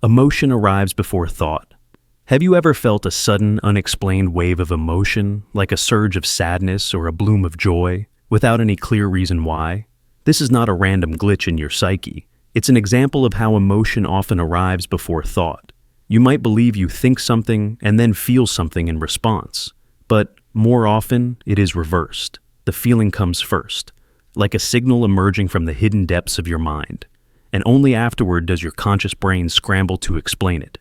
Emotion arrives before thought. Have you ever felt a sudden, unexplained wave of emotion, like a surge of sadness or a bloom of joy, without any clear reason why? This is not a random glitch in your psyche. It's an example of how emotion often arrives before thought. You might believe you think something and then feel something in response, but more often it is reversed. The feeling comes first, like a signal emerging from the hidden depths of your mind, and only afterward does your conscious brain scramble to explain it.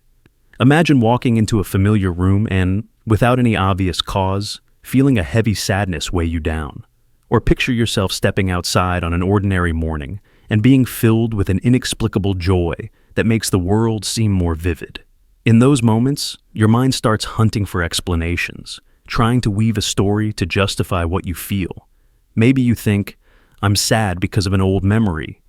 Imagine walking into a familiar room and, without any obvious cause, feeling a heavy sadness weigh you down. Or picture yourself stepping outside on an ordinary morning and being filled with an inexplicable joy that makes the world seem more vivid. In those moments, your mind starts hunting for explanations, trying to weave a story to justify what you feel. Maybe you think, I'm sad because of an old memory,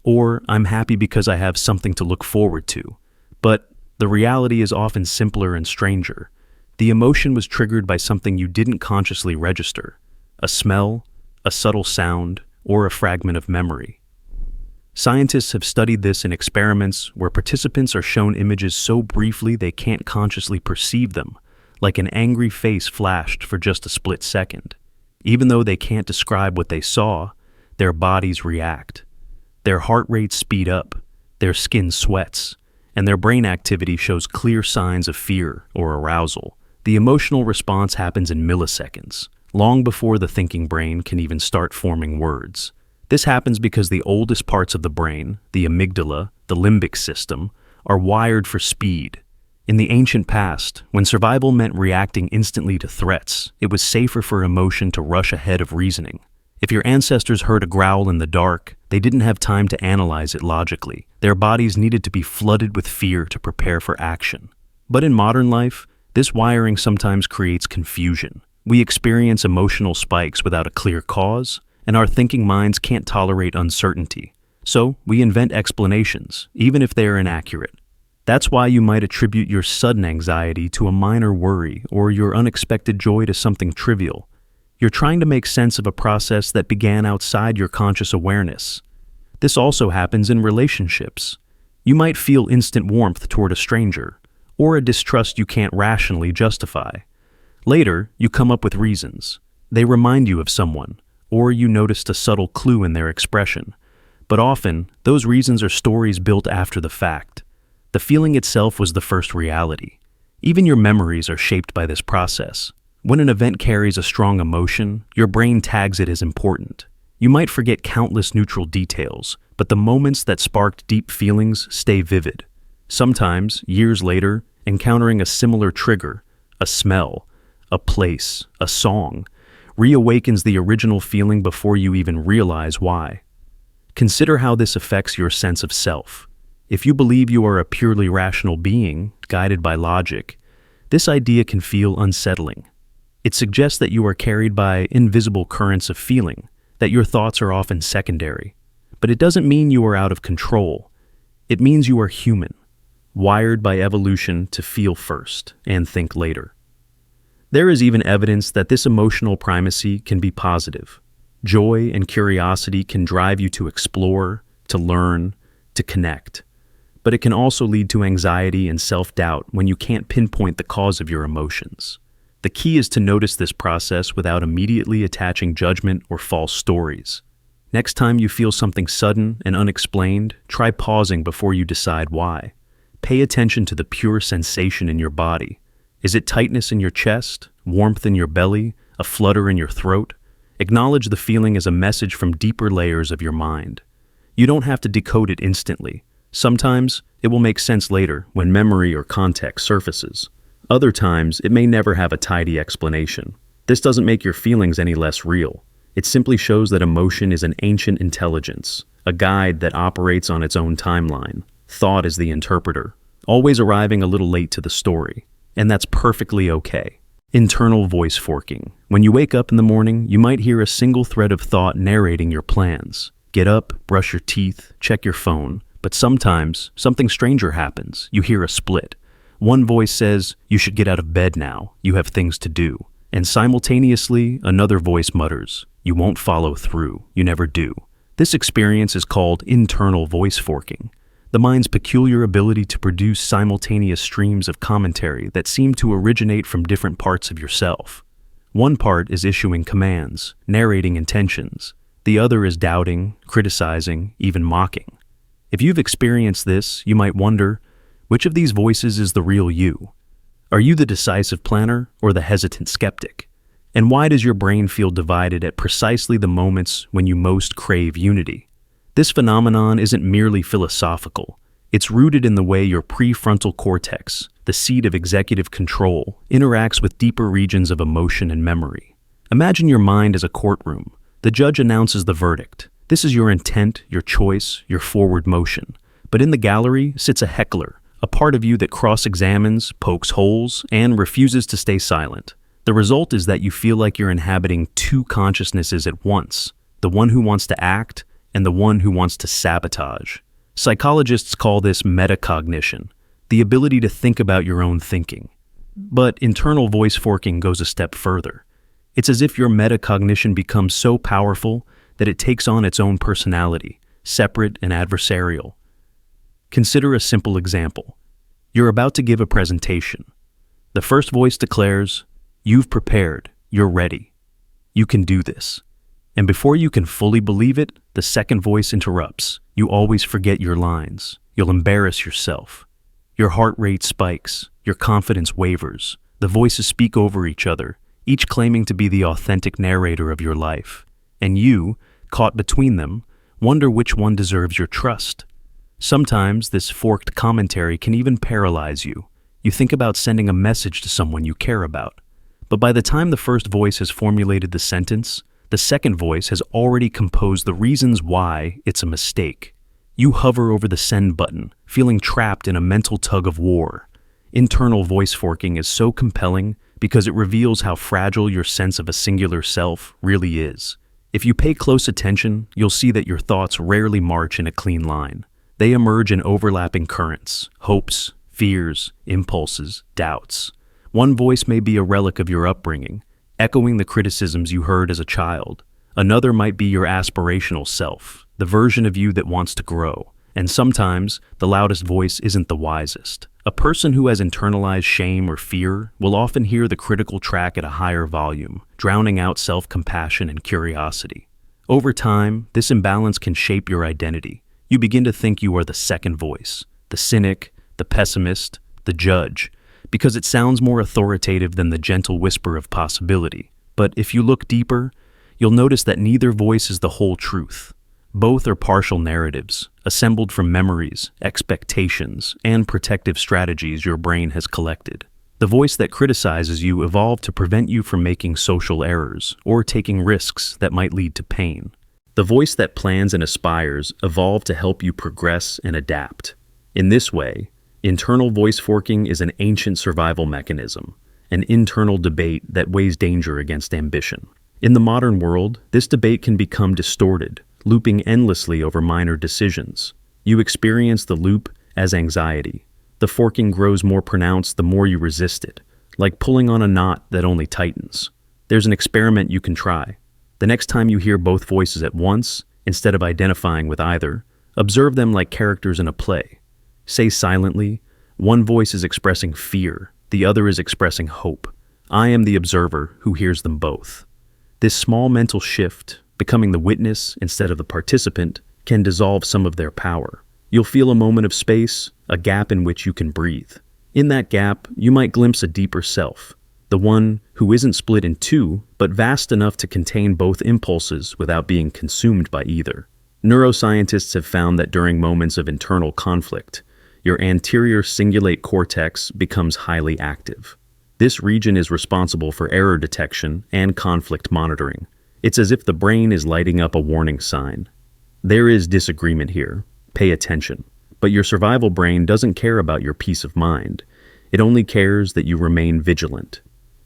or I'm happy because I have something to look forward to. But the reality is often simpler and stranger. The emotion was triggered by something you didn't consciously register: a smell, a subtle sound, or a fragment of memory. Scientists have studied this in experiments where participants are shown images so briefly they can't consciously perceive them, like an angry face flashed for just a split second. Even though they can't describe what they saw, their bodies react. Their heart rates speed up, their skin sweats, and their brain activity shows clear signs of fear or arousal. The emotional response happens in milliseconds, long before the thinking brain can even start forming words. This happens because the oldest parts of the brain, the amygdala, the limbic system, are wired for speed. In the ancient past, when survival meant reacting instantly to threats, it was safer for emotion to rush ahead of reasoning. If your ancestors heard a growl in the dark, they didn't have time to analyze it logically. Their bodies needed to be flooded with fear to prepare for action. But in modern life, this wiring sometimes creates confusion. We experience emotional spikes without a clear cause, and our thinking minds can't tolerate uncertainty. So we invent explanations, even if they are inaccurate. That's why you might attribute your sudden anxiety to a minor worry or your unexpected joy to something trivial. You're trying to make sense of a process that began outside your conscious awareness. This also happens in relationships. You might feel instant warmth toward a stranger, or a distrust you can't rationally justify. Later, you come up with reasons. They remind you of someone, or you noticed a subtle clue in their expression. But often, those reasons are stories built after the fact. The feeling itself was the first reality. Even your memories are shaped by this process. When an event carries a strong emotion, your brain tags it as important. You might forget countless neutral details, but the moments that sparked deep feelings stay vivid. Sometimes, years later, encountering a similar trigger, a smell, a place, a song, reawakens the original feeling before you even realize why. Consider how this affects your sense of self. If you believe you are a purely rational being, guided by logic, this idea can feel unsettling. It suggests that you are carried by invisible currents of feeling, that your thoughts are often secondary. But it doesn't mean you are out of control. It means you are human, wired by evolution to feel first and think later. There is even evidence that this emotional primacy can be positive. Joy and curiosity can drive you to explore, to learn, to connect. But it can also lead to anxiety and self-doubt when you can't pinpoint the cause of your emotions. The key is to notice this process without immediately attaching judgment or false stories. Next time you feel something sudden and unexplained, try pausing before you decide why. Pay attention to the pure sensation in your body. Is it tightness in your chest, warmth in your belly, a flutter in your throat? Acknowledge the feeling as a message from deeper layers of your mind. You don't have to decode it instantly. Sometimes it will make sense later when memory or context surfaces. Other times it may never have a tidy explanation. This doesn't make your feelings any less real. It simply shows that emotion is an ancient intelligence, a guide that operates on its own timeline. Thought is the interpreter, always arriving a little late to the story. And that's perfectly okay. Internal voice forking. When you wake up in the morning, you might hear a single thread of thought narrating your plans. Get up, brush your teeth, check your phone. But sometimes, something stranger happens. You hear a split. One voice says, you should get out of bed now, you have things to do. And simultaneously, another voice mutters, you won't follow through, you never do. This experience is called internal voice forking. the mind's peculiar ability to produce simultaneous streams of commentary that seem to originate from different parts of yourself. One part is issuing commands, narrating intentions. The other is doubting, criticizing, even mocking. If you've experienced this, you might wonder, which of these voices is the real you? Are you the decisive planner or the hesitant skeptic? And why does your brain feel divided at precisely the moments when you most crave unity? This phenomenon isn't merely philosophical. It's rooted in the way your prefrontal cortex, the seat of executive control, interacts with deeper regions of emotion and memory. Imagine your mind as a courtroom. The judge announces the verdict. This is your intent, your choice, your forward motion. But in the gallery sits a heckler, a part of you that cross-examines, pokes holes, and refuses to stay silent. The result is that you feel like you're inhabiting two consciousnesses at once, the one who wants to act and the one who wants to sabotage. Psychologists call this metacognition, the ability to think about your own thinking. But internal voice forking goes a step further. It's as if your metacognition becomes so powerful that it takes on its own personality, separate and adversarial. Consider a simple example. You're about to give a presentation. The first voice declares, "You've prepared, you're ready. You can do this." And before you can fully believe it, the second voice interrupts. You always forget your lines. You'll embarrass yourself. Your heart rate spikes. Your confidence wavers. The voices speak over each other, each claiming to be the authentic narrator of your life. And you, caught between them, wonder which one deserves your trust. Sometimes this forked commentary can even paralyze you. You think about sending a message to someone you care about. But by the time the first voice has formulated the sentence, the second voice has already composed the reasons why it's a mistake. You hover over the send button, feeling trapped in a mental tug of war. Internal voice forking is so compelling because it reveals how fragile your sense of a singular self really is. If you pay close attention, you'll see that your thoughts rarely march in a clean line. They emerge in overlapping currents, hopes, fears, impulses, doubts. One voice may be a relic of your upbringing, echoing the criticisms you heard as a child. Another might be your aspirational self, the version of you that wants to grow. And sometimes, the loudest voice isn't the wisest. A person who has internalized shame or fear will often hear the critical track at a higher volume, drowning out self-compassion and curiosity. Over time, this imbalance can shape your identity. You begin to think you are the second voice, the cynic, the pessimist, the judge, because it sounds more authoritative than the gentle whisper of possibility. But if you look deeper, you'll notice that neither voice is the whole truth. Both are partial narratives, assembled from memories, expectations, and protective strategies your brain has collected. The voice that criticizes you evolved to prevent you from making social errors or taking risks that might lead to pain. The voice that plans and aspires evolved to help you progress and adapt. In this way, internal voice forking is an ancient survival mechanism, an internal debate that weighs danger against ambition. In the modern world, this debate can become distorted, looping endlessly over minor decisions. You experience the loop as anxiety. The forking grows more pronounced the more you resist it, like pulling on a knot that only tightens. There's an experiment you can try. The next time you hear both voices at once, instead of identifying with either, observe them like characters in a play. Say silently, one voice is expressing fear, the other is expressing hope. I am the observer who hears them both. This small mental shift, becoming the witness instead of the participant, can dissolve some of their power. You'll feel a moment of space, a gap in which you can breathe. In that gap, you might glimpse a deeper self, the one who isn't split in two, but vast enough to contain both impulses without being consumed by either. Neuroscientists have found that during moments of internal conflict, your anterior cingulate cortex becomes highly active. This region is responsible for error detection and conflict monitoring. It's as if the brain is lighting up a warning sign. There is disagreement here. Pay attention. But your survival brain doesn't care about your peace of mind. It only cares that you remain vigilant.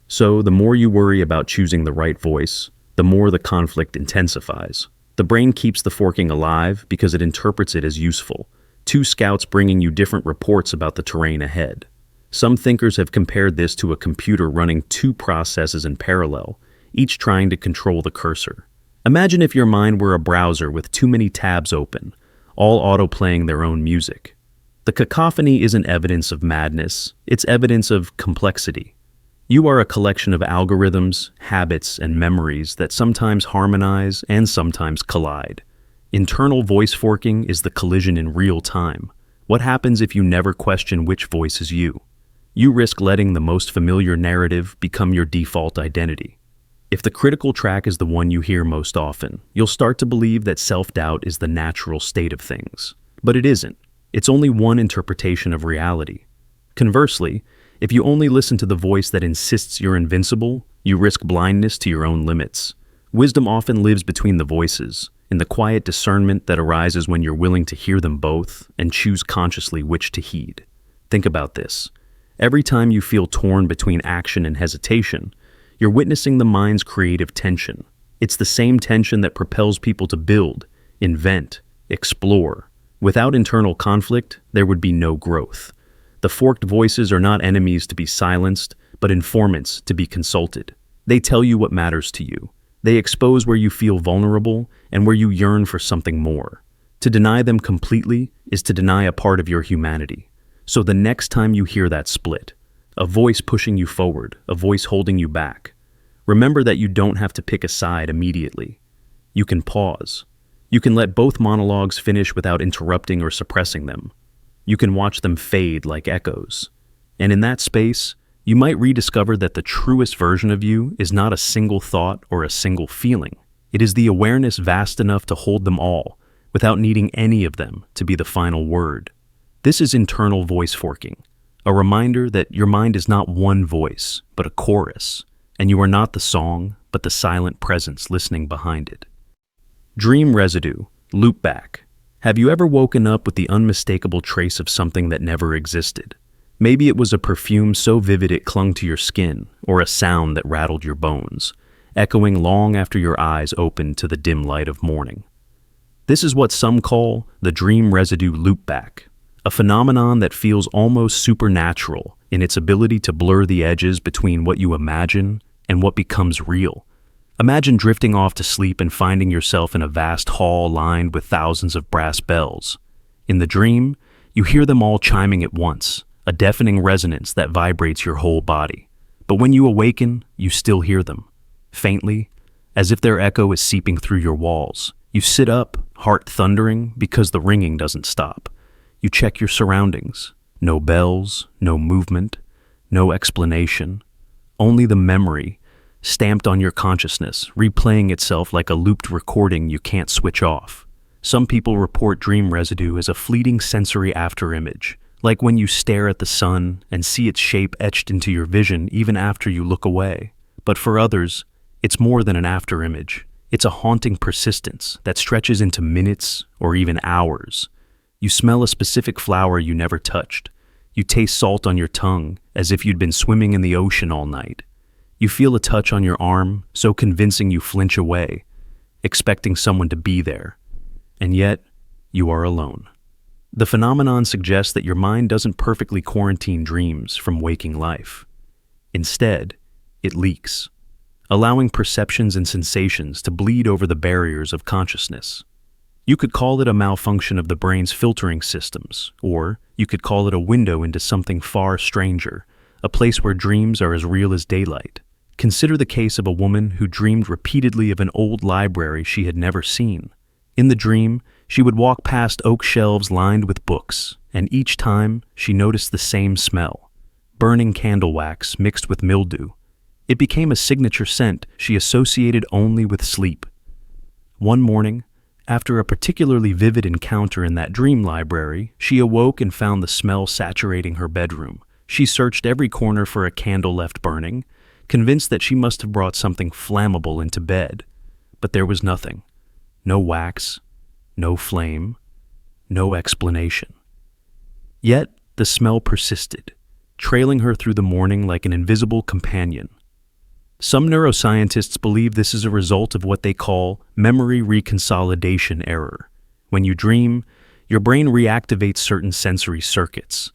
So the more you worry about choosing the right voice, the more the conflict intensifies. The brain keeps the forking alive because it interprets it as useful. Two scouts bringing you different reports about the terrain ahead. Some thinkers have compared this to a computer running two processes in parallel, each trying to control the cursor. Imagine if your mind were a browser with too many tabs open, all auto-playing their own music. The cacophony isn't evidence of madness, it's evidence of complexity. You are a collection of algorithms, habits, and memories that sometimes harmonize and sometimes collide. Internal voice forking is the collision in real time. What happens if you never question which voice is you? You risk letting the most familiar narrative become your default identity. If the critical track is the one you hear most often, you'll start to believe that self-doubt is the natural state of things. But it isn't. It's only one interpretation of reality. Conversely, if you only listen to the voice that insists you're invincible, you risk blindness to your own limits. Wisdom often lives between the voices, in the quiet discernment that arises when you're willing to hear them both and choose consciously which to heed. Think about this. Every time you feel torn between action and hesitation, you're witnessing the mind's creative tension. It's the same tension that propels people to build, invent, explore. Without internal conflict, there would be no growth. The forked voices are not enemies to be silenced, but informants to be consulted. They tell you what matters to you. They expose where you feel vulnerable and where you yearn for something more. To deny them completely is to deny a part of your humanity. So the next time you hear that split, a voice pushing you forward, a voice holding you back, remember that you don't have to pick a side immediately. You can pause. You can let both monologues finish without interrupting or suppressing them. You can watch them fade like echoes. And in that space, you might rediscover that the truest version of you is not a single thought or a single feeling. It is the awareness vast enough to hold them all, without needing any of them to be the final word. This is internal voice forking, a reminder that your mind is not one voice, but a chorus, and you are not the song, but the silent presence listening behind it. Dream residue, loopback. Have you ever woken up with the unmistakable trace of something that never existed? Maybe it was a perfume so vivid it clung to your skin, or a sound that rattled your bones, echoing long after your eyes opened to the dim light of morning. This is what some call the dream residue loopback, a phenomenon that feels almost supernatural in its ability to blur the edges between what you imagine and what becomes real. Imagine drifting off to sleep and finding yourself in a vast hall lined with thousands of brass bells. In the dream, you hear them all chiming at once, a deafening resonance that vibrates your whole body. But when you awaken, you still hear them, faintly, as if their echo is seeping through your walls. You sit up, heart thundering, because the ringing doesn't stop. You check your surroundings. No bells, no movement, no explanation. Only the memory, stamped on your consciousness, replaying itself like a looped recording you can't switch off. Some people report dream residue as a fleeting sensory afterimage, like when you stare at the sun and see its shape etched into your vision even after you look away. But for others, it's more than an afterimage. It's a haunting persistence that stretches into minutes or even hours. You smell a specific flower you never touched. You taste salt on your tongue as if you'd been swimming in the ocean all night. You feel a touch on your arm, so convincing you flinch away, expecting someone to be there. And yet, you are alone. The phenomenon suggests that your mind doesn't perfectly quarantine dreams from waking life. Instead, it leaks, allowing perceptions and sensations to bleed over the barriers of consciousness. You could call it a malfunction of the brain's filtering systems, or you could call it a window into something far stranger, a place where dreams are as real as daylight. Consider the case of a woman who dreamed repeatedly of an old library she had never seen. In the dream, she would walk past oak shelves lined with books, and each time she noticed the same smell, burning candle wax mixed with mildew. It became a signature scent she associated only with sleep. One morning, after a particularly vivid encounter in that dream library, she awoke and found the smell saturating her bedroom. She searched every corner for a candle left burning, convinced that she must have brought something flammable into bed. But there was nothing. No wax, no flame, no explanation. Yet the smell persisted, trailing her through the morning like an invisible companion. Some neuroscientists believe this is a result of what they call memory reconsolidation error. When you dream, your brain reactivates certain sensory circuits,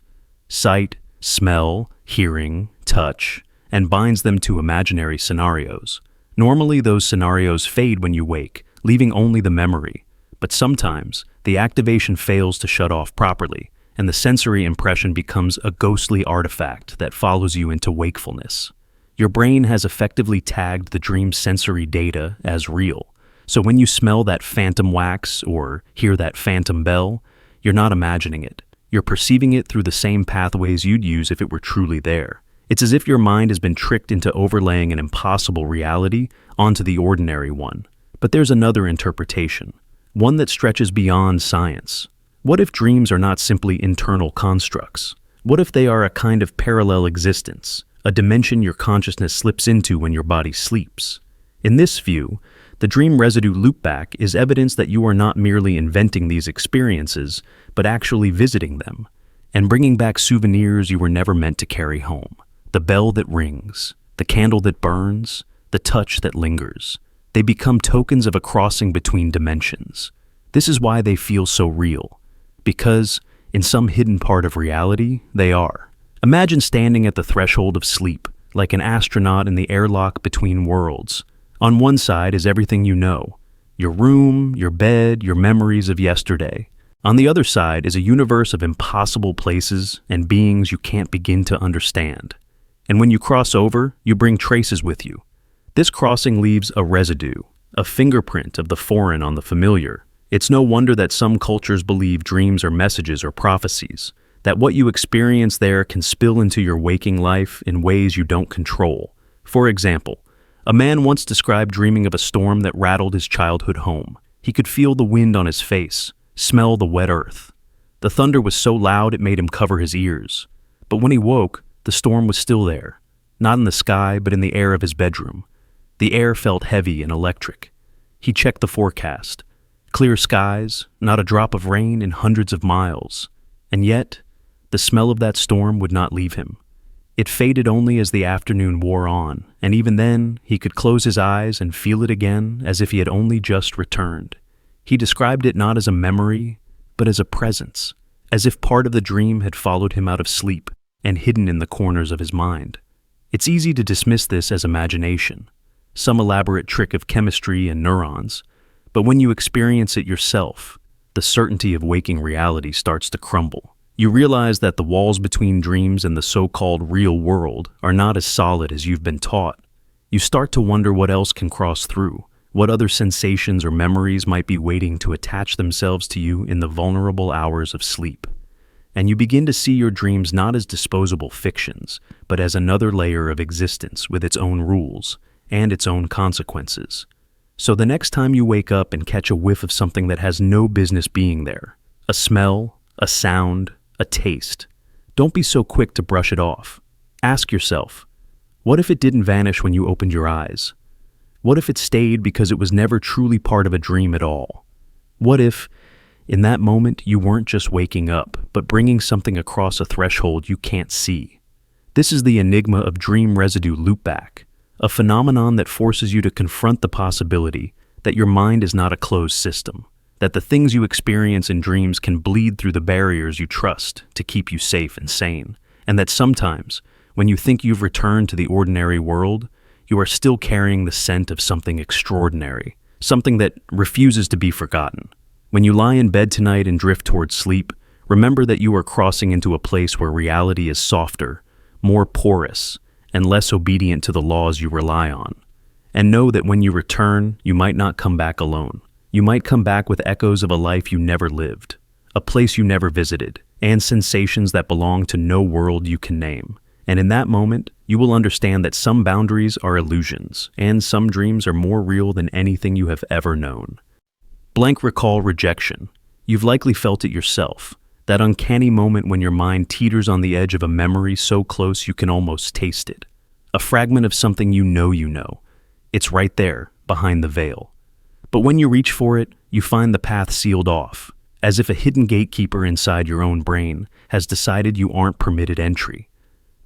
sight, smell, hearing, touch, and binds them to imaginary scenarios. Normally, those scenarios fade when you wake, leaving only the memory. But sometimes, the activation fails to shut off properly, and the sensory impression becomes a ghostly artifact that follows you into wakefulness. Your brain has effectively tagged the dream's sensory data as real, so when you smell that phantom wax or hear that phantom bell, you're not imagining it. You're perceiving it through the same pathways you'd use if it were truly there. It's as if your mind has been tricked into overlaying an impossible reality onto the ordinary one. But there's another interpretation, one that stretches beyond science. What if dreams are not simply internal constructs? What if they are a kind of parallel existence, a dimension your consciousness slips into when your body sleeps? In this view, the dream residue loopback is evidence that you are not merely inventing these experiences, but actually visiting them, and bringing back souvenirs you were never meant to carry home. The bell that rings, the candle that burns, the touch that lingers. They become tokens of a crossing between dimensions. This is why they feel so real, because, in some hidden part of reality, they are. Imagine standing at the threshold of sleep, like an astronaut in the airlock between worlds. On one side is everything you know, your room, your bed, your memories of yesterday. On the other side is a universe of impossible places and beings you can't begin to understand. And when you cross over, you bring traces with you. This crossing leaves a residue, a fingerprint of the foreign on the familiar. It's no wonder that some cultures believe dreams are messages or prophecies, that what you experience there can spill into your waking life in ways you don't control. For example, a man once described dreaming of a storm that rattled his childhood home. He could feel the wind on his face, smell the wet earth. The thunder was so loud it made him cover his ears. But when he woke, the storm was still there, not in the sky but in the air of his bedroom. The air felt heavy and electric. He checked the forecast. Clear skies, not a drop of rain in hundreds of miles. And yet, the smell of that storm would not leave him. It faded only as the afternoon wore on, and even then, he could close his eyes and feel it again as if he had only just returned. He described it not as a memory, but as a presence, as if part of the dream had followed him out of sleep and hidden in the corners of his mind. It's easy to dismiss this as imagination, some elaborate trick of chemistry and neurons, but when you experience it yourself, the certainty of waking reality starts to crumble. You realize that the walls between dreams and the so-called real world are not as solid as you've been taught. You start to wonder what else can cross through, what other sensations or memories might be waiting to attach themselves to you in the vulnerable hours of sleep. And you begin to see your dreams not as disposable fictions, but as another layer of existence with its own rules and its own consequences. So the next time you wake up and catch a whiff of something that has no business being there, a smell, a sound, a taste, don't be so quick to brush it off. Ask yourself, what if it didn't vanish when you opened your eyes? What if it stayed because it was never truly part of a dream at all? What if, in that moment, you weren't just waking up, but bringing something across a threshold you can't see? This is the enigma of dream residue loopback, a phenomenon that forces you to confront the possibility that your mind is not a closed system, that the things you experience in dreams can bleed through the barriers you trust to keep you safe and sane, and that sometimes, when you think you've returned to the ordinary world, you are still carrying the scent of something extraordinary, something that refuses to be forgotten. When you lie in bed tonight and drift towards sleep, remember that you are crossing into a place where reality is softer, more porous, and less obedient to the laws you rely on. And know that when you return, you might not come back alone. You might come back with echoes of a life you never lived, a place you never visited, and sensations that belong to no world you can name. And in that moment, you will understand that some boundaries are illusions, and some dreams are more real than anything you have ever known. Recall rejection. You've likely felt it yourself, that uncanny moment when your mind teeters on the edge of a memory so close you can almost taste it. A fragment of something you know. It's right there, behind the veil. But when you reach for it, you find the path sealed off, as if a hidden gatekeeper inside your own brain has decided you aren't permitted entry.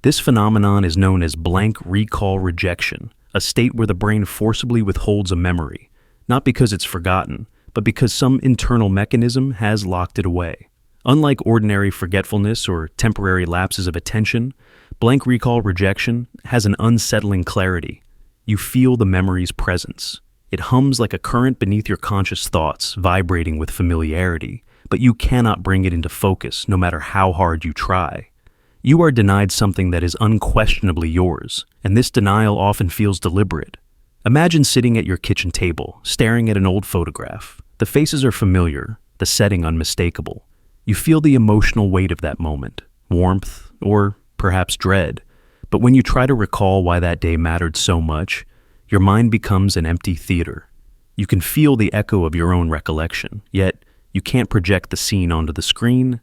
This phenomenon is known as recall rejection, a state where the brain forcibly withholds a memory, not because it's forgotten, but because some internal mechanism has locked it away. Unlike ordinary forgetfulness or temporary lapses of attention, recall rejection has an unsettling clarity. You feel the memory's presence. It hums like a current beneath your conscious thoughts, vibrating with familiarity, but you cannot bring it into focus no matter how hard you try. You are denied something that is unquestionably yours, and this denial often feels deliberate. Imagine sitting at your kitchen table, staring at an old photograph. The faces are familiar, the setting unmistakable. You feel the emotional weight of that moment, warmth, or perhaps dread. But when you try to recall why that day mattered so much, your mind becomes an empty theater. You can feel the echo of your own recollection, yet you can't project the scene onto the screen.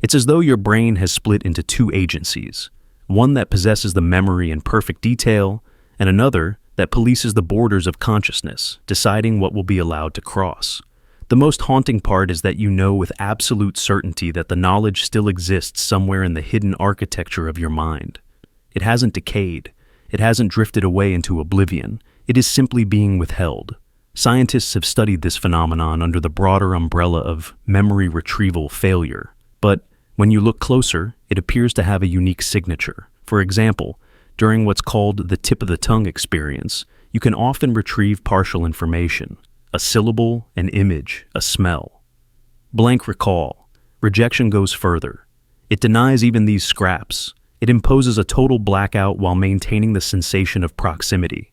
It's as though your brain has split into two agencies, one that possesses the memory in perfect detail, and another that polices the borders of consciousness, deciding what will be allowed to cross. The most haunting part is that you know with absolute certainty that the knowledge still exists somewhere in the hidden architecture of your mind. It hasn't decayed. It hasn't drifted away into oblivion. It is simply being withheld. Scientists have studied this phenomenon under the broader umbrella of memory retrieval failure. But when you look closer, it appears to have a unique signature. For example, during what's called the tip of the tongue experience, you can often retrieve partial information, a syllable, an image, a smell. Blank recall. Rejection goes further. It denies even these scraps. It imposes a total blackout while maintaining the sensation of proximity.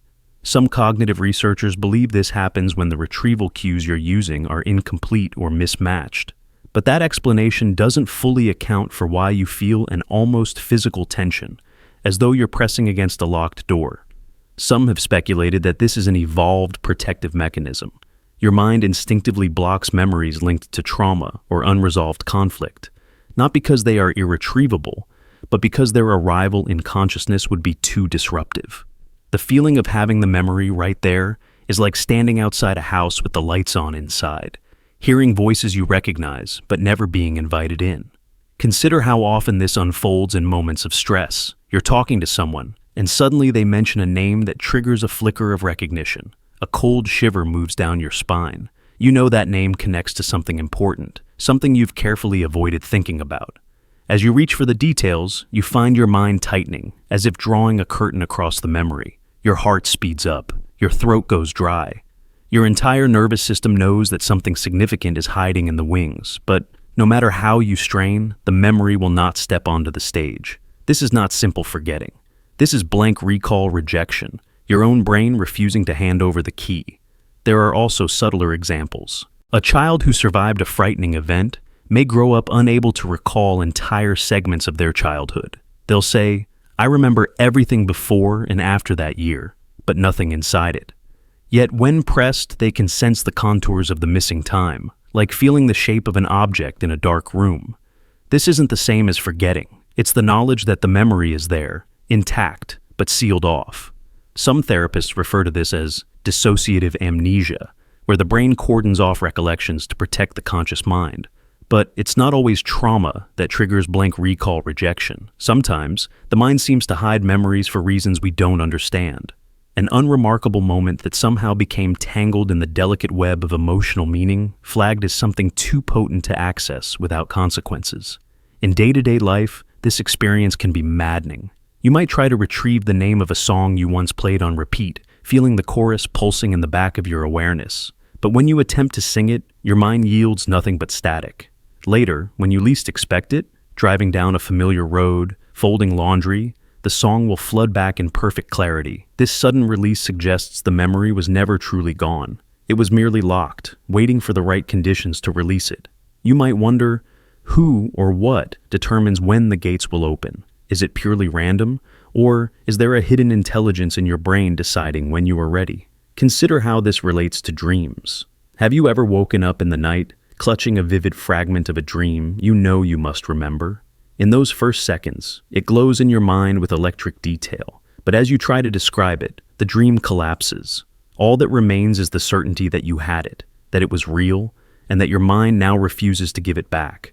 Some cognitive researchers believe this happens when the retrieval cues you're using are incomplete or mismatched. But that explanation doesn't fully account for why you feel an almost physical tension, as though you're pressing against a locked door. Some have speculated that this is an evolved protective mechanism. Your mind instinctively blocks memories linked to trauma or unresolved conflict, not because they are irretrievable, but because their arrival in consciousness would be too disruptive. The feeling of having the memory right there is like standing outside a house with the lights on inside, hearing voices you recognize but never being invited in. Consider how often this unfolds in moments of stress. You're talking to someone, and suddenly they mention a name that triggers a flicker of recognition. A cold shiver moves down your spine. You know that name connects to something important, something you've carefully avoided thinking about. As you reach for the details, you find your mind tightening, as if drawing a curtain across the memory. Your heart speeds up. Your throat goes dry. Your entire nervous system knows that something significant is hiding in the wings, but no matter how you strain, the memory will not step onto the stage. This is not simple forgetting. This is blank recall rejection, your own brain refusing to hand over the key. There are also subtler examples. A child who survived a frightening event may grow up unable to recall entire segments of their childhood. They'll say, "I remember everything before and after that year, but nothing inside it." Yet when pressed, they can sense the contours of the missing time, like feeling the shape of an object in a dark room. This isn't the same as forgetting. It's the knowledge that the memory is there, intact, but sealed off. Some therapists refer to this as dissociative amnesia, where the brain cordons off recollections to protect the conscious mind. But it's not always trauma that triggers blank recall rejection. Sometimes, the mind seems to hide memories for reasons we don't understand. An unremarkable moment that somehow became tangled in the delicate web of emotional meaning, flagged as something too potent to access without consequences. In day-to-day life, this experience can be maddening. You might try to retrieve the name of a song you once played on repeat, feeling the chorus pulsing in the back of your awareness. But when you attempt to sing it, your mind yields nothing but static. Later, when you least expect it, driving down a familiar road, folding laundry, the song will flood back in perfect clarity. This sudden release suggests the memory was never truly gone. It was merely locked, waiting for the right conditions to release it. You might wonder, who or what determines when the gates will open? Is it purely random, or is there a hidden intelligence in your brain deciding when you are ready? Consider how this relates to dreams. Have you ever woken up in the night, clutching a vivid fragment of a dream you know you must remember? In those first seconds, it glows in your mind with electric detail, but as you try to describe it, the dream collapses. All that remains is the certainty that you had it, that it was real, and that your mind now refuses to give it back.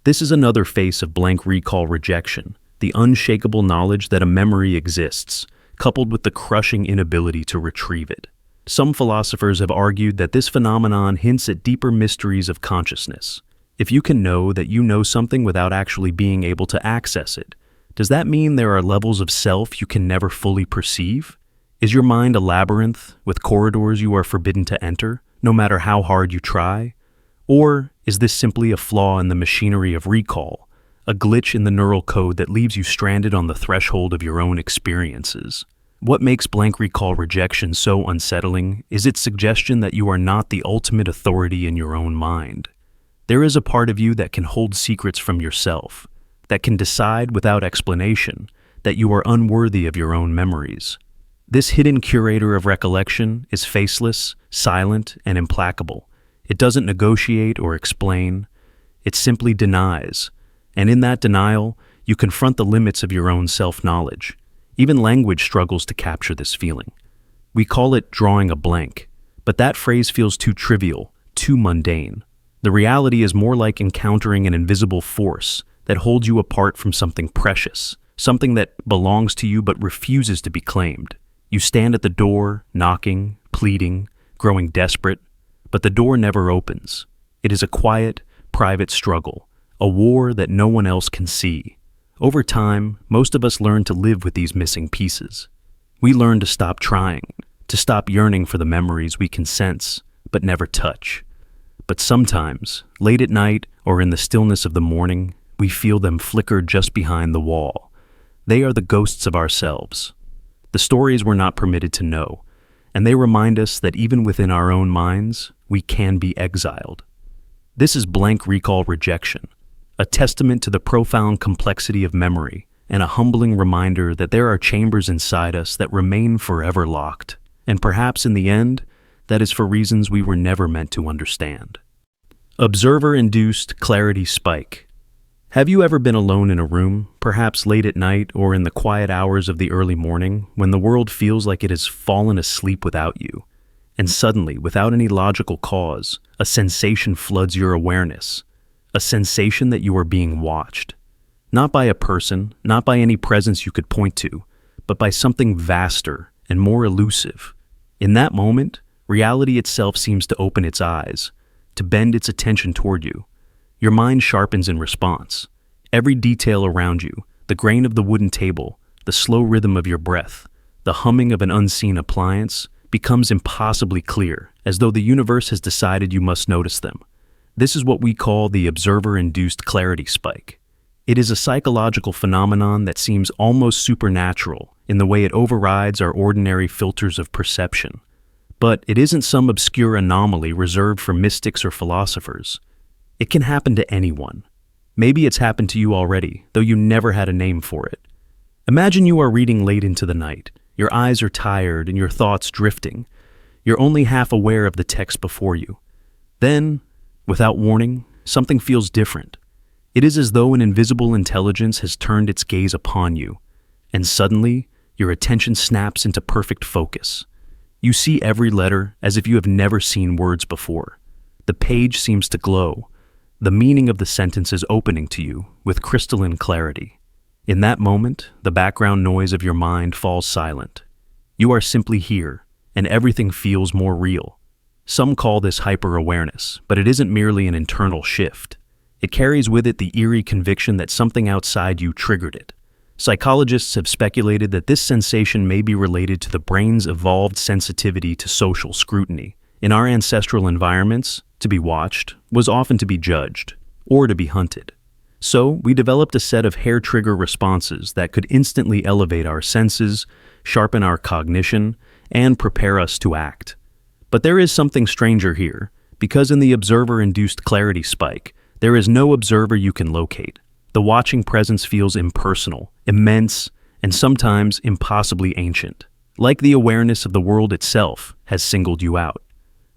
This is another face of blank recall rejection, the unshakable knowledge that a memory exists, coupled with the crushing inability to retrieve it. Some philosophers have argued that this phenomenon hints at deeper mysteries of consciousness. If you can know that you know something without actually being able to access it, does that mean there are levels of self you can never fully perceive? Is your mind a labyrinth with corridors you are forbidden to enter, no matter how hard you try? Or is this simply a flaw in the machinery of recall, a glitch in the neural code that leaves you stranded on the threshold of your own experiences? What makes blank recall rejection so unsettling is its suggestion that you are not the ultimate authority in your own mind. There is a part of you that can hold secrets from yourself, that can decide without explanation that you are unworthy of your own memories. This hidden curator of recollection is faceless, silent, and implacable. It doesn't negotiate or explain. It simply denies. And in that denial, you confront the limits of your own self-knowledge. Even language struggles to capture this feeling. We call it drawing a blank, but that phrase feels too trivial, too mundane. The reality is more like encountering an invisible force that holds you apart from something precious, something that belongs to you but refuses to be claimed. You stand at the door, knocking, pleading, growing desperate, but the door never opens. It is a quiet, private struggle, a war that no one else can see. Over time, most of us learn to live with these missing pieces. We learn to stop trying, to stop yearning for the memories we can sense, but never touch. But sometimes, late at night or in the stillness of the morning, we feel them flicker just behind the wall. They are the ghosts of ourselves, the stories we're not permitted to know, and they remind us that even within our own minds, we can be exiled. This is blank recall rejection, a testament to the profound complexity of memory and a humbling reminder that there are chambers inside us that remain forever locked, and perhaps in the end, that is for reasons we were never meant to understand. Observer-induced clarity spike. Have you ever been alone in a room, perhaps late at night or in the quiet hours of the early morning, when the world feels like it has fallen asleep without you? And suddenly, without any logical cause, a sensation floods your awareness, a sensation that you are being watched. Not by a person, not by any presence you could point to, but by something vaster and more elusive. In that moment, reality itself seems to open its eyes, to bend its attention toward you. Your mind sharpens in response. Every detail around you, the grain of the wooden table, the slow rhythm of your breath, the humming of an unseen appliance, becomes impossibly clear, as though the universe has decided you must notice them. This is what we call the observer-induced clarity spike. It is a psychological phenomenon that seems almost supernatural in the way it overrides our ordinary filters of perception. But it isn't some obscure anomaly reserved for mystics or philosophers. It can happen to anyone. Maybe it's happened to you already, though you never had a name for it. Imagine you are reading late into the night. Your eyes are tired and your thoughts drifting. You're only half aware of the text before you. Then, without warning, something feels different. It is as though an invisible intelligence has turned its gaze upon you, and suddenly, your attention snaps into perfect focus. You see every letter as if you have never seen words before. The page seems to glow. The meaning of the sentence is opening to you with crystalline clarity. In that moment, the background noise of your mind falls silent. You are simply here, and everything feels more real. Some call this hyper-awareness, but it isn't merely an internal shift. It carries with it the eerie conviction that something outside you triggered it. Psychologists have speculated that this sensation may be related to the brain's evolved sensitivity to social scrutiny. In our ancestral environments, to be watched was often to be judged, or to be hunted. So, we developed a set of hair-trigger responses that could instantly elevate our senses, sharpen our cognition, and prepare us to act. But there is something stranger here, because in the observer-induced clarity spike, there is no observer you can locate. The watching presence feels impersonal, immense, and sometimes impossibly ancient. Like the awareness of the world itself has singled you out.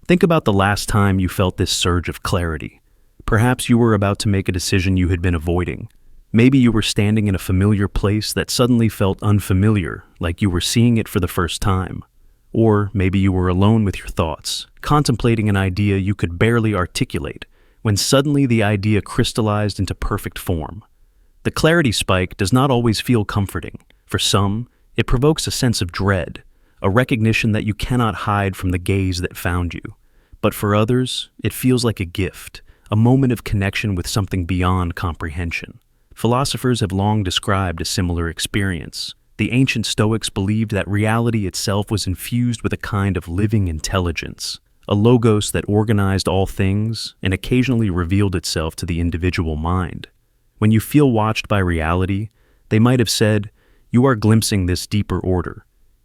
Think about the last time you felt this surge of clarity. Perhaps you were about to make a decision you had been avoiding. Maybe you were standing in a familiar place that suddenly felt unfamiliar, like you were seeing it for the first time. Or maybe you were alone with your thoughts, contemplating an idea you could barely articulate, when suddenly the idea crystallized into perfect form. The clarity spike does not always feel comforting. For some, it provokes a sense of dread, a recognition that you cannot hide from the gaze that found you. But for others, it feels like a gift, a moment of connection with something beyond comprehension. Philosophers have long described a similar experience. The ancient Stoics believed that reality itself was infused with a kind of living intelligence, a logos that organized all things and occasionally revealed itself to the individual mind. When you feel watched by reality, they might have said, "You are glimpsing this deeper order."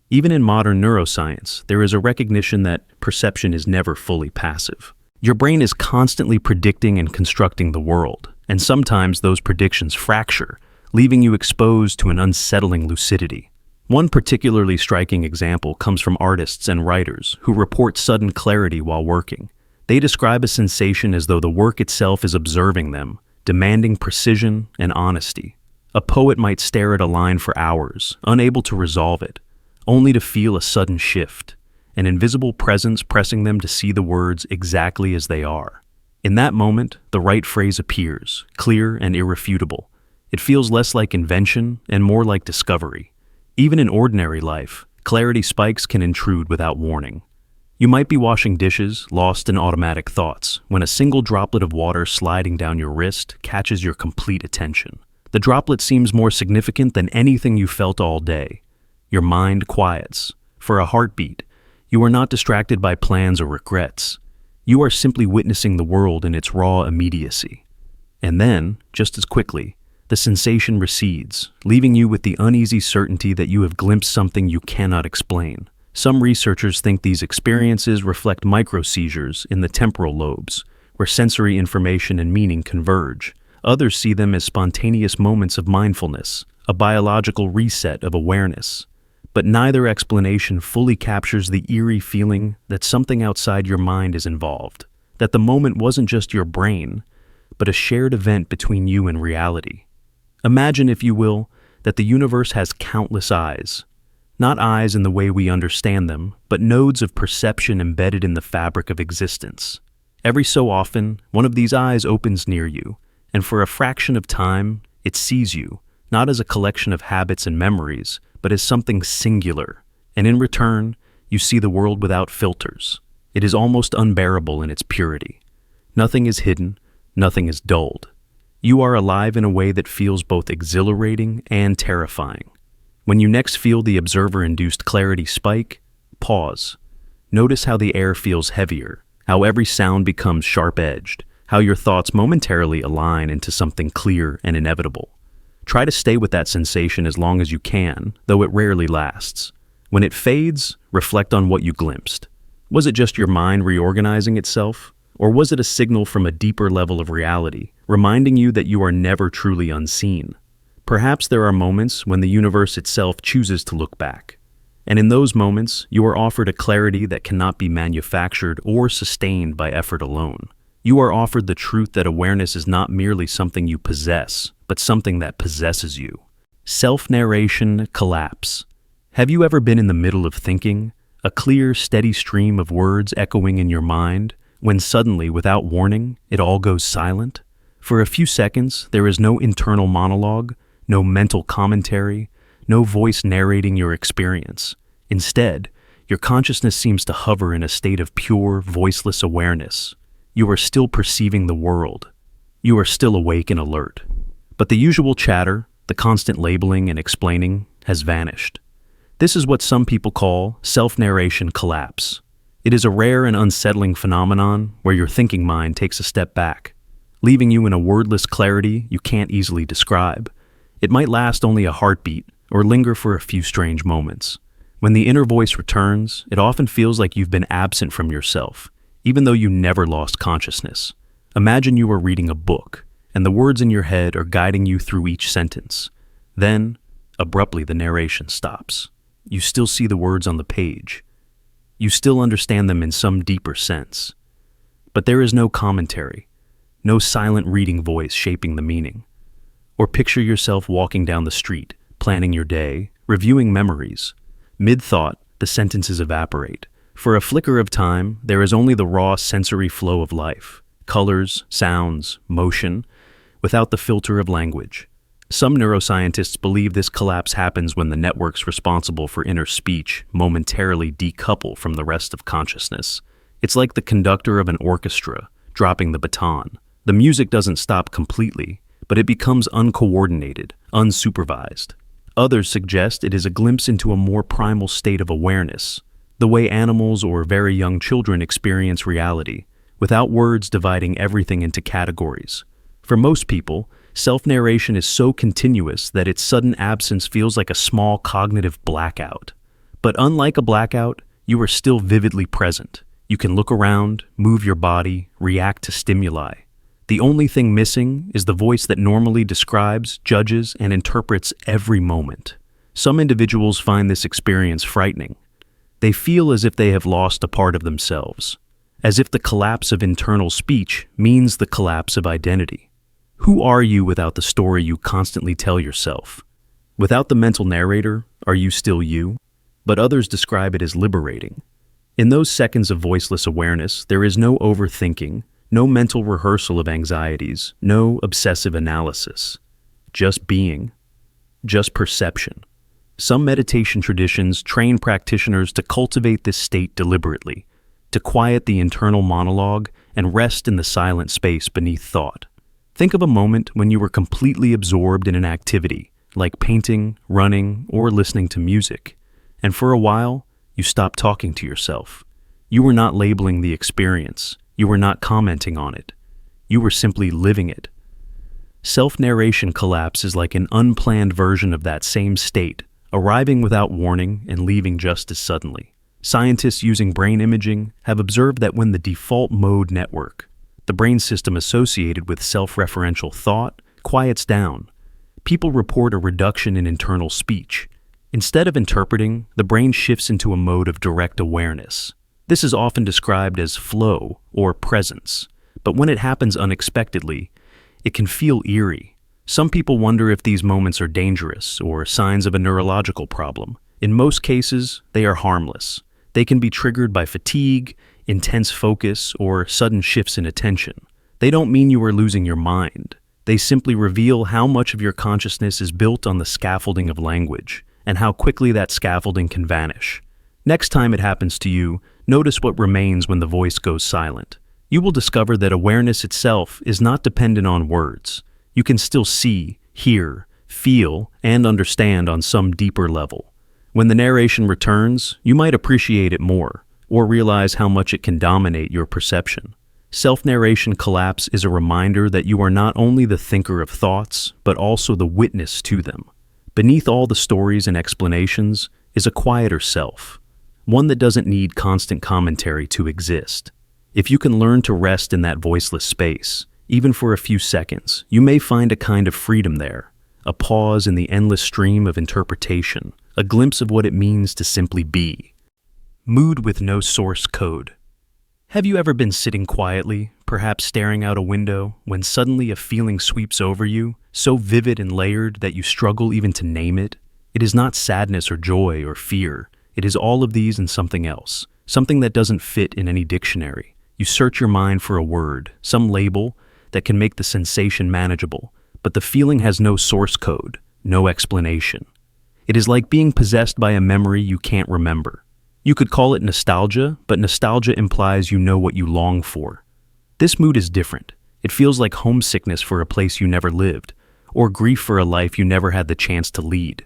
Even in modern neuroscience, there is a recognition that perception is never fully passive. Your brain is constantly predicting and constructing the world, and sometimes those predictions fracture, leaving you exposed to an unsettling lucidity. One particularly striking example comes from artists and writers who report sudden clarity while working. They describe a sensation as though the work itself is observing them, demanding precision and honesty. A poet might stare at a line for hours, unable to resolve it, only to feel a sudden shift, an invisible presence pressing them to see the words exactly as they are. In that moment, the right phrase appears, clear and irrefutable. It feels less like invention and more like discovery. Even in ordinary life, clarity spikes can intrude without warning. You might be washing dishes, lost in automatic thoughts, when a single droplet of water sliding down your wrist catches your complete attention. The droplet seems more significant than anything you felt all day. Your mind quiets. For a heartbeat, you are not distracted by plans or regrets. You are simply witnessing the world in its raw immediacy. And then, just as quickly, the sensation recedes, leaving you with the uneasy certainty that you have glimpsed something you cannot explain. Some researchers think these experiences reflect micro-seizures in the temporal lobes, where sensory information and meaning converge. Others see them as spontaneous moments of mindfulness, a biological reset of awareness. But neither explanation fully captures the eerie feeling that something outside your mind is involved, that the moment wasn't just your brain, but a shared event between you and reality. Imagine, if you will, that the universe has countless eyes. Not eyes in the way we understand them, but nodes of perception embedded in the fabric of existence. Every so often, one of these eyes opens near you, and for a fraction of time, it sees you, not as a collection of habits and memories, but as something singular, and in return, you see the world without filters. It is almost unbearable in its purity. Nothing is hidden, nothing is dulled. You are alive in a way that feels both exhilarating and terrifying. When you next feel the observer-induced clarity spike, pause. Notice how the air feels heavier, how every sound becomes sharp-edged, how your thoughts momentarily align into something clear and inevitable. Try to stay with that sensation as long as you can, though it rarely lasts. When it fades, reflect on what you glimpsed. Was it just your mind reorganizing itself? Or was it a signal from a deeper level of reality, reminding you that you are never truly unseen? Perhaps there are moments when the universe itself chooses to look back. And in those moments, you are offered a clarity that cannot be manufactured or sustained by effort alone. You are offered the truth that awareness is not merely something you possess, but something that possesses you. Self-narration collapse. Have you ever been in the middle of thinking, a clear, steady stream of words echoing in your mind, when suddenly, without warning, it all goes silent? For a few seconds, there is no internal monologue, no mental commentary, no voice narrating your experience. Instead, your consciousness seems to hover in a state of pure, voiceless awareness. You are still perceiving the world. You are still awake and alert. But the usual chatter, the constant labeling and explaining, has vanished. This is what some people call self-narration collapse. It is a rare and unsettling phenomenon where your thinking mind takes a step back, leaving you in a wordless clarity you can't easily describe. It might last only a heartbeat or linger for a few strange moments. When the inner voice returns, it often feels like you've been absent from yourself, even though you never lost consciousness. Imagine you are reading a book, and the words in your head are guiding you through each sentence. Then, abruptly, the narration stops. You still see the words on the page. You still understand them in some deeper sense. But there is no commentary, no silent reading voice shaping the meaning. Or picture yourself walking down the street, planning your day, reviewing memories. Mid-thought, the sentences evaporate. For a flicker of time, there is only the raw sensory flow of life, colors, sounds, motion, without the filter of language. Some neuroscientists believe this collapse happens when the networks responsible for inner speech momentarily decouple from the rest of consciousness. It's like the conductor of an orchestra, dropping the baton. The music doesn't stop completely, but it becomes uncoordinated, unsupervised. Others suggest it is a glimpse into a more primal state of awareness, the way animals or very young children experience reality, without words dividing everything into categories. For most people, self-narration is so continuous that its sudden absence feels like a small cognitive blackout. But unlike a blackout, you are still vividly present. You can look around, move your body, react to stimuli. The only thing missing is the voice that normally describes, judges, and interprets every moment. Some individuals find this experience frightening. They feel as if they have lost a part of themselves, as if the collapse of internal speech means the collapse of identity. Who are you without the story you constantly tell yourself? Without the mental narrator, are you still you? But others describe it as liberating. In those seconds of voiceless awareness, there is no overthinking, no mental rehearsal of anxieties, no obsessive analysis. Just being. Just perception. Some meditation traditions train practitioners to cultivate this state deliberately, to quiet the internal monologue and rest in the silent space beneath thought. Think of a moment when you were completely absorbed in an activity, like painting, running, or listening to music, and for a while, you stopped talking to yourself. You were not labeling the experience. You were not commenting on it. You were simply living it. Self-narration collapse is like an unplanned version of that same state, arriving without warning and leaving just as suddenly. Scientists using brain imaging have observed that when the default mode network, the brain system associated with self-referential thought, quiets down, people report a reduction in internal speech. Instead of interpreting, the brain shifts into a mode of direct awareness. This is often described as flow or presence, but when it happens unexpectedly, it can feel eerie. Some people wonder if these moments are dangerous or signs of a neurological problem. In most cases, they are harmless. They can be triggered by fatigue, intense focus, or sudden shifts in attention. They don't mean you are losing your mind. They simply reveal how much of your consciousness is built on the scaffolding of language, and how quickly that scaffolding can vanish. Next time it happens to you, notice what remains when the voice goes silent. You will discover that awareness itself is not dependent on words. You can still see, hear, feel, and understand on some deeper level. When the narration returns, you might appreciate it more, or realize how much it can dominate your perception. Self-narration collapse is a reminder that you are not only the thinker of thoughts, but also the witness to them. Beneath all the stories and explanations is a quieter self, one that doesn't need constant commentary to exist. If you can learn to rest in that voiceless space, even for a few seconds, you may find a kind of freedom there, a pause in the endless stream of interpretation, a glimpse of what it means to simply be. Mood with no source code. Have you ever been sitting quietly, perhaps staring out a window, when suddenly a feeling sweeps over you, so vivid and layered that you struggle even to name it? It is not sadness or joy or fear. It is all of these and something else, something that doesn't fit in any dictionary. You search your mind for a word, some label that can make the sensation manageable, but the feeling has no source code, no explanation. It is like being possessed by a memory you can't remember. You could call it nostalgia, but nostalgia implies you know what you long for. This mood is different. It feels like homesickness for a place you never lived, or grief for a life you never had the chance to lead.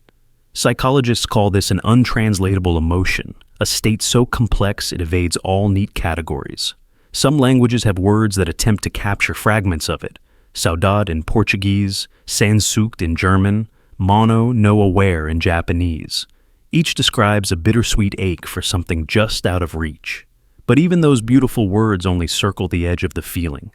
Psychologists call this an untranslatable emotion, a state so complex it evades all neat categories. Some languages have words that attempt to capture fragments of it. Saudade in Portuguese, Sehnsucht in German, Mono no aware in Japanese. Each describes a bittersweet ache for something just out of reach. But even those beautiful words only circle the edge of the feeling.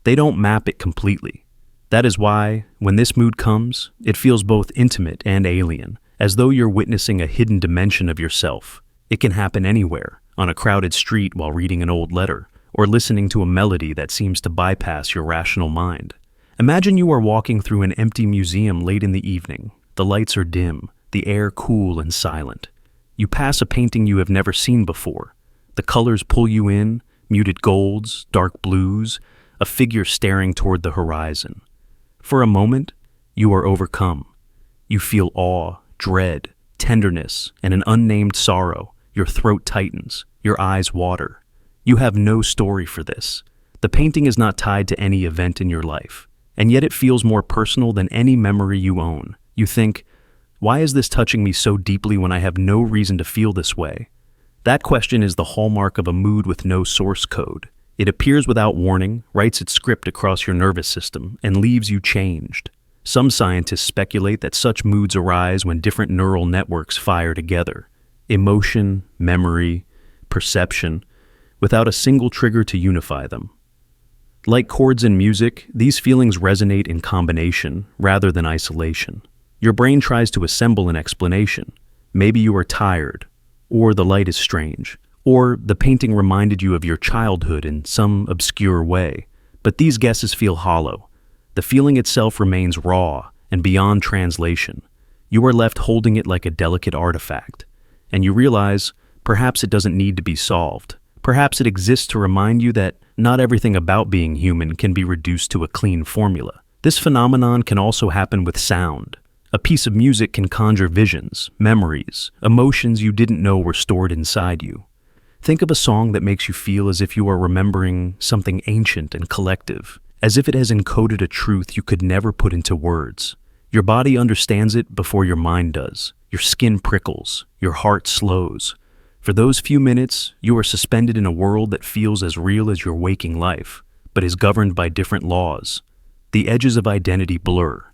They don't map it completely. That is why, when this mood comes, it feels both intimate and alien, as though you're witnessing a hidden dimension of yourself. It can happen anywhere, on a crowded street while reading an old letter, or listening to a melody that seems to bypass your rational mind. Imagine you are walking through an empty museum late in the evening. The lights are dim, the air cool and silent. You pass a painting you have never seen before. The colors pull you in, muted golds, dark blues, a figure staring toward the horizon. For a moment, you are overcome. You feel awe, dread, tenderness, and an unnamed sorrow. Your throat tightens, your eyes water. You have no story for this. The painting is not tied to any event in your life, and yet it feels more personal than any memory you own. You think, why is this touching me so deeply when I have no reason to feel this way? That question is the hallmark of a mood with no source code. It appears without warning, writes its script across your nervous system, and leaves you changed. Some scientists speculate that such moods arise when different neural networks fire together. Emotion, memory, perception, without a single trigger to unify them. Like chords in music, these feelings resonate in combination rather than isolation. Your brain tries to assemble an explanation. Maybe you are tired, or the light is strange, or the painting reminded you of your childhood in some obscure way. But these guesses feel hollow. The feeling itself remains raw and beyond translation. You are left holding it like a delicate artifact, and you realize perhaps it doesn't need to be solved. Perhaps it exists to remind you that not everything about being human can be reduced to a clean formula. This phenomenon can also happen with sound. A piece of music can conjure visions, memories, emotions you didn't know were stored inside you. Think of a song that makes you feel as if you are remembering something ancient and collective, as if it has encoded a truth you could never put into words. Your body understands it before your mind does. Your skin prickles, your heart slows. For those few minutes, you are suspended in a world that feels as real as your waking life, but is governed by different laws. The edges of identity blur.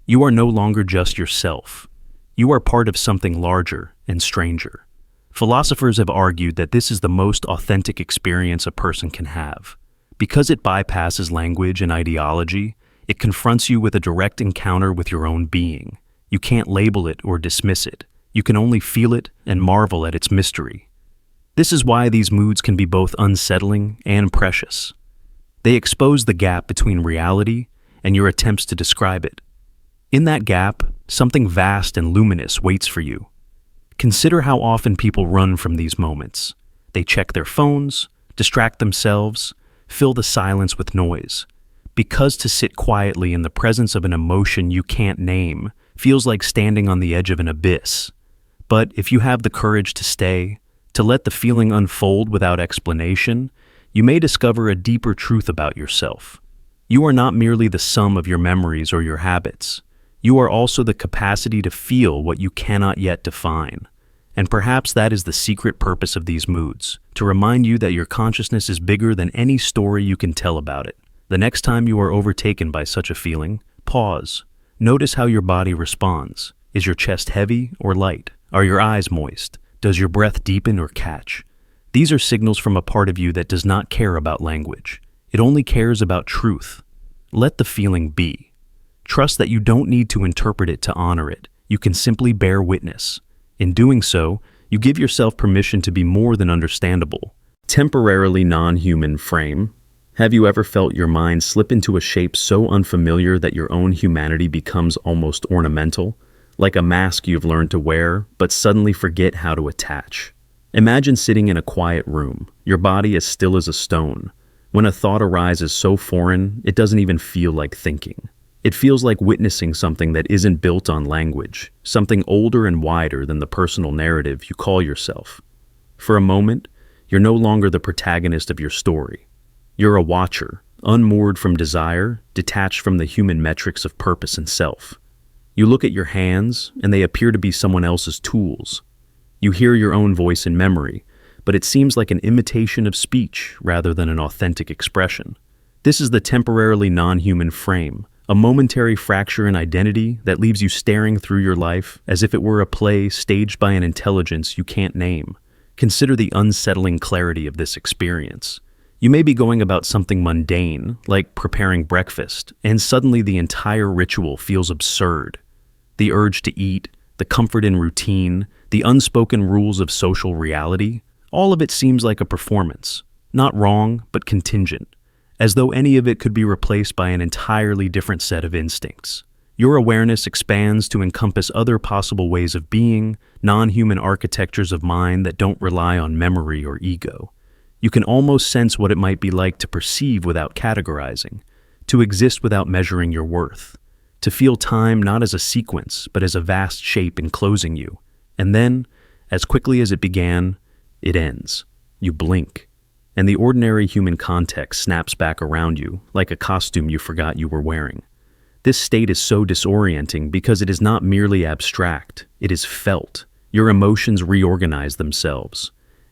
You are no longer just yourself. You are part of something larger and stranger. Philosophers have argued that this is the most authentic experience a person can have. Because it bypasses language and ideology, it confronts you with a direct encounter with your own being. You can't label it or dismiss it. You can only feel it and marvel at its mystery. This is why these moods can be both unsettling and precious. They expose the gap between reality and your attempts to describe it. In that gap, something vast and luminous waits for you. Consider how often people run from these moments. They check their phones, distract themselves, fill the silence with noise. Because to sit quietly in the presence of an emotion you can't name feels like standing on the edge of an abyss. But if you have the courage to stay, to let the feeling unfold without explanation, you may discover a deeper truth about yourself. You are not merely the sum of your memories or your habits. You are also the capacity to feel what you cannot yet define. And perhaps that is the secret purpose of these moods, to remind you that your consciousness is bigger than any story you can tell about it. The next time you are overtaken by such a feeling, pause. Notice how your body responds. Is your chest heavy or light? Are your eyes moist? Does your breath deepen or catch? These are signals from a part of you that does not care about language. It only cares about truth. Let the feeling be. Trust that you don't need to interpret it to honor it. You can simply bear witness. In doing so, you give yourself permission to be more than understandable. Temporarily non-human frame. Have you ever felt your mind slip into a shape so unfamiliar that your own humanity becomes almost ornamental? Like a mask you've learned to wear, but suddenly forget how to attach. Imagine sitting in a quiet room, your body as still as a stone. When a thought arises so foreign, it doesn't even feel like thinking. It feels like witnessing something that isn't built on language, something older and wider than the personal narrative you call yourself. For a moment, you're no longer the protagonist of your story. You're a watcher, unmoored from desire, detached from the human metrics of purpose and self. You look at your hands, and they appear to be someone else's tools. You hear your own voice in memory, but it seems like an imitation of speech rather than an authentic expression. This is the temporarily non-human frame, a momentary fracture in identity that leaves you staring through your life as if it were a play staged by an intelligence you can't name. Consider the unsettling clarity of this experience. You may be going about something mundane, like preparing breakfast, and suddenly the entire ritual feels absurd. The urge to eat, the comfort in routine, the unspoken rules of social reality, all of it seems like a performance. Not wrong, but contingent, as though any of it could be replaced by an entirely different set of instincts. Your awareness expands to encompass other possible ways of being, non-human architectures of mind that don't rely on memory or ego. You can almost sense what it might be like to perceive without categorizing, to exist without measuring your worth, to feel time not as a sequence, but as a vast shape enclosing you. And then, as quickly as it began, it ends. You blink, and the ordinary human context snaps back around you, like a costume you forgot you were wearing. This state is so disorienting because it is not merely abstract, it is felt. Your emotions reorganize themselves.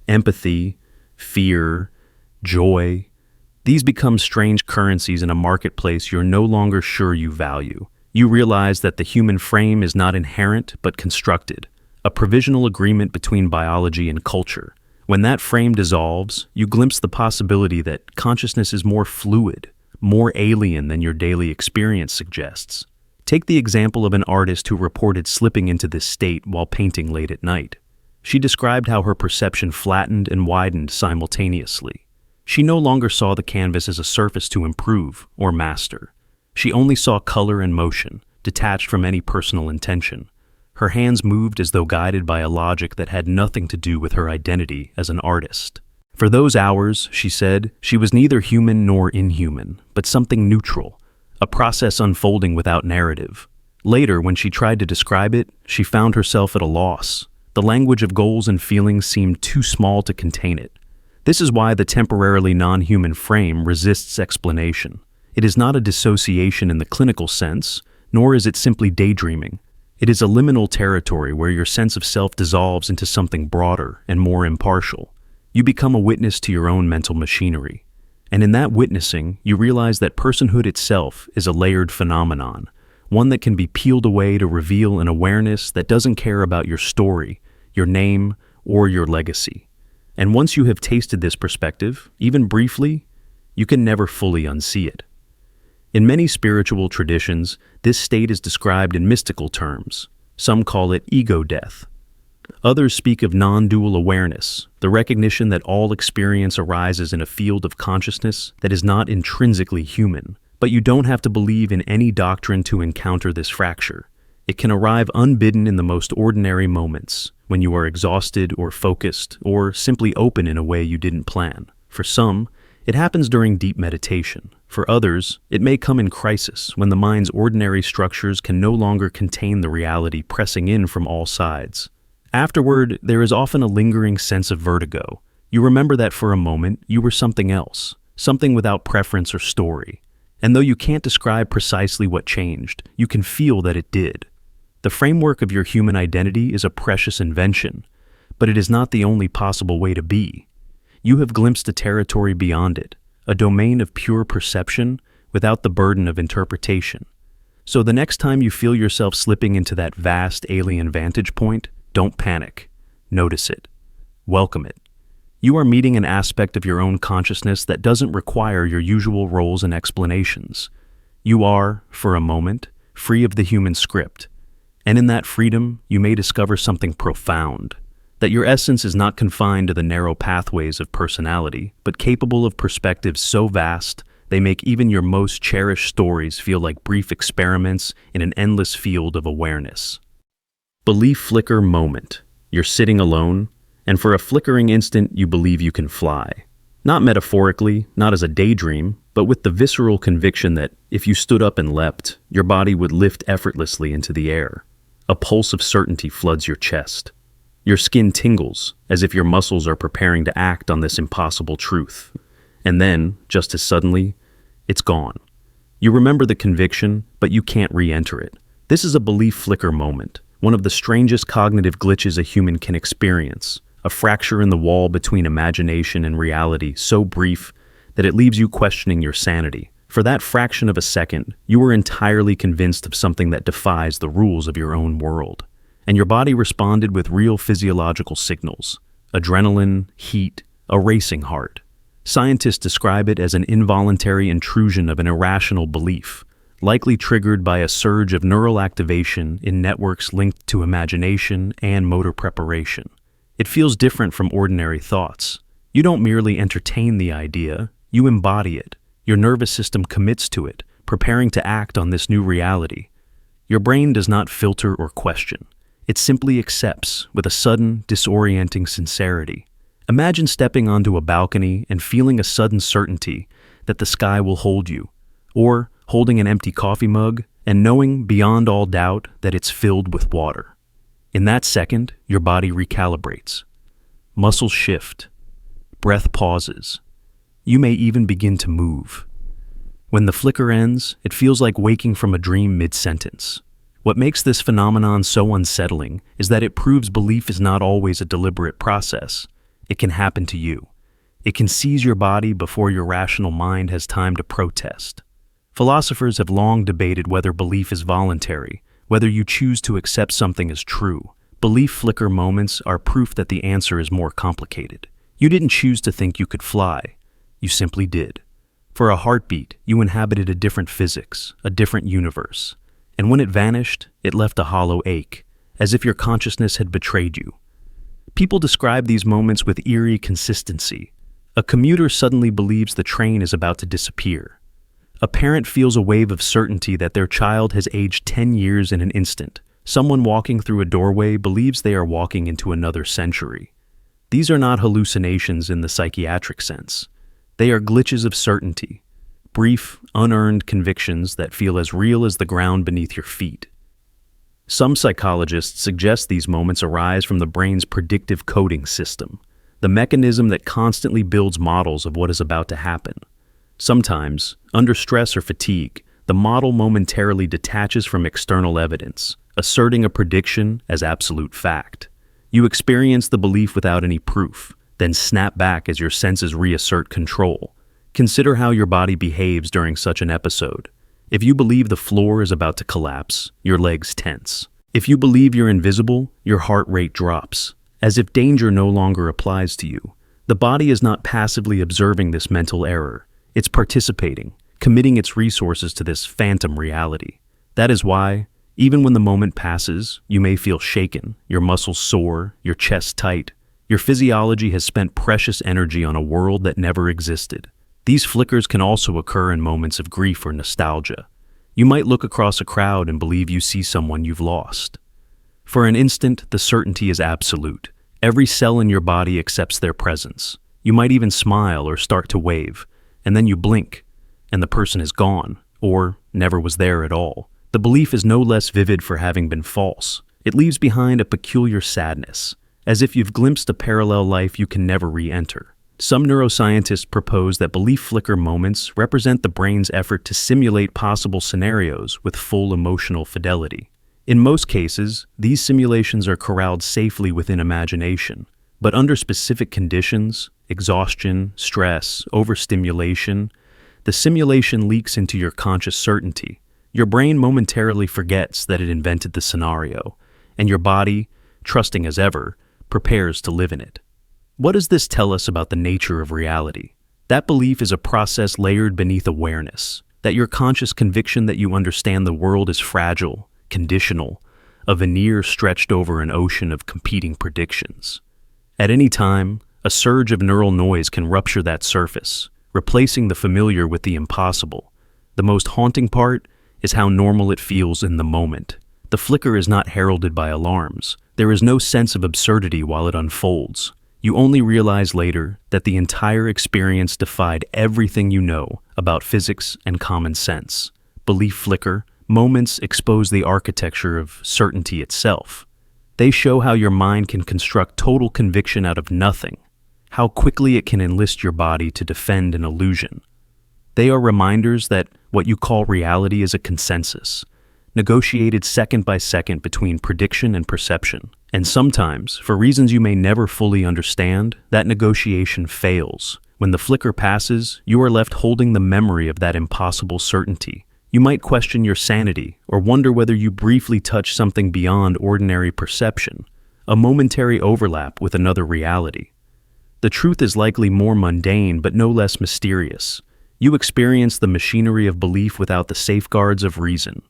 Empathy, fear, joy. These become strange currencies in a marketplace you're no longer sure you value. You realize that the human frame is not inherent but constructed, a provisional agreement between biology and culture. When that frame dissolves, you glimpse the possibility that consciousness is more fluid, more alien than your daily experience suggests. Take the example of an artist who reported slipping into this state while painting late at night. She described how her perception flattened and widened simultaneously. She no longer saw the canvas as a surface to improve or master. She only saw color and motion, detached from any personal intention. Her hands moved as though guided by a logic that had nothing to do with her identity as an artist. For those hours, she said, she was neither human nor inhuman, but something neutral, a process unfolding without narrative. Later, when she tried to describe it, she found herself at a loss. The language of goals and feelings seemed too small to contain it. This is why the temporarily non-human frame resists explanation. It is not a dissociation in the clinical sense, nor is it simply daydreaming. It is a liminal territory where your sense of self dissolves into something broader and more impartial. You become a witness to your own mental machinery. And in that witnessing, you realize that personhood itself is a layered phenomenon, one that can be peeled away to reveal an awareness that doesn't care about your story, your name, or your legacy. And once you have tasted this perspective, even briefly, you can never fully unsee it. In many spiritual traditions, this state is described in mystical terms. Some call it ego death. Others speak of non-dual awareness, the recognition that all experience arises in a field of consciousness that is not intrinsically human. But you don't have to believe in any doctrine to encounter this fracture. It can arrive unbidden in the most ordinary moments, when you are exhausted or focused, or simply open in a way you didn't plan. For some, it happens during deep meditation. For others, it may come in crisis, when the mind's ordinary structures can no longer contain the reality pressing in from all sides. Afterward, there is often a lingering sense of vertigo. You remember that for a moment, you were something else, something without preference or story. And though you can't describe precisely what changed, you can feel that it did. The framework of your human identity is a precious invention, but it is not the only possible way to be. You have glimpsed a territory beyond it, a domain of pure perception without the burden of interpretation. So the next time you feel yourself slipping into that vast alien vantage point, don't panic. Notice it. Welcome it. You are meeting an aspect of your own consciousness that doesn't require your usual roles and explanations. You are, for a moment, free of the human script. And in that freedom, you may discover something profound. That your essence is not confined to the narrow pathways of personality, but capable of perspectives so vast, they make even your most cherished stories feel like brief experiments in an endless field of awareness. Belief flicker moment. You're sitting alone, and for a flickering instant you believe you can fly. Not metaphorically, not as a daydream, but with the visceral conviction that if you stood up and leapt, your body would lift effortlessly into the air. A pulse of certainty floods your chest. Your skin tingles, as if your muscles are preparing to act on this impossible truth. And then, just as suddenly, it's gone. You remember the conviction, but you can't re-enter it. This is a belief flicker moment, one of the strangest cognitive glitches a human can experience, a fracture in the wall between imagination and reality so brief that it leaves you questioning your sanity. For that fraction of a second, you were entirely convinced of something that defies the rules of your own world. And your body responded with real physiological signals: adrenaline, heat, a racing heart. Scientists describe it as an involuntary intrusion of an irrational belief, likely triggered by a surge of neural activation in networks linked to imagination and motor preparation. It feels different from ordinary thoughts. You don't merely entertain the idea, you embody it. Your nervous system commits to it, preparing to act on this new reality. Your brain does not filter or question. It simply accepts with a sudden, disorienting sincerity. Imagine stepping onto a balcony and feeling a sudden certainty that the sky will hold you, or holding an empty coffee mug and knowing beyond all doubt that it's filled with water. In that second, your body recalibrates. Muscles shift. Breath pauses. You may even begin to move. When the flicker ends, it feels like waking from a dream mid-sentence. What makes this phenomenon so unsettling is that it proves belief is not always a deliberate process. it can happen to you. It can seize your body before your rational mind has time to protest. Philosophers have long debated whether belief is voluntary, whether you choose to accept something as true. Belief flicker moments are proof that the answer is more complicated. You didn't choose to think you could fly. You simply did. For a heartbeat, you inhabited a different physics, a different universe. And when it vanished, it left a hollow ache, as if your consciousness had betrayed you. People describe these moments with eerie consistency. A commuter suddenly believes the train is about to disappear. A parent feels a wave of certainty that their child has aged 10 years in an instant. Someone walking through a doorway believes they are walking into another century. These are not hallucinations in the psychiatric sense. They are glitches of certainty, brief, unearned convictions that feel as real as the ground beneath your feet. Some psychologists suggest these moments arise from the brain's predictive coding system, the mechanism that constantly builds models of what is about to happen. Sometimes, under stress or fatigue, the model momentarily detaches from external evidence, asserting a prediction as absolute fact. You experience the belief without any proof, then snap back as your senses reassert control. Consider how your body behaves during such an episode. If you believe the floor is about to collapse, your legs tense. If you believe you're invisible, your heart rate drops, as if danger no longer applies to you. The body is not passively observing this mental error. It's participating, committing its resources to this phantom reality. That is why, even when the moment passes, you may feel shaken, your muscles sore, your chest tight. Your physiology has spent precious energy on a world that never existed. These flickers can also occur in moments of grief or nostalgia. You might look across a crowd and believe you see someone you've lost. For an instant, the certainty is absolute. Every cell in your body accepts their presence. You might even smile or start to wave, and then you blink, and the person is gone, or never was there at all. The belief is no less vivid for having been false. It leaves behind a peculiar sadness, as if you've glimpsed a parallel life you can never re-enter. Some neuroscientists propose that belief flicker moments represent the brain's effort to simulate possible scenarios with full emotional fidelity. In most cases, these simulations are corralled safely within imagination, but under specific conditions, exhaustion, stress, overstimulation, the simulation leaks into your conscious certainty. Your brain momentarily forgets that it invented the scenario, and your body, trusting as ever, prepares to live in it. What does this tell us about the nature of reality? That belief is a process layered beneath awareness, that your conscious conviction that you understand the world is fragile, conditional, a veneer stretched over an ocean of competing predictions. At any time, a surge of neural noise can rupture that surface, replacing the familiar with the impossible. The most haunting part is how normal it feels in the moment. The flicker is not heralded by alarms. There is no sense of absurdity while it unfolds. You only realize later that the entire experience defied everything you know about physics and common sense. Belief flicker moments expose the architecture of certainty itself. They show how your mind can construct total conviction out of nothing, how quickly it can enlist your body to defend an illusion. They are reminders that what you call reality is a consensus, negotiated second by second between prediction and perception. And sometimes, for reasons you may never fully understand, that negotiation fails. When the flicker passes, you are left holding the memory of that impossible certainty. You might question your sanity or wonder whether you briefly touched something beyond ordinary perception, a momentary overlap with another reality. The truth is likely more mundane but no less mysterious. You experience the machinery of belief without the safeguards of reason.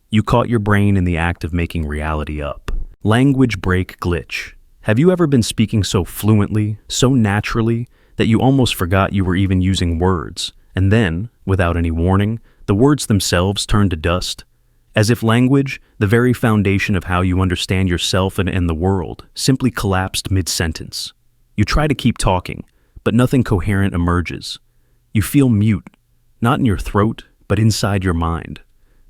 You caught your brain in the act of making reality up. Language break glitch. Have you ever been speaking so fluently, so naturally, that you almost forgot you were even using words, and then, without any warning, the words themselves turned to dust? As if language, the very foundation of how you understand yourself and the world, simply collapsed mid-sentence. You try to keep talking, but nothing coherent emerges. You feel mute, not in your throat, but inside your mind.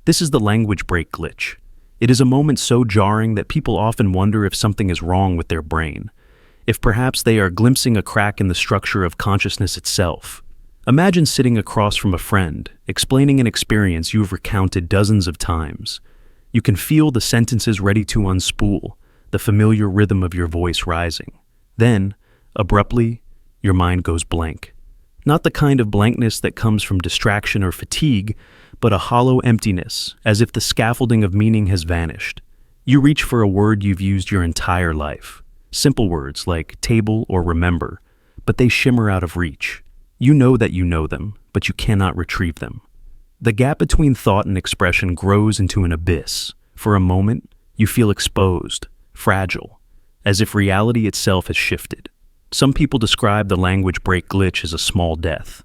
This is the language break glitch. It is a moment so jarring that people often wonder if something is wrong with their brain, if perhaps they are glimpsing a crack in the structure of consciousness itself. Imagine sitting across from a friend, explaining an experience you have recounted dozens of times. You can feel the sentences ready to unspool, the familiar rhythm of your voice rising. Then, Abruptly, your mind goes blank. Not the kind of blankness that comes from distraction or fatigue, but a hollow emptiness, as if the scaffolding of meaning has vanished. You reach for a word you've used your entire life. Simple words like table or remember, but they shimmer out of reach. You know that you know them, but you cannot retrieve them. The gap between thought and expression grows into an abyss. For a moment, you feel exposed, fragile, as if reality itself has shifted. Some people describe the language break glitch as a small death.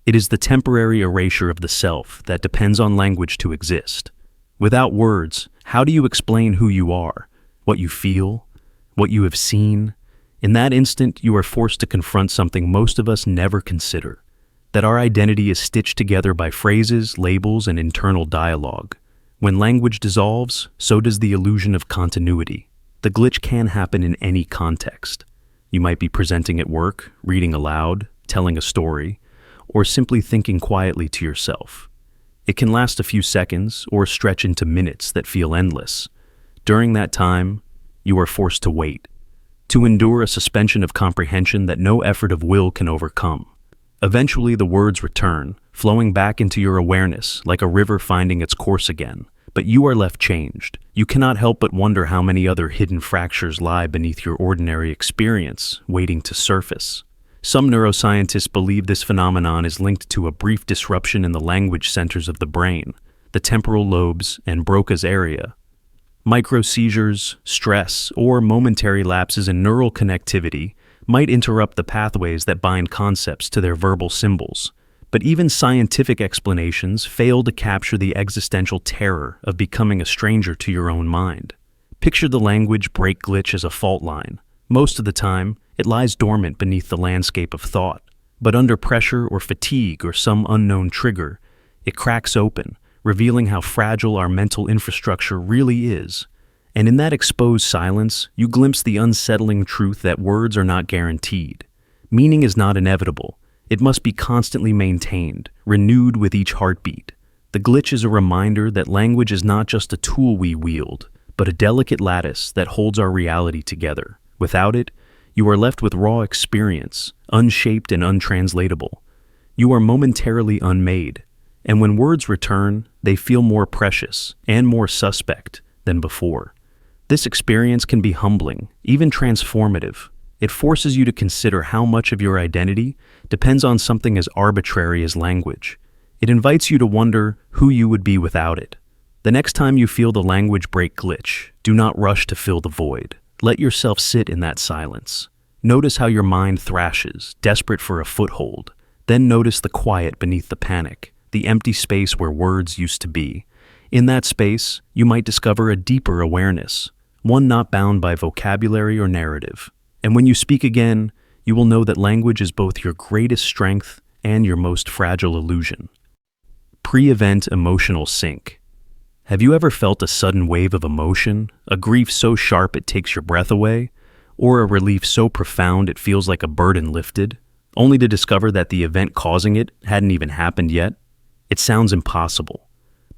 It is the temporary erasure of the self that depends on language to exist. Without words, how do you explain who you are, what you feel, what you have seen? In that instant, you are forced to confront something most of us never consider, that our identity is stitched together by phrases, labels, and internal dialogue. When language dissolves, so does the illusion of continuity. The glitch can happen in any context. You might be presenting at work, reading aloud, telling a story, or simply thinking quietly to yourself. It can last a few seconds or stretch into minutes that feel endless. During that time, you are forced to wait, to endure a suspension of comprehension that no effort of will can overcome. Eventually, the words return, flowing back into your awareness like a river finding its course again. But you are left changed. You cannot help but wonder how many other hidden fractures lie beneath your ordinary experience, waiting to surface. Some neuroscientists believe this phenomenon is linked to a brief disruption in the language centers of the brain, the temporal lobes and Broca's area. Microseizures, stress, or momentary lapses in neural connectivity might interrupt the pathways that bind concepts to their verbal symbols. But even scientific explanations fail to capture the existential terror of becoming a stranger to your own mind. Picture the language break glitch as a fault line. Most of the time, it lies dormant beneath the landscape of thought. But under pressure or fatigue or some unknown trigger, it cracks open, revealing how fragile our mental infrastructure really is. And in that exposed silence, you glimpse the unsettling truth that words are not guaranteed. Meaning is not inevitable. It must be constantly maintained, renewed with each heartbeat. The glitch is a reminder that language is not just a tool we wield, but a delicate lattice that holds our reality together. Without it, you are left with raw experience, unshaped and untranslatable. You are momentarily unmade, and when words return, they feel more precious and more suspect than before. This experience can be humbling, even transformative. It forces you to consider how much of your identity depends on something as arbitrary as language. It invites you to wonder who you would be without it. The next time you feel the language break glitch, do not rush to fill the void. Let yourself sit in that silence. Notice how your mind thrashes, desperate for a foothold. Then notice the quiet beneath the panic, the empty space where words used to be. In that space, you might discover a deeper awareness, one not bound by vocabulary or narrative. And when you speak again, you will know that language is both your greatest strength and your most fragile illusion. Pre-event emotional sink. Have you ever felt a sudden wave of emotion, a grief so sharp it takes your breath away, or a relief so profound it feels like a burden lifted, only to discover that the event causing it hadn't even happened yet? It sounds impossible,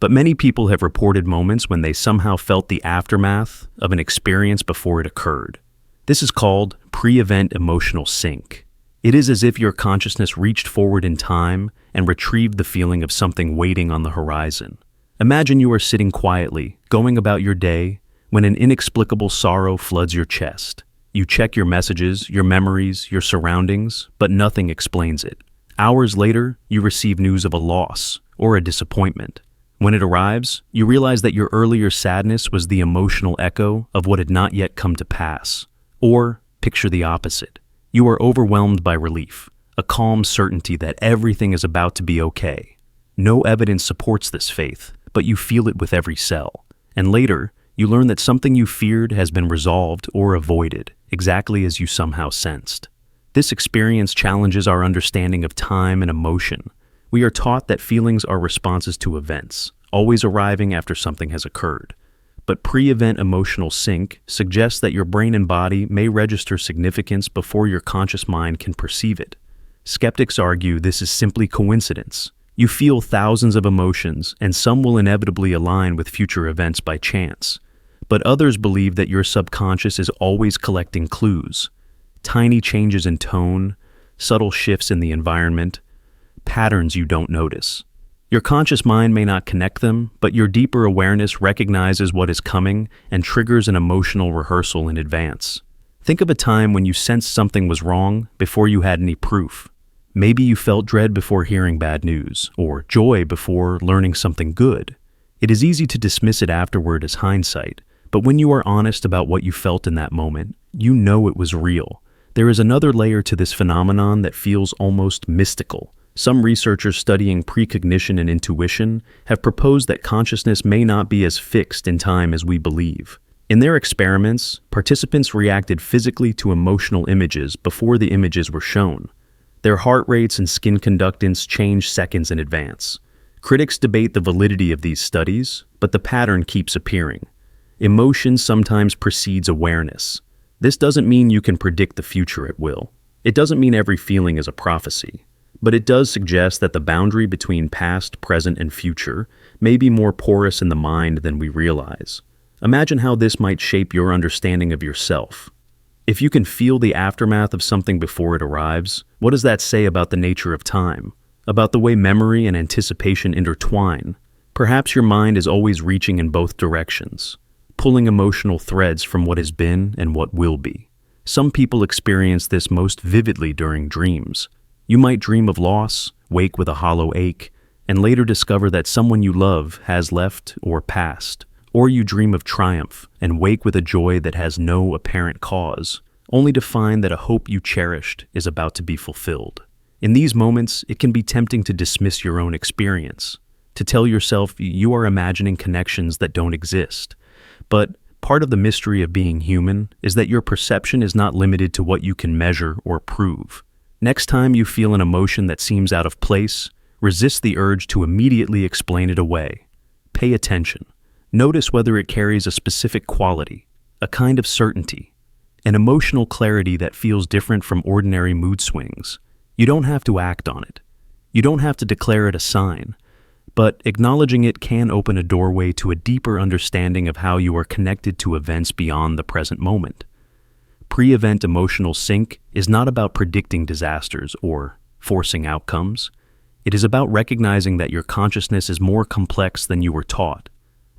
but many people have reported moments when they somehow felt the aftermath of an experience before it occurred. This is called pre-event emotional sink. It is as if your consciousness reached forward in time and retrieved the feeling of something waiting on the horizon. Imagine you are sitting quietly, going about your day, when an inexplicable sorrow floods your chest. You check your messages, your memories, your surroundings, but nothing explains it. Hours later, you receive news of a loss or a disappointment. When it arrives, you realize that your earlier sadness was the emotional echo of what had not yet come to pass. Or, picture the opposite. You are overwhelmed by relief, a calm certainty that everything is about to be okay. No evidence supports this faith, but you feel it with every cell. And later, you learn that something you feared has been resolved or avoided, exactly as you somehow sensed. This experience challenges our understanding of time and emotion. We are taught that feelings are responses to events, always arriving after something has occurred. But pre-event emotional sink suggests that your brain and body may register significance before your conscious mind can perceive it. Skeptics argue this is simply coincidence. You feel thousands of emotions, and some will inevitably align with future events by chance. But others believe that your subconscious is always collecting clues, tiny changes in tone, subtle shifts in the environment, patterns you don't notice. Your conscious mind may not connect them, but your deeper awareness recognizes what is coming and triggers an emotional rehearsal in advance. Think of a time when you sensed something was wrong before you had any proof. Maybe you felt dread before hearing bad news, or joy before learning something good. It is easy to dismiss it afterward as hindsight, but when you are honest about what you felt in that moment, you know it was real. There is another layer to this phenomenon that feels almost mystical. Some researchers studying precognition and intuition have proposed that consciousness may not be as fixed in time as we believe. In their experiments, participants reacted physically to emotional images before the images were shown. Their heart rates and skin conductance changed seconds in advance. Critics debate the validity of these studies, but the pattern keeps appearing. Emotion sometimes precedes awareness. This doesn't mean you can predict the future at will. It doesn't mean every feeling is a prophecy. But it does suggest that the boundary between past, present, and future may be more porous in the mind than we realize. Imagine how this might shape your understanding of yourself. If you can feel the aftermath of something before it arrives, what does that say about the nature of time? About the way memory and anticipation intertwine? Perhaps your mind is always reaching in both directions, pulling emotional threads from what has been and what will be. Some people experience this most vividly during dreams. You might dream of loss, wake with a hollow ache, and later discover that someone you love has left or passed. Or you dream of triumph and wake with a joy that has no apparent cause, only to find that a hope you cherished is about to be fulfilled. In these moments, it can be tempting to dismiss your own experience, to tell yourself you are imagining connections that don't exist. But part of the mystery of being human is that your perception is not limited to what you can measure or prove. Next time you feel an emotion that seems out of place, resist the urge to immediately explain it away. Pay attention. Notice whether it carries a specific quality, a kind of certainty, an emotional clarity that feels different from ordinary mood swings. You don't have to act on it. You don't have to declare it a sign, but acknowledging it can open a doorway to a deeper understanding of how you are connected to events beyond the present moment. Pre-event emotional sync is not about predicting disasters or forcing outcomes. It is about recognizing that your consciousness is more complex than you were taught,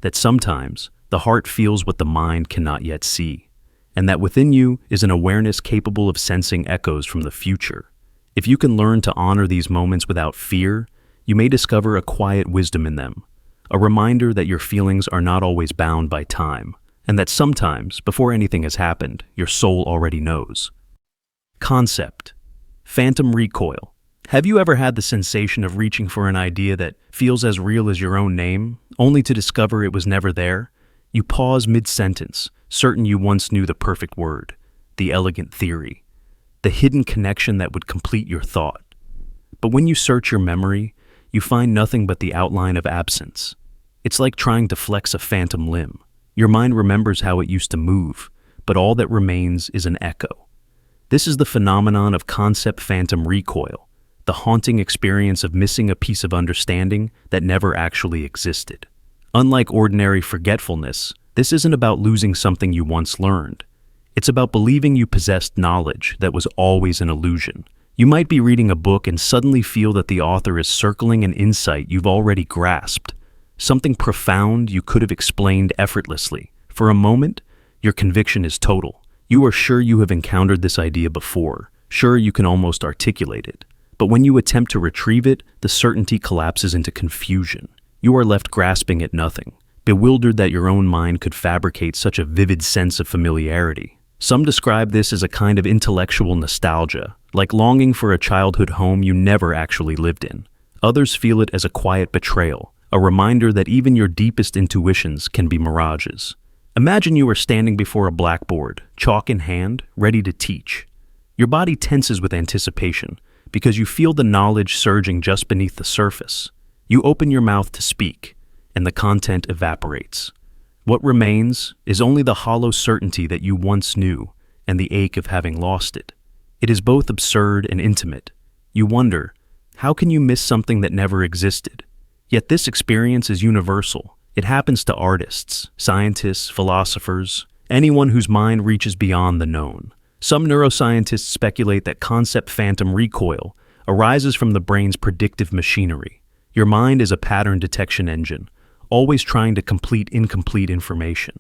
that sometimes the heart feels what the mind cannot yet see, and that within you is an awareness capable of sensing echoes from the future. If you can learn to honor these moments without fear, you may discover a quiet wisdom in them, a reminder that your feelings are not always bound by time, and that sometimes, before anything has happened, your soul already knows. Concept. Phantom recoil. Have you ever had the sensation of reaching for an idea that feels as real as your own name, only to discover it was never there? You pause mid-sentence, certain you once knew the perfect word, the elegant theory, the hidden connection that would complete your thought. But when you search your memory, you find nothing but the outline of absence. It's like trying to flex a phantom limb. Your mind remembers how it used to move, but all that remains is an echo. This is the phenomenon of concept phantom recoil, the haunting experience of missing a piece of understanding that never actually existed. Unlike ordinary forgetfulness, this isn't about losing something you once learned. It's about believing you possessed knowledge that was always an illusion. You might be reading a book and suddenly feel that the author is circling an insight you've already grasped, something profound you could have explained effortlessly. For a moment, your conviction is total. You are sure you have encountered this idea before, sure you can almost articulate it. But when you attempt to retrieve it, the certainty collapses into confusion. You are left grasping at nothing, bewildered that your own mind could fabricate such a vivid sense of familiarity. Some describe this as a kind of intellectual nostalgia, like longing for a childhood home you never actually lived in. Others feel it as a quiet betrayal, a reminder that even your deepest intuitions can be mirages. Imagine you are standing before a blackboard, chalk in hand, ready to teach. Your body tenses with anticipation because you feel the knowledge surging just beneath the surface. You open your mouth to speak, and the content evaporates. What remains is only the hollow certainty that you once knew and the ache of having lost it. It is both absurd and intimate. You wonder, how can you miss something that never existed? Yet this experience is universal. It happens to artists, scientists, philosophers, anyone whose mind reaches beyond the known. Some neuroscientists speculate that concept phantom recoil arises from the brain's predictive machinery. Your mind is a pattern detection engine, always trying to complete incomplete information.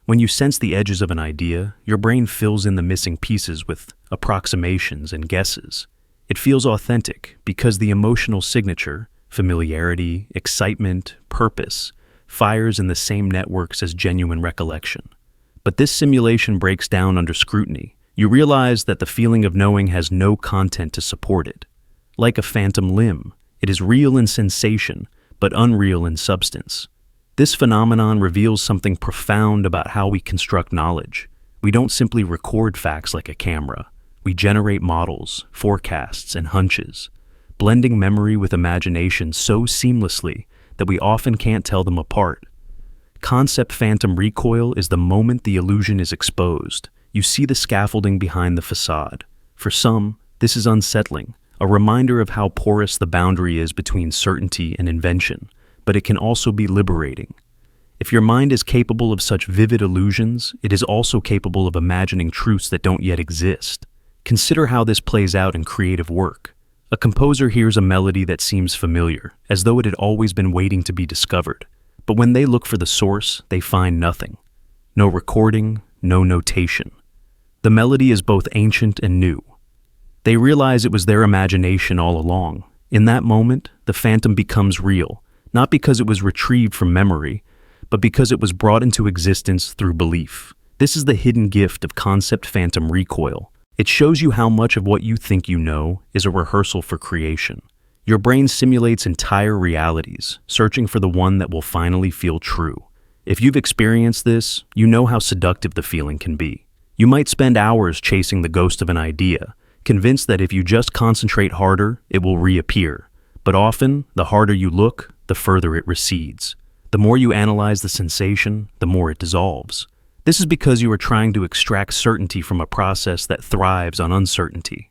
When you sense the edges of an idea, your brain fills in the missing pieces with approximations and guesses. It feels authentic because the emotional signature, familiarity, excitement, purpose, fires in the same networks as genuine recollection. But this simulation breaks down under scrutiny. You realize that the feeling of knowing has no content to support it. Like a phantom limb, it is real in sensation, but unreal in substance. This phenomenon reveals something profound about how we construct knowledge. We don't simply record facts like a camera. We generate models, forecasts, and hunches, blending memory with imagination so seamlessly that we often can't tell them apart. Concept phantom recoil is the moment the illusion is exposed. You see the scaffolding behind the facade. For some, this is unsettling, a reminder of how porous the boundary is between certainty and invention, but it can also be liberating. If your mind is capable of such vivid illusions, it is also capable of imagining truths that don't yet exist. Consider how this plays out in creative work. A composer hears a melody that seems familiar, as though it had always been waiting to be discovered. But when they look for the source, they find nothing. No recording, no notation. The melody is both ancient and new. They realize it was their imagination all along. In that moment, the phantom becomes real, not because it was retrieved from memory, but because it was brought into existence through belief. This is the hidden gift of concept phantom recoil. It shows you how much of what you think you know is a rehearsal for creation. Your brain simulates entire realities, searching for the one that will finally feel true. If you've experienced this, you know how seductive the feeling can be. You might spend hours chasing the ghost of an idea, convinced that if you just concentrate harder, it will reappear. But often, the harder you look, the further it recedes. The more you analyze the sensation, the more it dissolves. This is because you are trying to extract certainty from a process that thrives on uncertainty.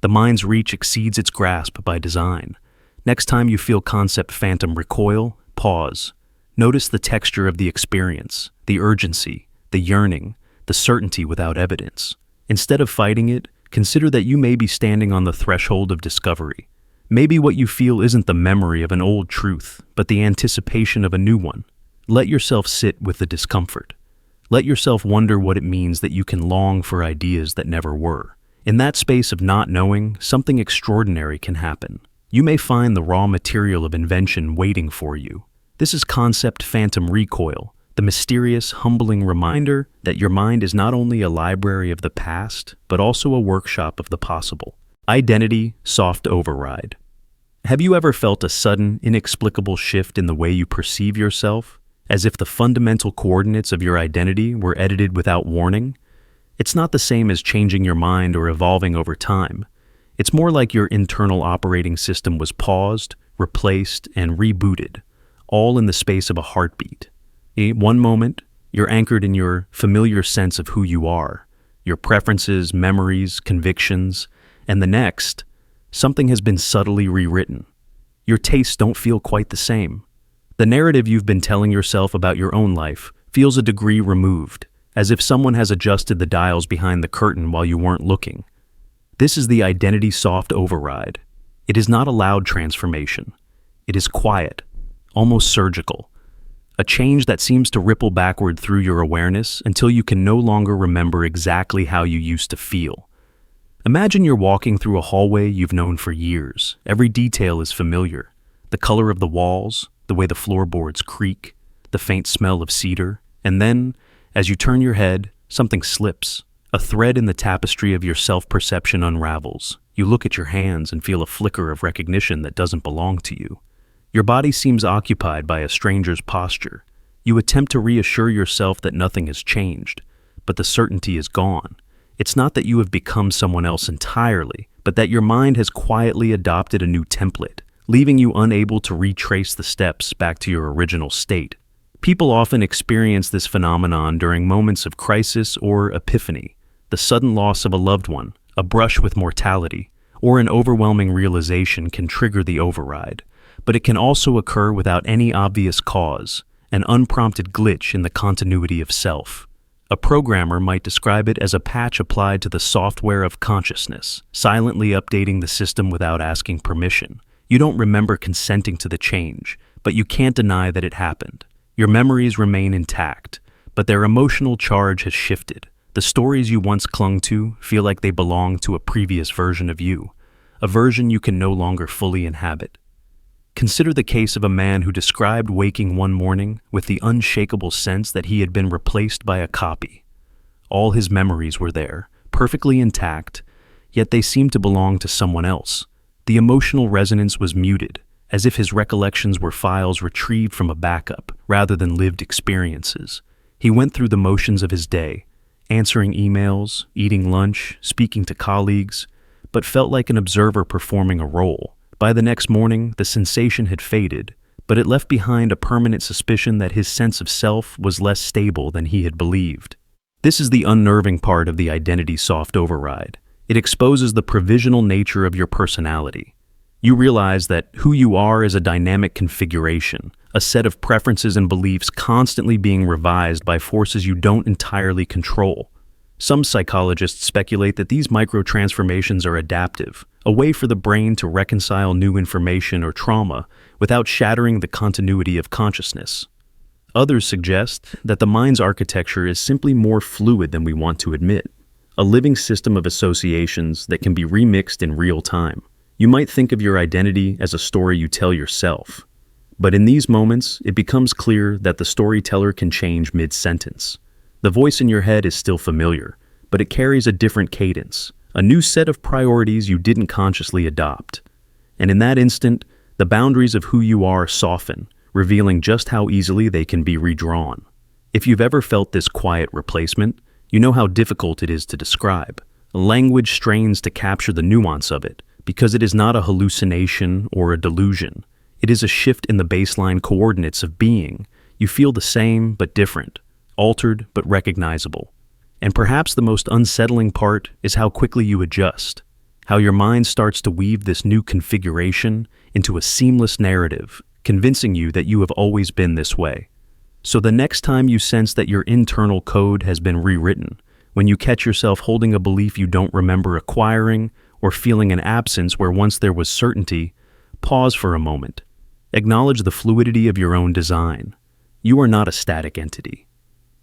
The mind's reach exceeds its grasp by design. Next time you feel concept phantom recoil, pause. Notice the texture of the experience, the urgency, the yearning, the certainty without evidence. Instead of fighting it, consider that you may be standing on the threshold of discovery. Maybe what you feel isn't the memory of an old truth, but the anticipation of a new one. Let yourself sit with the discomfort. Let yourself wonder what it means that you can long for ideas that never were. In that space of not knowing, something extraordinary can happen. You may find the raw material of invention waiting for you. This is concept phantom recoil, the mysterious, humbling reminder that your mind is not only a library of the past, but also a workshop of the possible. Identity soft override. Have you ever felt a sudden, inexplicable shift in the way you perceive yourself, as if the fundamental coordinates of your identity were edited without warning? It's not the same as changing your mind or evolving over time. It's more like your internal operating system was paused, replaced, and rebooted, all in the space of a heartbeat. In one moment, you're anchored in your familiar sense of who you are, your preferences, memories, convictions, and the next, something has been subtly rewritten. Your tastes don't feel quite the same. The narrative you've been telling yourself about your own life feels a degree removed, as if someone has adjusted the dials behind the curtain while you weren't looking. This is the identity soft override. It is not a loud transformation. It is quiet, almost surgical. A change that seems to ripple backward through your awareness until you can no longer remember exactly how you used to feel. Imagine you're walking through a hallway you've known for years. Every detail is familiar. The color of the walls, the way the floorboards creak, the faint smell of cedar. And then, as you turn your head, something slips. A thread in the tapestry of your self-perception unravels. You look at your hands and feel a flicker of recognition that doesn't belong to you. Your body seems occupied by a stranger's posture. You attempt to reassure yourself that nothing has changed, but the certainty is gone. It's not that you have become someone else entirely, but that your mind has quietly adopted a new template, leaving you unable to retrace the steps back to your original state. People often experience this phenomenon during moments of crisis or epiphany, the sudden loss of a loved one, a brush with mortality, or an overwhelming realization can trigger the override. But it can also occur without any obvious cause, an unprompted glitch in the continuity of self. A programmer might describe it as a patch applied to the software of consciousness, silently updating the system without asking permission. You don't remember consenting to the change, but you can't deny that it happened. Your memories remain intact, but their emotional charge has shifted. The stories you once clung to feel like they belong to a previous version of you, a version you can no longer fully inhabit. Consider the case of a man who described waking one morning with the unshakable sense that he had been replaced by a copy. All his memories were there, perfectly intact, yet they seemed to belong to someone else. The emotional resonance was muted, as if his recollections were files retrieved from a backup rather than lived experiences. He went through the motions of his day, answering emails, eating lunch, speaking to colleagues, but felt like an observer performing a role. By the next morning, the sensation had faded, but it left behind a permanent suspicion that his sense of self was less stable than he had believed. This is the unnerving part of the identity soft override. It exposes the provisional nature of your personality. You realize that who you are is a dynamic configuration, a set of preferences and beliefs constantly being revised by forces you don't entirely control. Some psychologists speculate that these micro-transformations are adaptive, a way for the brain to reconcile new information or trauma without shattering the continuity of consciousness. Others suggest that the mind's architecture is simply more fluid than we want to admit, a living system of associations that can be remixed in real time. You might think of your identity as a story you tell yourself, but in these moments, it becomes clear that the storyteller can change mid-sentence. The voice in your head is still familiar, but it carries a different cadence, a new set of priorities you didn't consciously adopt. And in that instant, the boundaries of who you are soften, revealing just how easily they can be redrawn. If you've ever felt this quiet replacement, you know how difficult it is to describe. Language strains to capture the nuance of it, because it is not a hallucination or a delusion. It is a shift in the baseline coordinates of being. You feel the same but different, altered but recognizable. And perhaps the most unsettling part is how quickly you adjust, how your mind starts to weave this new configuration into a seamless narrative, convincing you that you have always been this way. So the next time you sense that your internal code has been rewritten, when you catch yourself holding a belief you don't remember acquiring, or feeling an absence where once there was certainty, pause for a moment. Acknowledge the fluidity of your own design. You are not a static entity.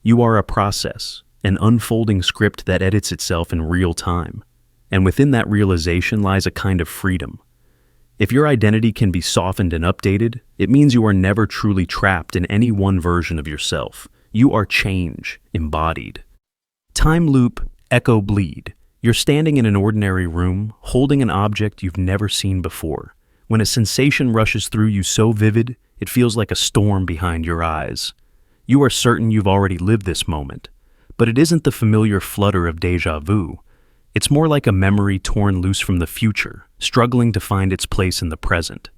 You are a process, an unfolding script that edits itself in real time. And within that realization lies a kind of freedom. If your identity can be softened and updated, it means you are never truly trapped in any one version of yourself. You are change, embodied. Time loop, echo bleed. You're standing in an ordinary room, holding an object you've never seen before. When a sensation rushes through you so vivid, it feels like a storm behind your eyes. You are certain you've already lived this moment, but it isn't the familiar flutter of déjà vu. It's more like a memory torn loose from the future, struggling to find its place in the present.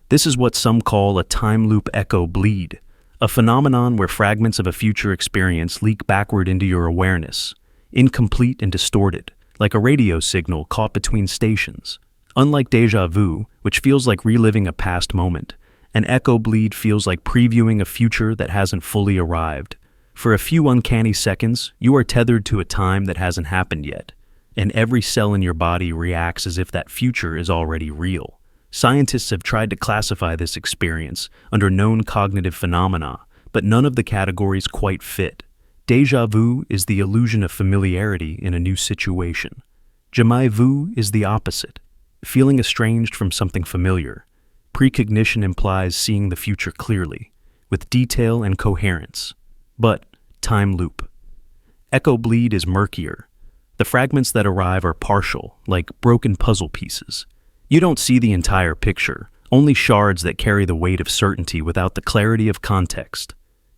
This is what some call a time loop echo bleed, a phenomenon where fragments of a future experience leak backward into your awareness, incomplete and distorted, like a radio signal caught between stations. Unlike déjà vu, which feels like reliving a past moment, an echo bleed feels like previewing a future that hasn't fully arrived. For a few uncanny seconds, you are tethered to a time that hasn't happened yet, and every cell in your body reacts as if that future is already real. Scientists have tried to classify this experience under known cognitive phenomena, but none of the categories quite fit. Déjà vu is the illusion of familiarity in a new situation. Jamais vu is the opposite, feeling estranged from something familiar. Precognition implies seeing the future clearly, with detail and coherence. But time loop. Echo bleed is murkier. The fragments that arrive are partial, like broken puzzle pieces. You don't see the entire picture, only shards that carry the weight of certainty without the clarity of context.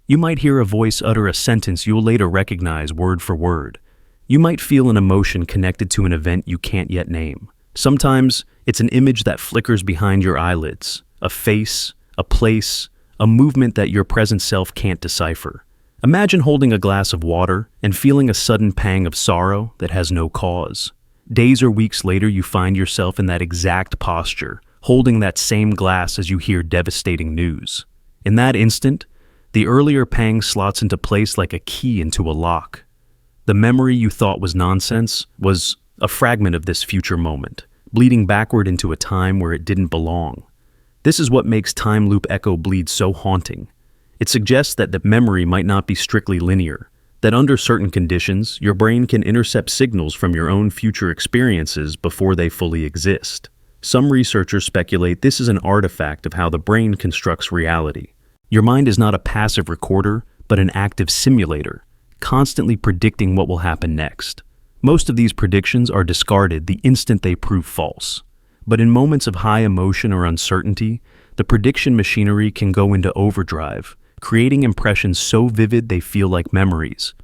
You might hear a voice utter a sentence you'll later recognize word for word. You might feel an emotion connected to an event you can't yet name. Sometimes it's an image that flickers behind your eyelids, a face, a place, a movement that your present self can't decipher. Imagine holding a glass of water and feeling a sudden pang of sorrow that has no cause. Days or weeks later, you find yourself in that exact posture, holding that same glass as you hear devastating news. In that instant, the earlier pang slots into place like a key into a lock. The memory you thought was nonsense was a fragment of this future moment, bleeding backward into a time where it didn't belong. This is what makes time loop echo bleed so haunting. It suggests that the memory might not be strictly linear, that under certain conditions, your brain can intercept signals from your own future experiences before they fully exist. Some researchers speculate this is an artifact of how the brain constructs reality. Your mind is not a passive recorder, but an active simulator, constantly predicting what will happen next. Most of these predictions are discarded the instant they prove false. But in moments of high emotion or uncertainty, the prediction machinery can go into overdrive, creating impressions so vivid they feel like memories.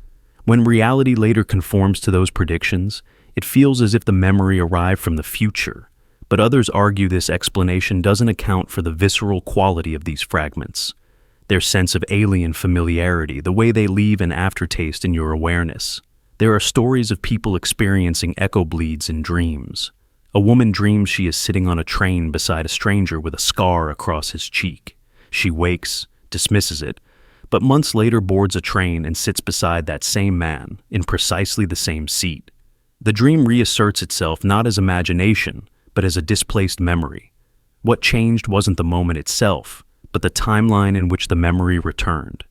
When reality later conforms to those predictions, it feels as if the memory arrived from the future. But others argue this explanation doesn't account for the visceral quality of these fragments. Their sense of alien familiarity, the way they leave an aftertaste in your awareness. There are stories of people experiencing echo bleeds in dreams. A woman dreams she is sitting on a train beside a stranger with a scar across his cheek. She wakes, dismisses it, but months later boards a train and sits beside that same man, in precisely the same seat. The dream reasserts itself not as imagination, but as a displaced memory. What changed wasn't the moment itself, but the timeline in which the memory returned.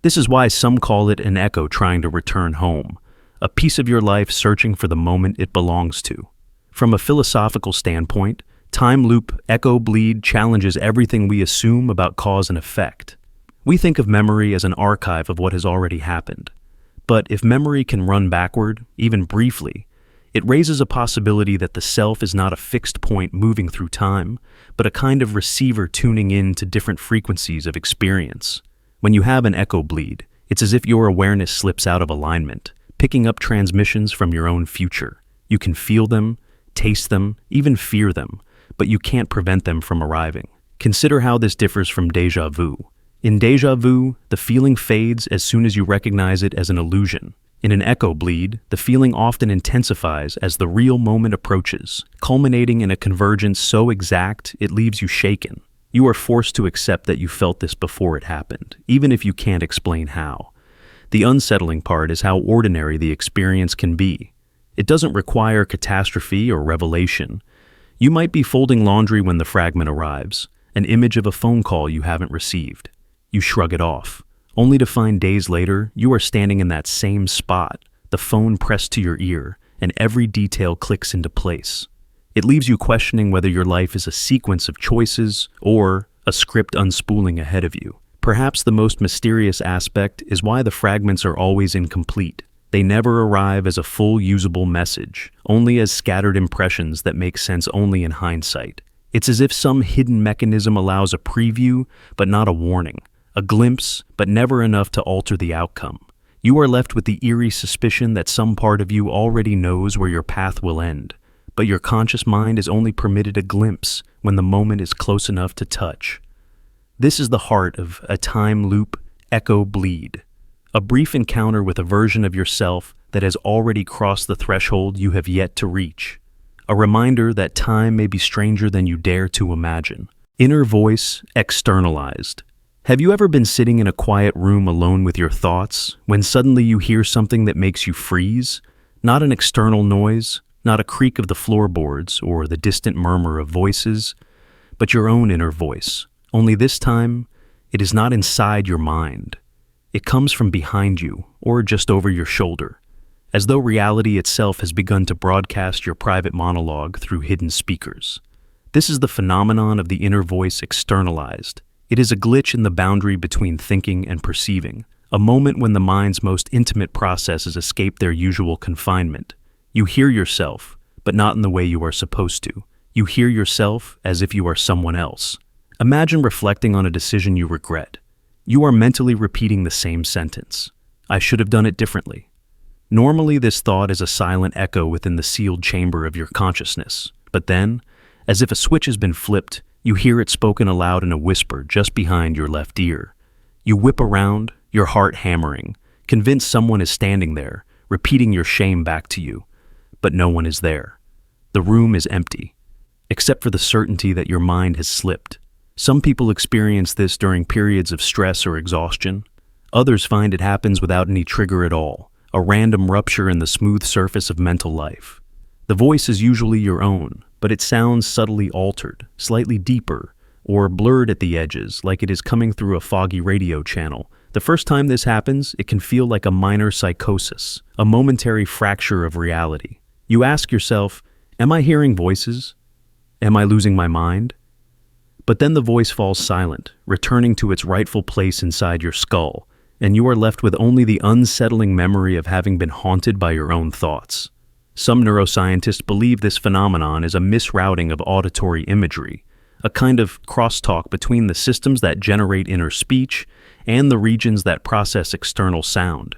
This is why some call it an echo trying to return home, a piece of your life searching for the moment it belongs to. From a philosophical standpoint, time loop echo bleed challenges everything we assume about cause and effect. We think of memory as an archive of what has already happened. But if memory can run backward, even briefly, it raises a possibility that the self is not a fixed point moving through time, but a kind of receiver tuning in to different frequencies of experience. When you have an echo bleed, it's as if your awareness slips out of alignment, picking up transmissions from your own future. You can feel them, taste them, even fear them, but you can't prevent them from arriving. Consider how this differs from déjà vu. In déjà vu, the feeling fades as soon as you recognize it as an illusion. In an echo bleed, the feeling often intensifies as the real moment approaches, culminating in a convergence so exact it leaves you shaken. You are forced to accept that you felt this before it happened, even if you can't explain how. The unsettling part is how ordinary the experience can be. It doesn't require catastrophe or revelation. You might be folding laundry when the fragment arrives, an image of a phone call you haven't received. You shrug it off, only to find days later you are standing in that same spot, the phone pressed to your ear, and every detail clicks into place. It leaves you questioning whether your life is a sequence of choices or a script unspooling ahead of you. Perhaps the most mysterious aspect is why the fragments are always incomplete. They never arrive as a full usable message, only as scattered impressions that make sense only in hindsight. It's as if some hidden mechanism allows a preview, but not a warning. A glimpse, but never enough to alter the outcome. You are left with the eerie suspicion that some part of you already knows where your path will end, but your conscious mind is only permitted a glimpse when the moment is close enough to touch. This is the heart of a time loop echo bleed, a brief encounter with a version of yourself that has already crossed the threshold you have yet to reach. A reminder that time may be stranger than you dare to imagine. Inner voice externalized. Have you ever been sitting in a quiet room alone with your thoughts, when suddenly you hear something that makes you freeze? Not an external noise, not a creak of the floorboards or the distant murmur of voices, but your own inner voice. Only this time, it is not inside your mind. It comes from behind you, or just over your shoulder, as though reality itself has begun to broadcast your private monologue through hidden speakers. This is the phenomenon of the inner voice externalized. It is a glitch in the boundary between thinking and perceiving, a moment when the mind's most intimate processes escape their usual confinement. You hear yourself, but not in the way you are supposed to. You hear yourself as if you are someone else. Imagine reflecting on a decision you regret. You are mentally repeating the same sentence. I should have done it differently. Normally, this thought is a silent echo within the sealed chamber of your consciousness, but then, as if a switch has been flipped, you hear it spoken aloud in a whisper just behind your left ear. You whip around, your heart hammering, convinced someone is standing there, repeating your shame back to you. But no one is there. The room is empty, except for the certainty that your mind has slipped. Some people experience this during periods of stress or exhaustion. Others find it happens without any trigger at all, a random rupture in the smooth surface of mental life. The voice is usually your own, but it sounds subtly altered, slightly deeper, or blurred at the edges, like it is coming through a foggy radio channel. The first time this happens, it can feel like a minor psychosis, a momentary fracture of reality. You ask yourself, am I hearing voices? Am I losing my mind? But then the voice falls silent, returning to its rightful place inside your skull, and you are left with only the unsettling memory of having been haunted by your own thoughts. Some neuroscientists believe this phenomenon is a misrouting of auditory imagery, a kind of crosstalk between the systems that generate inner speech and the regions that process external sound.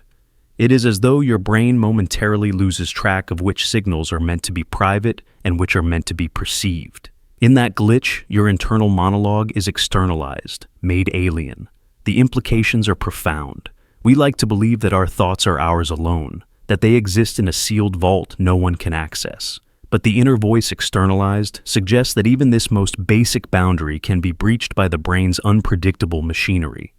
It is as though your brain momentarily loses track of which signals are meant to be private and which are meant to be perceived. In that glitch, your internal monologue is externalized, made alien. The implications are profound. We like to believe that our thoughts are ours alone, that they exist in a sealed vault no one can access. But the inner voice externalized suggests that even this most basic boundary can be breached by the brain's unpredictable machinery.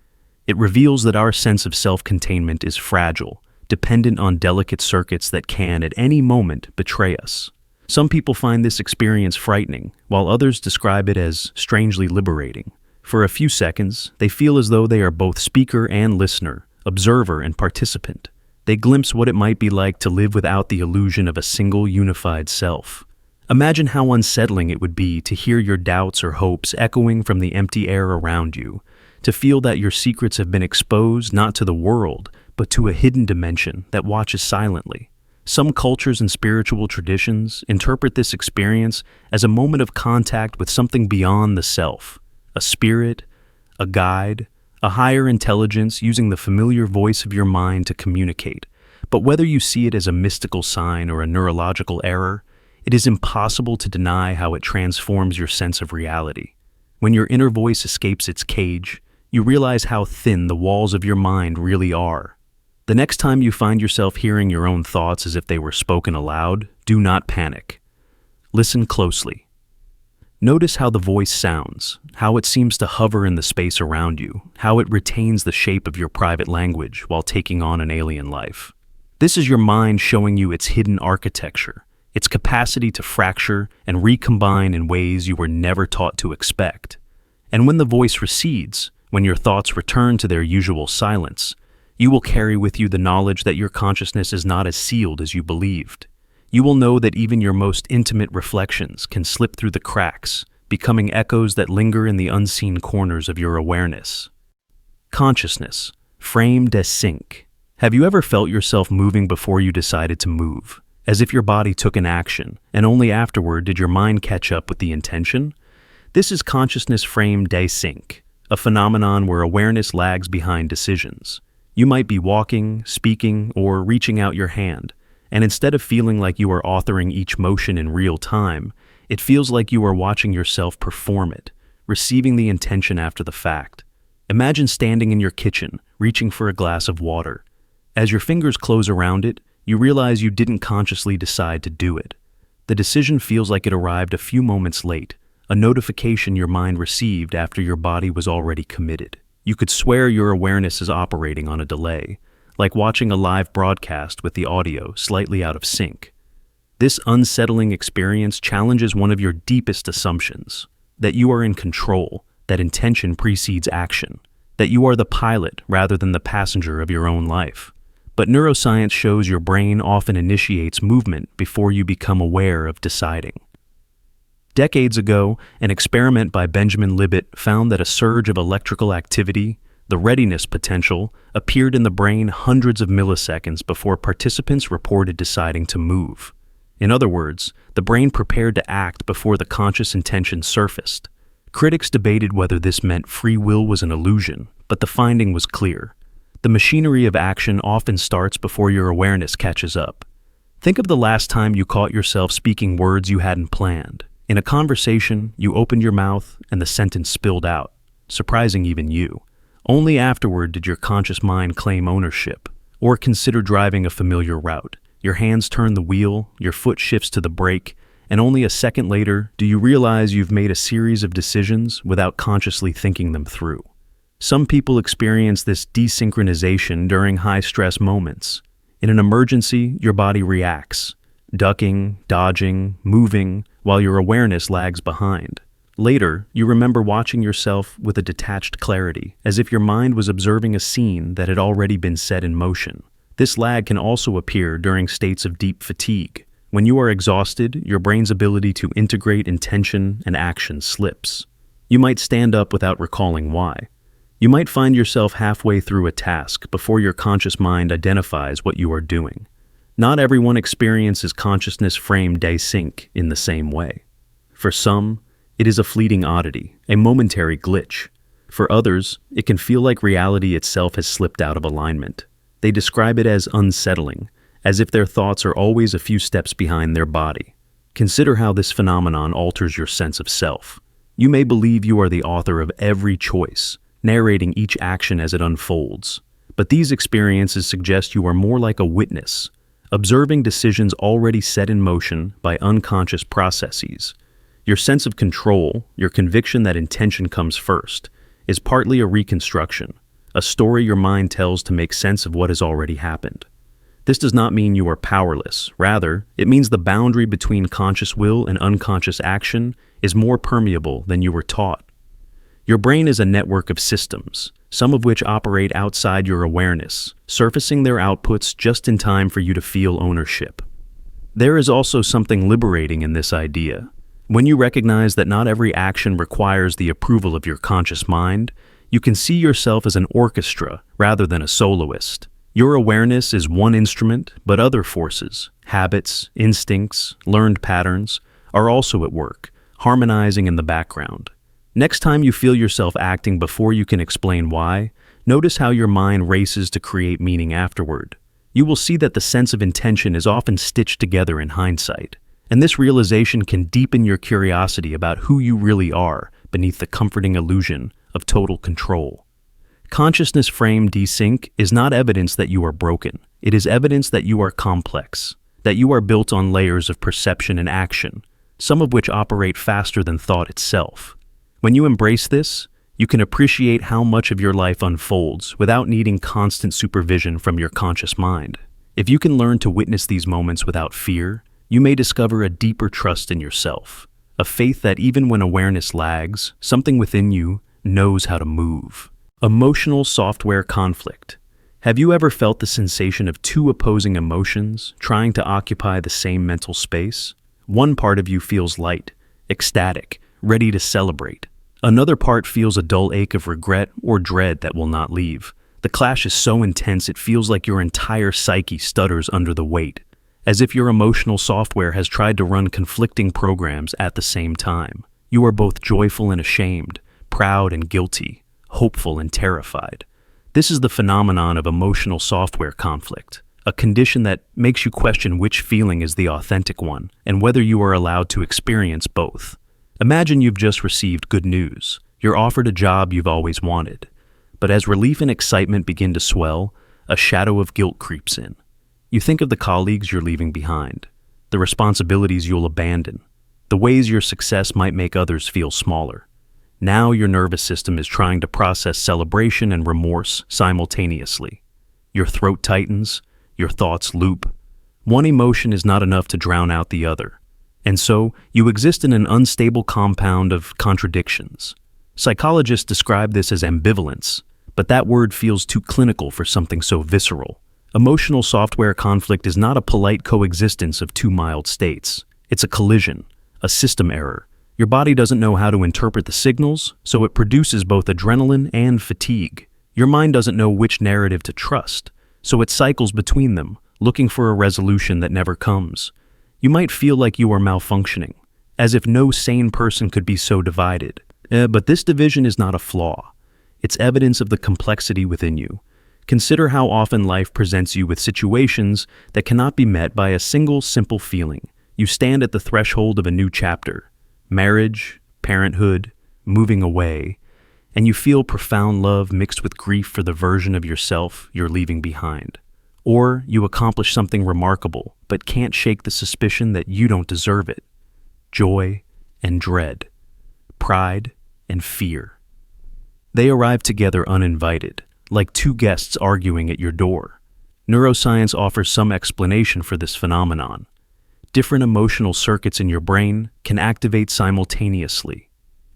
It reveals that our sense of self-containment is fragile, dependent on delicate circuits that can, at any moment, betray us. Some people find this experience frightening, while others describe it as strangely liberating. For a few seconds, they feel as though they are both speaker and listener, observer and participant. They glimpse what it might be like to live without the illusion of a single unified self. Imagine how unsettling it would be to hear your doubts or hopes echoing from the empty air around you, to feel that your secrets have been exposed not to the world, but to a hidden dimension that watches silently. Some cultures and spiritual traditions interpret this experience as a moment of contact with something beyond the self, a spirit, a guide, a higher intelligence using the familiar voice of your mind to communicate. But whether you see it as a mystical sign or a neurological error, it is impossible to deny how it transforms your sense of reality. When your inner voice escapes its cage, you realize how thin the walls of your mind really are. The next time you find yourself hearing your own thoughts as if they were spoken aloud, do not panic. Listen closely. Notice how the voice sounds, how it seems to hover in the space around you, how it retains the shape of your private language while taking on an alien life. This is your mind showing you its hidden architecture, its capacity to fracture and recombine in ways you were never taught to expect. And when the voice recedes, when your thoughts return to their usual silence, you will carry with you the knowledge that your consciousness is not as sealed as you believed. You will know that even your most intimate reflections can slip through the cracks, becoming echoes that linger in the unseen corners of your awareness. Consciousness, frame Desync. Have you ever felt yourself moving before you decided to move, as if your body took an action, and only afterward did your mind catch up with the intention? This is consciousness frame Desync, a phenomenon where awareness lags behind decisions. You might be walking, speaking, or reaching out your hand, and instead of feeling like you are authoring each motion in real time, it feels like you are watching yourself perform it, receiving the intention after the fact. Imagine standing in your kitchen, reaching for a glass of water. As your fingers close around it, you realize you didn't consciously decide to do it. The decision feels like it arrived a few moments late, a notification your mind received after your body was already committed. You could swear your awareness is operating on a delay, like watching a live broadcast with the audio slightly out of sync. This unsettling experience challenges one of your deepest assumptions, that you are in control, that intention precedes action, that you are the pilot rather than the passenger of your own life. But neuroscience shows your brain often initiates movement before you become aware of deciding. Decades ago, an experiment by Benjamin Libet found that a surge of electrical activity, the readiness potential, appeared in the brain hundreds of milliseconds before participants reported deciding to move. In other words, the brain prepared to act before the conscious intention surfaced. Critics debated whether this meant free will was an illusion, but the finding was clear. The machinery of action often starts before your awareness catches up. Think of the last time you caught yourself speaking words you hadn't planned. In a conversation, you opened your mouth and the sentence spilled out, surprising even you. Only afterward did your conscious mind claim ownership, or consider driving a familiar route. Your hands turn the wheel, your foot shifts to the brake, and only a second later do you realize you've made a series of decisions without consciously thinking them through. Some people experience this desynchronization during high-stress moments. In an emergency, your body reacts, ducking, dodging, moving, while your awareness lags behind. Later, you remember watching yourself with a detached clarity, as if your mind was observing a scene that had already been set in motion. This lag can also appear during states of deep fatigue. When you are exhausted, your brain's ability to integrate intention and action slips. You might stand up without recalling why. You might find yourself halfway through a task before your conscious mind identifies what you are doing. Not everyone experiences consciousness frame desync in the same way. For some, it is a fleeting oddity, a momentary glitch. For others, it can feel like reality itself has slipped out of alignment. They describe it as unsettling, as if their thoughts are always a few steps behind their body. Consider how this phenomenon alters your sense of self. You may believe you are the author of every choice, narrating each action as it unfolds. But these experiences suggest you are more like a witness, observing decisions already set in motion by unconscious processes. Your sense of control, your conviction that intention comes first, is partly a reconstruction, a story your mind tells to make sense of what has already happened. This does not mean you are powerless. Rather, it means the boundary between conscious will and unconscious action is more permeable than you were taught. Your brain is a network of systems, some of which operate outside your awareness, surfacing their outputs just in time for you to feel ownership. There is also something liberating in this idea. When you recognize that not every action requires the approval of your conscious mind, you can see yourself as an orchestra rather than a soloist. Your awareness is one instrument, but other forces, habits, instincts, learned patterns, are also at work, harmonizing in the background. Next time you feel yourself acting before you can explain why, notice how your mind races to create meaning afterward. You will see that the sense of intention is often stitched together in hindsight. And this realization can deepen your curiosity about who you really are beneath the comforting illusion of total control. Consciousness frame desync is not evidence that you are broken. It is evidence that you are complex, that you are built on layers of perception and action, some of which operate faster than thought itself. When you embrace this, you can appreciate how much of your life unfolds without needing constant supervision from your conscious mind. If you can learn to witness these moments without fear, you may discover a deeper trust in yourself, a faith that even when awareness lags, something within you knows how to move. Emotional software conflict. Have you ever felt the sensation of two opposing emotions trying to occupy the same mental space? One part of you feels light, ecstatic, ready to celebrate. Another part feels a dull ache of regret or dread that will not leave. The clash is so intense it feels like your entire psyche stutters under the weight, as if your emotional software has tried to run conflicting programs at the same time. You are both joyful and ashamed, proud and guilty, hopeful and terrified. This is the phenomenon of emotional software conflict, a condition that makes you question which feeling is the authentic one and whether you are allowed to experience both. Imagine you've just received good news. You're offered a job you've always wanted. But as relief and excitement begin to swell, a shadow of guilt creeps in. You think of the colleagues you're leaving behind, the responsibilities you'll abandon, the ways your success might make others feel smaller. Now your nervous system is trying to process celebration and remorse simultaneously. Your throat tightens, your thoughts loop. One emotion is not enough to drown out the other, and so you exist in an unstable compound of contradictions. Psychologists describe this as ambivalence, but that word feels too clinical for something so visceral. Emotional software conflict is not a polite coexistence of two mild states. It's a collision, a system error. Your body doesn't know how to interpret the signals, so it produces both adrenaline and fatigue. Your mind doesn't know which narrative to trust, so it cycles between them, looking for a resolution that never comes. You might feel like you are malfunctioning, as if no sane person could be so divided. But this division is not a flaw. It's evidence of the complexity within you. Consider how often life presents you with situations that cannot be met by a single simple feeling. You stand at the threshold of a new chapter, marriage, parenthood, moving away, and you feel profound love mixed with grief for the version of yourself you're leaving behind. Or you accomplish something remarkable, but can't shake the suspicion that you don't deserve it. Joy and dread, pride and fear. They arrive together uninvited, like two guests arguing at your door. Neuroscience offers some explanation for this phenomenon. Different emotional circuits in your brain can activate simultaneously.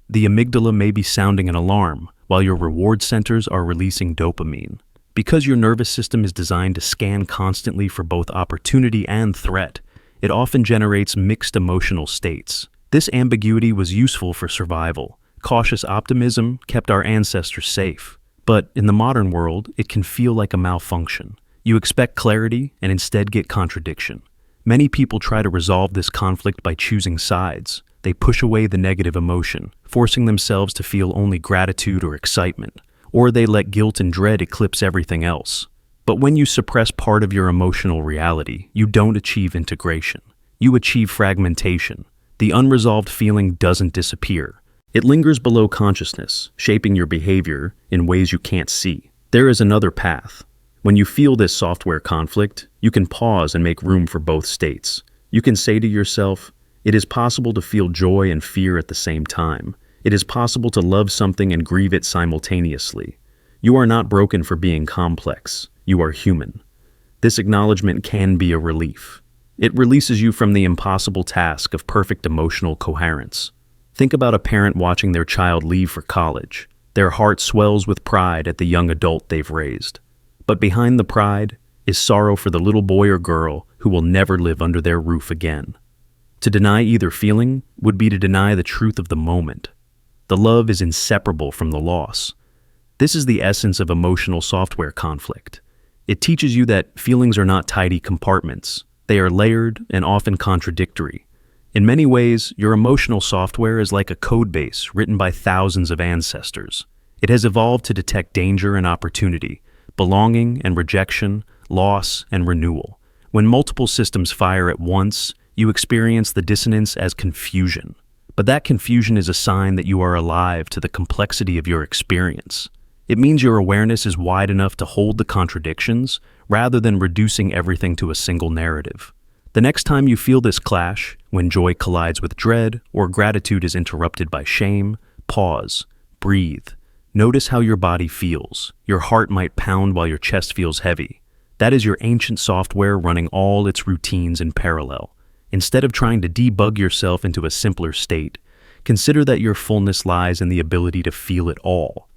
The amygdala may be sounding an alarm, while your reward centers are releasing dopamine. Because your nervous system is designed to scan constantly for both opportunity and threat, it often generates mixed emotional states. This ambiguity was useful for survival. Cautious optimism kept our ancestors safe. But in the modern world, it can feel like a malfunction. You expect clarity and instead get contradiction. Many people try to resolve this conflict by choosing sides. They push away the negative emotion, forcing themselves to feel only gratitude or excitement. Or they let guilt and dread eclipse everything else. But when you suppress part of your emotional reality, you don't achieve integration. You achieve fragmentation. The unresolved feeling doesn't disappear. It lingers below consciousness, shaping your behavior in ways you can't see. There is another path. When you feel this software conflict, you can pause and make room for both states. You can say to yourself, it is possible to feel joy and fear at the same time. It is possible to love something and grieve it simultaneously. You are not broken for being complex. You are human. This acknowledgement can be a relief. It releases you from the impossible task of perfect emotional coherence. Think about a parent watching their child leave for college. Their heart swells with pride at the young adult they've raised. But behind the pride is sorrow for the little boy or girl who will never live under their roof again. To deny either feeling would be to deny the truth of the moment. The love is inseparable from the loss. This is the essence of emotional software conflict. It teaches you that feelings are not tidy compartments. They are layered and often contradictory. In many ways, your emotional software is like a code base written by thousands of ancestors. It has evolved to detect danger and opportunity, belonging and rejection, loss and renewal. When multiple systems fire at once, you experience the dissonance as confusion. But that confusion is a sign that you are alive to the complexity of your experience. It means your awareness is wide enough to hold the contradictions rather than reducing everything to a single narrative. The next time you feel this clash, when joy collides with dread or gratitude is interrupted by shame, pause, breathe. Notice how your body feels. Your heart might pound while your chest feels heavy. That is your ancient software running all its routines in parallel. Instead of trying to debug yourself into a simpler state, consider that your fullness lies in the ability to feel it all.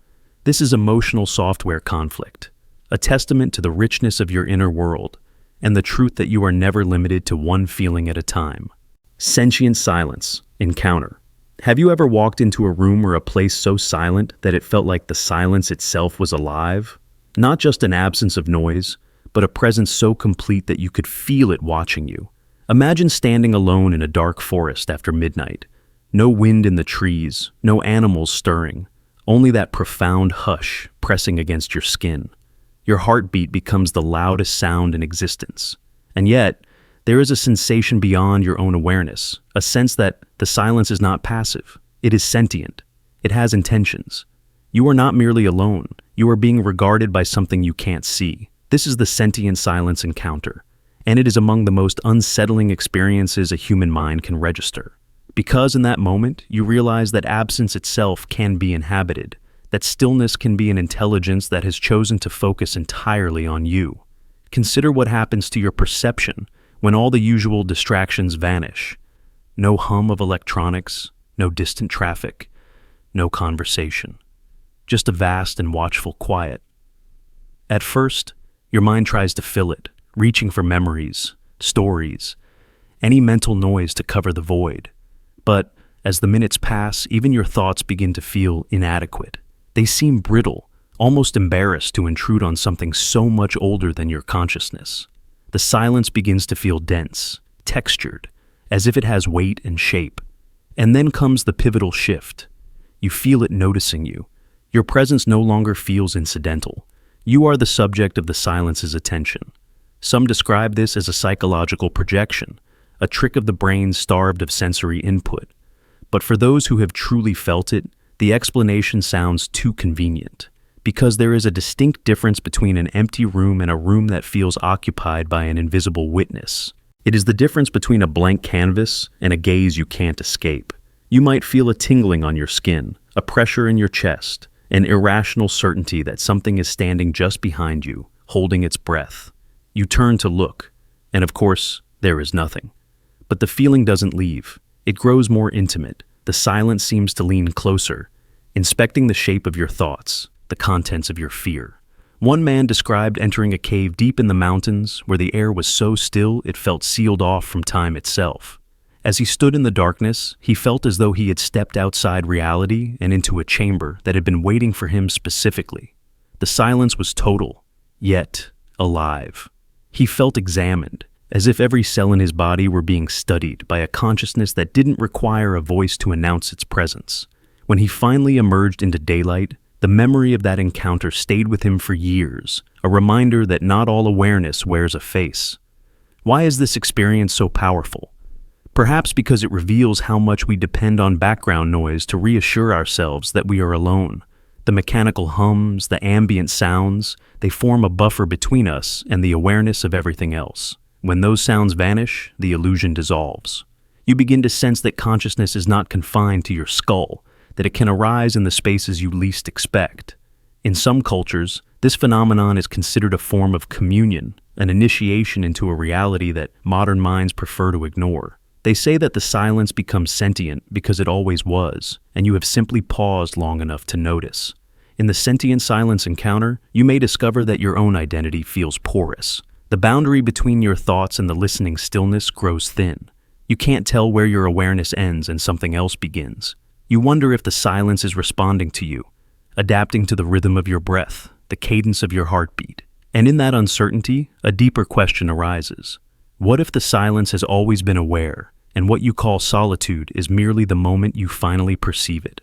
This is emotional software conflict, a testament to the richness of your inner world and the truth that you are never limited to one feeling at a time. Sentient silence, encounter. Have you ever walked into a room or a place so silent that it felt like the silence itself was alive? Not just an absence of noise, but a presence so complete that you could feel it watching you. Imagine standing alone in a dark forest after midnight. No wind in the trees, no animals stirring, only that profound hush pressing against your skin. Your heartbeat becomes the loudest sound in existence. And yet, there is a sensation beyond your own awareness, a sense that the silence is not passive. It is sentient. It has intentions. You are not merely alone. You are being regarded by something you can't see. This is the sentient silence encounter. And it is among the most unsettling experiences a human mind can register. Because in that moment, you realize that absence itself can be inhabited, that stillness can be an intelligence that has chosen to focus entirely on you. Consider what happens to your perception when all the usual distractions vanish. No hum of electronics, no distant traffic, no conversation. Just a vast and watchful quiet. At first, your mind tries to fill it, reaching for memories, stories, any mental noise to cover the void. But as the minutes pass, even your thoughts begin to feel inadequate. They seem brittle, almost embarrassed to intrude on something so much older than your consciousness. The silence begins to feel dense, textured, as if it has weight and shape. And then comes the pivotal shift. You feel it noticing you. Your presence no longer feels incidental. You are the subject of the silence's attention. Some describe this as a psychological projection, a trick of the brain starved of sensory input. But for those who have truly felt it, the explanation sounds too convenient, because there is a distinct difference between an empty room and a room that feels occupied by an invisible witness. It is the difference between a blank canvas and a gaze you can't escape. You might feel a tingling on your skin, a pressure in your chest, an irrational certainty that something is standing just behind you, holding its breath. You turn to look, and of course, there is nothing. But the feeling doesn't leave. It grows more intimate. The silence seems to lean closer, inspecting the shape of your thoughts, the contents of your fear. One man described entering a cave deep in the mountains where the air was so still it felt sealed off from time itself. As he stood in the darkness, he felt as though he had stepped outside reality and into a chamber that had been waiting for him specifically. The silence was total, yet alive. He felt examined, as if every cell in his body were being studied by a consciousness that didn't require a voice to announce its presence. When he finally emerged into daylight, the memory of that encounter stayed with him for years, a reminder that not all awareness wears a face. Why is this experience so powerful? Perhaps because it reveals how much we depend on background noise to reassure ourselves that we are alone. The mechanical hums, the ambient sounds, they form a buffer between us and the awareness of everything else. When those sounds vanish, the illusion dissolves. You begin to sense that consciousness is not confined to your skull, that it can arise in the spaces you least expect. In some cultures, this phenomenon is considered a form of communion, an initiation into a reality that modern minds prefer to ignore. They say that the silence becomes sentient because it always was, and you have simply paused long enough to notice. In the sentient silence encounter, you may discover that your own identity feels porous. The boundary between your thoughts and the listening stillness grows thin. You can't tell where your awareness ends and something else begins. You wonder if the silence is responding to you, adapting to the rhythm of your breath, the cadence of your heartbeat. And in that uncertainty, a deeper question arises. What if the silence has always been aware, and what you call solitude is merely the moment you finally perceive it?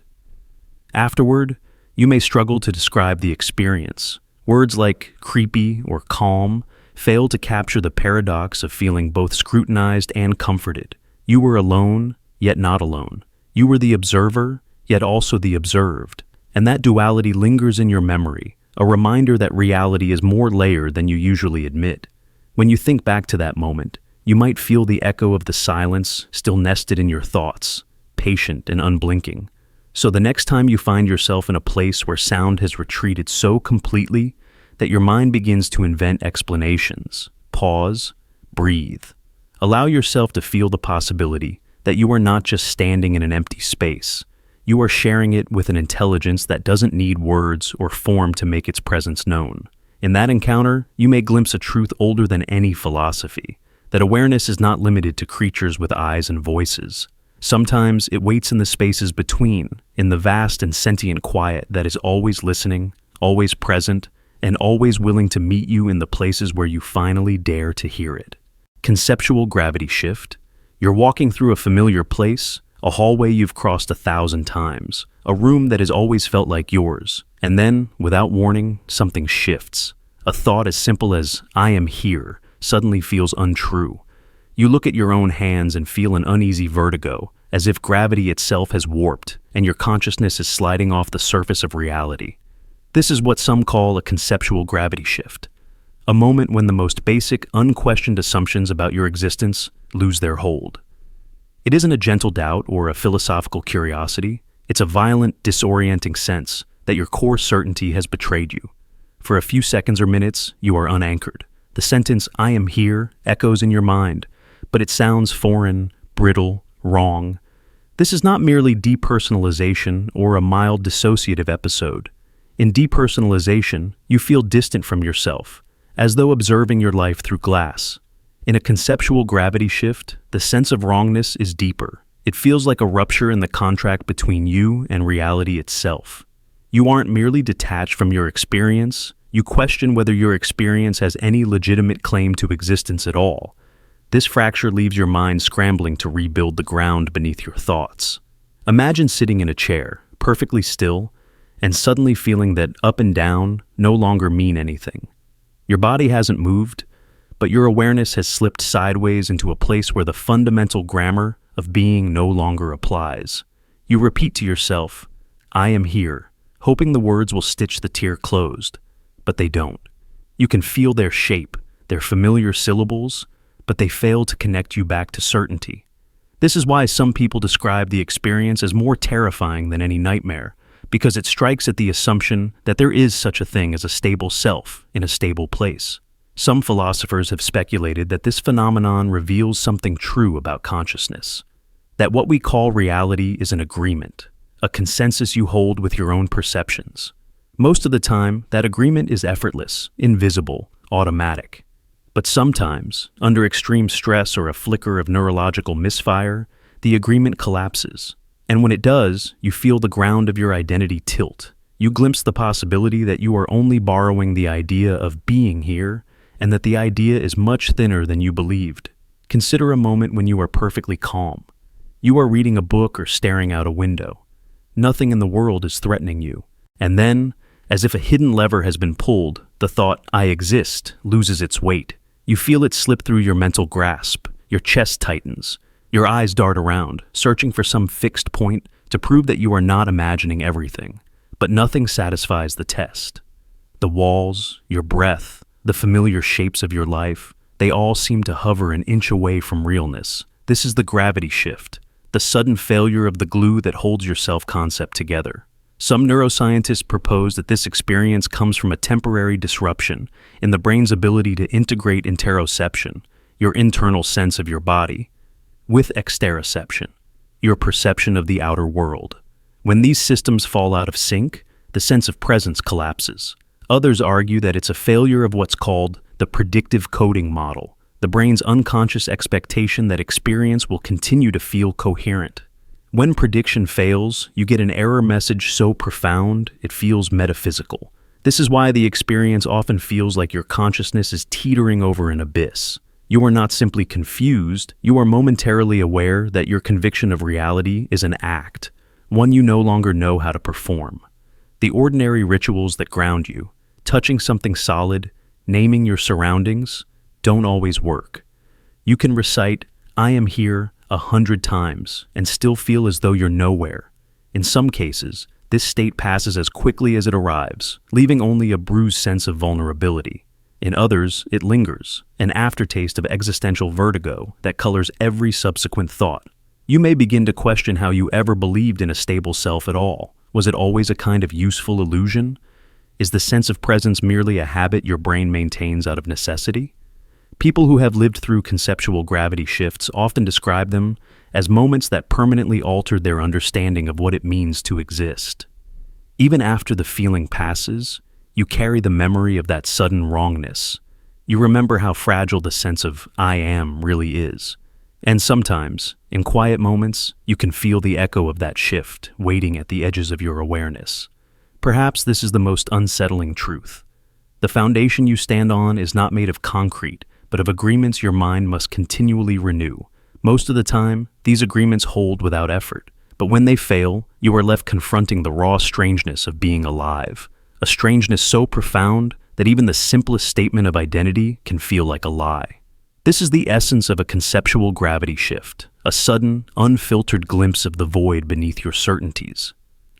Afterward, you may struggle to describe the experience. Words like creepy or calm fail to capture the paradox of feeling both scrutinized and comforted. You were alone, yet not alone. You were the observer, yet also the observed. And that duality lingers in your memory, a reminder that reality is more layered than you usually admit. When you think back to that moment, you might feel the echo of the silence still nested in your thoughts, patient and unblinking. So the next time you find yourself in a place where sound has retreated so completely that your mind begins to invent explanations, pause, breathe. Allow yourself to feel the possibility that you are not just standing in an empty space. You are sharing it with an intelligence that doesn't need words or form to make its presence known. In that encounter, you may glimpse a truth older than any philosophy, that awareness is not limited to creatures with eyes and voices. Sometimes it waits in the spaces between, in the vast and sentient quiet that is always listening, always present, and always willing to meet you in the places where you finally dare to hear it. Conceptual gravity shift. You're walking through a familiar place, a hallway you've crossed 1,000 times, a room that has always felt like yours, and then, without warning, something shifts. A thought as simple as, "I am here," suddenly feels untrue. You look at your own hands and feel an uneasy vertigo, as if gravity itself has warped, and your consciousness is sliding off the surface of reality. This is what some call a conceptual gravity shift, a moment when the most basic, unquestioned assumptions about your existence lose their hold. It isn't a gentle doubt or a philosophical curiosity. It's a violent, disorienting sense that your core certainty has betrayed you. For a few seconds or minutes, you are unanchored. The sentence, "I am here," echoes in your mind, but it sounds foreign, brittle, wrong. This is not merely depersonalization or a mild dissociative episode. In depersonalization, you feel distant from yourself, as though observing your life through glass. In a conceptual gravity shift, the sense of wrongness is deeper. It feels like a rupture in the contract between you and reality itself. You aren't merely detached from your experience, you question whether your experience has any legitimate claim to existence at all. This fracture leaves your mind scrambling to rebuild the ground beneath your thoughts. Imagine sitting in a chair, perfectly still, and suddenly feeling that up and down no longer mean anything. Your body hasn't moved, but your awareness has slipped sideways into a place where the fundamental grammar of being no longer applies. You repeat to yourself, "I am here," hoping the words will stitch the tear closed, but they don't. You can feel their shape, their familiar syllables, but they fail to connect you back to certainty. This is why some people describe the experience as more terrifying than any nightmare, because it strikes at the assumption that there is such a thing as a stable self in a stable place. Some philosophers have speculated that this phenomenon reveals something true about consciousness, that what we call reality is an agreement, a consensus you hold with your own perceptions. Most of the time, that agreement is effortless, invisible, automatic. But sometimes, under extreme stress or a flicker of neurological misfire, the agreement collapses. And when it does, you feel the ground of your identity tilt. You glimpse the possibility that you are only borrowing the idea of being here, and that the idea is much thinner than you believed. Consider a moment when you are perfectly calm. You are reading a book or staring out a window. Nothing in the world is threatening you. And then, as if a hidden lever has been pulled, the thought, "I exist," loses its weight. You feel it slip through your mental grasp. Your chest tightens. Your eyes dart around, searching for some fixed point to prove that you are not imagining everything. But nothing satisfies the test. The walls, your breath, the familiar shapes of your life, they all seem to hover an inch away from realness. This is the gravity shift, the sudden failure of the glue that holds your self-concept together. Some neuroscientists propose that this experience comes from a temporary disruption in the brain's ability to integrate interoception, your internal sense of your body, with exteroception, your perception of the outer world. When these systems fall out of sync, the sense of presence collapses. Others argue that it's a failure of what's called the predictive coding model, the brain's unconscious expectation that experience will continue to feel coherent. When prediction fails, you get an error message so profound it feels metaphysical. This is why the experience often feels like your consciousness is teetering over an abyss. You are not simply confused, you are momentarily aware that your conviction of reality is an act, one you no longer know how to perform. The ordinary rituals that ground you, touching something solid, naming your surroundings, don't always work. You can recite, "I am here," 100 times and still feel as though you're nowhere. In some cases, this state passes as quickly as it arrives, leaving only a bruised sense of vulnerability. In others, it lingers, an aftertaste of existential vertigo that colors every subsequent thought. You may begin to question how you ever believed in a stable self at all. Was it always a kind of useful illusion? Is the sense of presence merely a habit your brain maintains out of necessity? People who have lived through conceptual gravity shifts often describe them as moments that permanently altered their understanding of what it means to exist. Even after the feeling passes, you carry the memory of that sudden wrongness. You remember how fragile the sense of "I am" really is. And sometimes, in quiet moments, you can feel the echo of that shift waiting at the edges of your awareness. Perhaps this is the most unsettling truth. The foundation you stand on is not made of concrete, but of agreements your mind must continually renew. Most of the time, these agreements hold without effort, but when they fail, you are left confronting the raw strangeness of being alive, a strangeness so profound that even the simplest statement of identity can feel like a lie. This is the essence of a conceptual gravity shift, a sudden, unfiltered glimpse of the void beneath your certainties,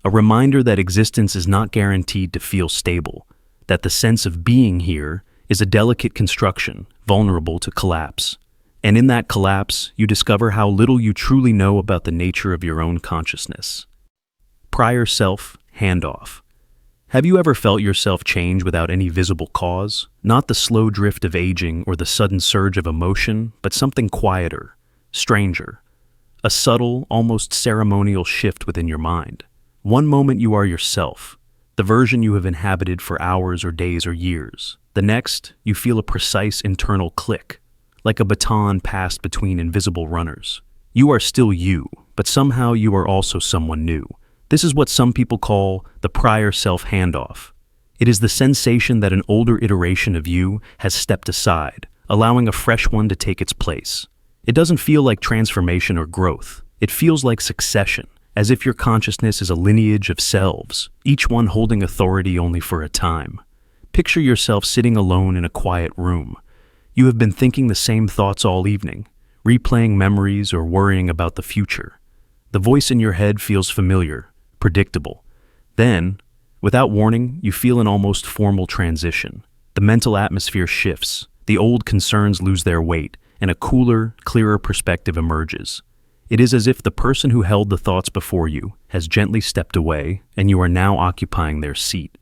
a reminder that existence is not guaranteed to feel stable, that the sense of being here is a delicate construction, vulnerable to collapse. And in that collapse, you discover how little you truly know about the nature of your own consciousness. Prior self, handoff. Have you ever felt yourself change without any visible cause? Not the slow drift of aging or the sudden surge of emotion, but something quieter, stranger. A subtle, almost ceremonial shift within your mind. One moment you are yourself, the version you have inhabited for hours or days or years. The next, you feel a precise internal click, like a baton passed between invisible runners. You are still you, but somehow you are also someone new. This is what some people call the prior self handoff. It is the sensation that an older iteration of you has stepped aside, allowing a fresh one to take its place. It doesn't feel like transformation or growth. It feels like succession, as if your consciousness is a lineage of selves, each one holding authority only for a time. Picture yourself sitting alone in a quiet room. You have been thinking the same thoughts all evening, replaying memories or worrying about the future. The voice in your head feels familiar, predictable. Then, without warning, you feel an almost formal transition. The mental atmosphere shifts, the old concerns lose their weight, and a cooler, clearer perspective emerges. It is as if the person who held the thoughts before you has gently stepped away, and you are now occupying their seat.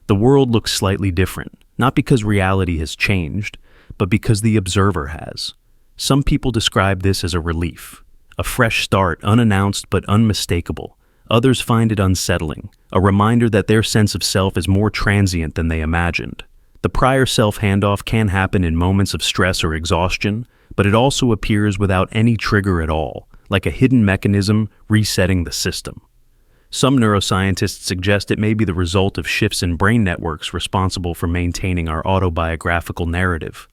The world looks slightly different, not because reality has changed, but because the observer has. Some people describe this as a relief, a fresh start, unannounced but unmistakable. Others find it unsettling, a reminder that their sense of self is more transient than they imagined. The prior self handoff can happen in moments of stress or exhaustion, but it also appears without any trigger at all, like a hidden mechanism resetting the system. Some neuroscientists suggest it may be the result of shifts in brain networks responsible for maintaining our autobiographical narrative.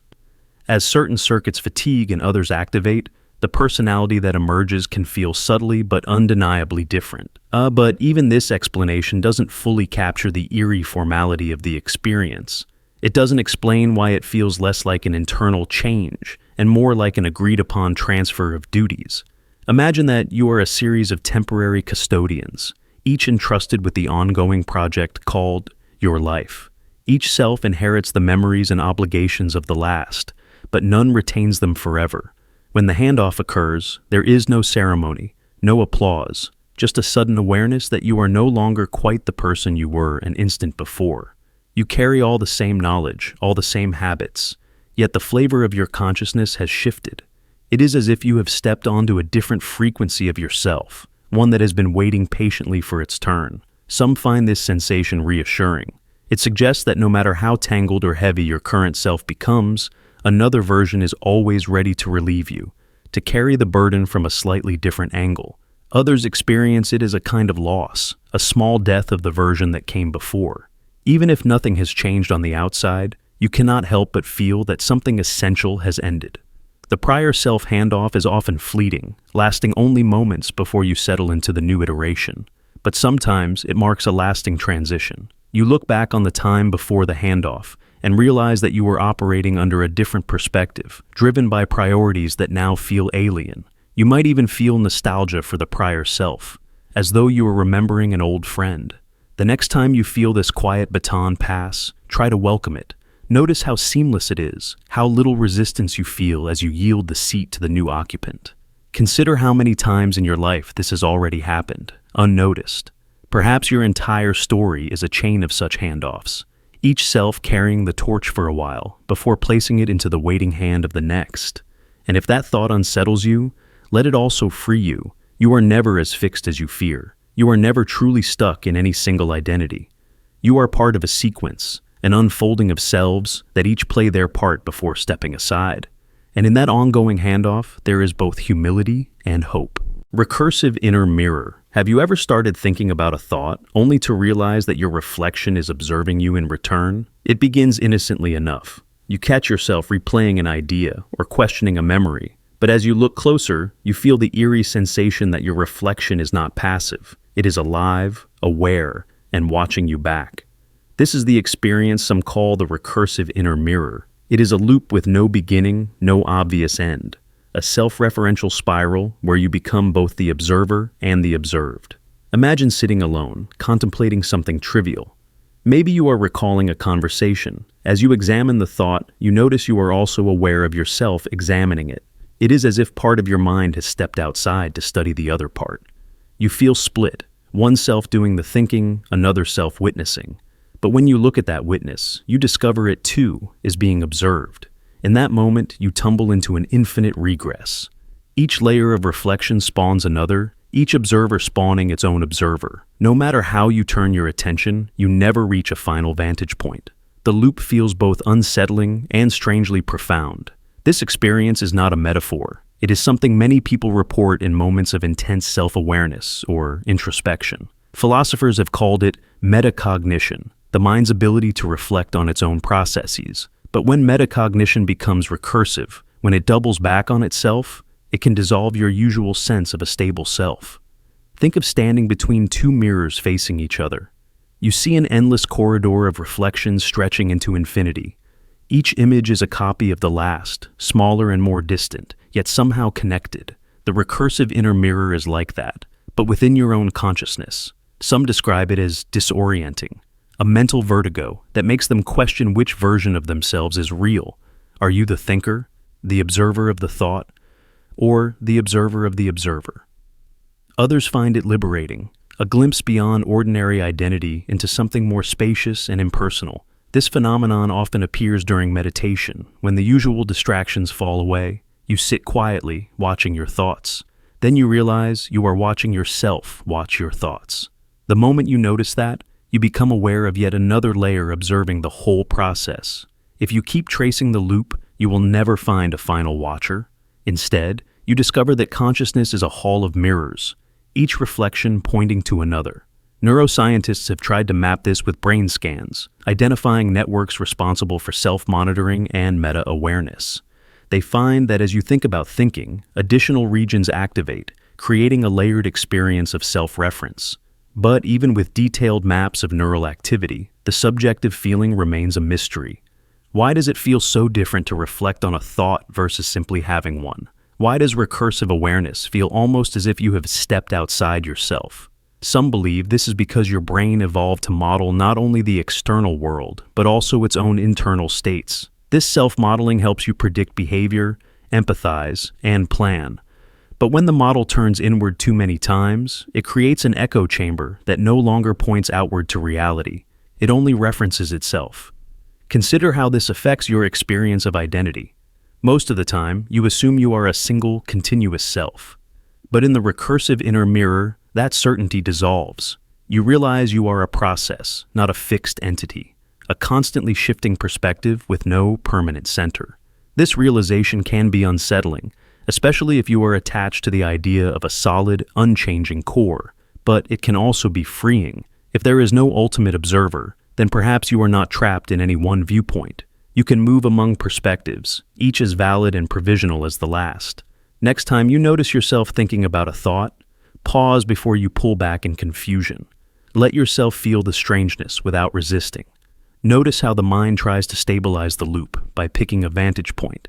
As certain circuits fatigue and others activate, the personality that emerges can feel subtly but undeniably different. But even this explanation doesn't fully capture the eerie formality of the experience. It doesn't explain why it feels less like an internal change and more like an agreed-upon transfer of duties. Imagine that you are a series of temporary custodians, each entrusted with the ongoing project called your life. Each self inherits the memories and obligations of the last, but none retains them forever. When the handoff occurs, there is no ceremony, no applause, just a sudden awareness that you are no longer quite the person you were an instant before. You carry all the same knowledge, all the same habits, yet the flavor of your consciousness has shifted. It is as if you have stepped onto a different frequency of yourself, one that has been waiting patiently for its turn. Some find this sensation reassuring. It suggests that no matter how tangled or heavy your current self becomes, another version is always ready to relieve you, to carry the burden from a slightly different angle. Others experience it as a kind of loss, a small death of the version that came before. Even if nothing has changed on the outside, you cannot help but feel that something essential has ended. The prior self handoff is often fleeting, lasting only moments before you settle into the new iteration. But sometimes it marks a lasting transition. You look back on the time before the handoff and realize that you were operating under a different perspective, driven by priorities that now feel alien. You might even feel nostalgia for the prior self, as though you were remembering an old friend. The next time you feel this quiet baton pass, try to welcome it. Notice how seamless it is, how little resistance you feel as you yield the seat to the new occupant. Consider how many times in your life this has already happened, unnoticed. Perhaps your entire story is a chain of such handoffs, each self carrying the torch for a while before placing it into the waiting hand of the next. And if that thought unsettles you, let it also free you. You are never as fixed as you fear. You are never truly stuck in any single identity. You are part of a sequence, an unfolding of selves that each play their part before stepping aside. And in that ongoing handoff, there is both humility and hope. Recursive inner mirror. Have you ever started thinking about a thought only to realize that your reflection is observing you in return? It begins innocently enough. You catch yourself replaying an idea or questioning a memory, but as you look closer, you feel the eerie sensation that your reflection is not passive. It is alive, aware, and watching you back. This is the experience some call the recursive inner mirror. It is a loop with no beginning, no obvious end. A self-referential spiral where you become both the observer and the observed. Imagine sitting alone, contemplating something trivial. Maybe you are recalling a conversation. As you examine the thought, you notice you are also aware of yourself examining it. It is as if part of your mind has stepped outside to study the other part. You feel split, one self doing the thinking, another self witnessing. But when you look at that witness, you discover it too is being observed. In that moment, you tumble into an infinite regress. Each layer of reflection spawns another, each observer spawning its own observer. No matter how you turn your attention, you never reach a final vantage point. The loop feels both unsettling and strangely profound. This experience is not a metaphor. It is something many people report in moments of intense self-awareness or introspection. Philosophers have called it metacognition, the mind's ability to reflect on its own processes. But when metacognition becomes recursive, when it doubles back on itself, it can dissolve your usual sense of a stable self. Think of standing between two mirrors facing each other. You see an endless corridor of reflections stretching into infinity. Each image is a copy of the last, smaller and more distant, yet somehow connected. The recursive inner mirror is like that, but within your own consciousness. Some describe it as disorienting, a mental vertigo that makes them question which version of themselves is real. Are you the thinker, the observer of the thought, or the observer of the observer? Others find it liberating, a glimpse beyond ordinary identity into something more spacious and impersonal, This phenomenon often appears during meditation, when the usual distractions fall away. You sit quietly, watching your thoughts. Then you realize you are watching yourself watch your thoughts. The moment you notice that, you become aware of yet another layer observing the whole process. If you keep tracing the loop, you will never find a final watcher. Instead, you discover that consciousness is a hall of mirrors, each reflection pointing to another. Neuroscientists have tried to map this with brain scans, identifying networks responsible for self-monitoring and meta-awareness. They find that as you think about thinking, additional regions activate, creating a layered experience of self-reference. But even with detailed maps of neural activity, the subjective feeling remains a mystery. Why does it feel so different to reflect on a thought versus simply having one? Why does recursive awareness feel almost as if you have stepped outside yourself? Some believe this is because your brain evolved to model not only the external world, but also its own internal states. This self-modeling helps you predict behavior, empathize, and plan. But when the model turns inward too many times, it creates an echo chamber that no longer points outward to reality. It only references itself. Consider how this affects your experience of identity. Most of the time, you assume you are a single, continuous self. But in the recursive inner mirror, that certainty dissolves. You realize you are a process, not a fixed entity, a constantly shifting perspective with no permanent center. This realization can be unsettling, especially if you are attached to the idea of a solid, unchanging core, but it can also be freeing. If there is no ultimate observer, then perhaps you are not trapped in any one viewpoint. You can move among perspectives, each as valid and provisional as the last. Next time you notice yourself thinking about a thought, pause before you pull back in confusion. Let yourself feel the strangeness without resisting. Notice how the mind tries to stabilize the loop by picking a vantage point.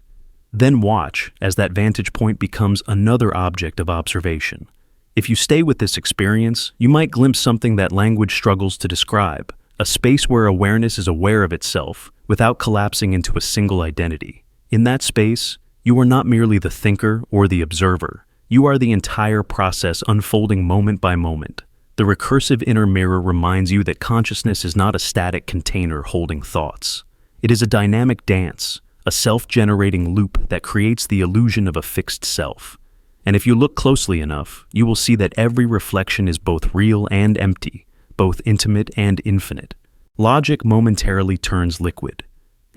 Then watch as that vantage point becomes another object of observation. If you stay with this experience, you might glimpse something that language struggles to describe, a space where awareness is aware of itself without collapsing into a single identity. In that space, you are not merely the thinker or the observer. You are the entire process unfolding moment by moment. The recursive inner mirror reminds you that consciousness is not a static container holding thoughts. It is a dynamic dance, a self-generating loop that creates the illusion of a fixed self. And if you look closely enough, you will see that every reflection is both real and empty, both intimate and infinite. Logic momentarily turns liquid.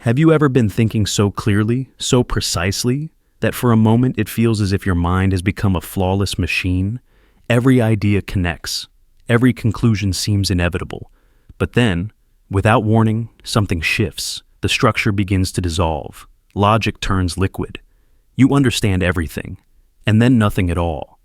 Have you ever been thinking so clearly, so precisely, that for a moment it feels as if your mind has become a flawless machine? Every idea connects. Every conclusion seems inevitable. But then, without warning, something shifts. The structure begins to dissolve. Logic turns liquid. You understand everything, and then nothing at all.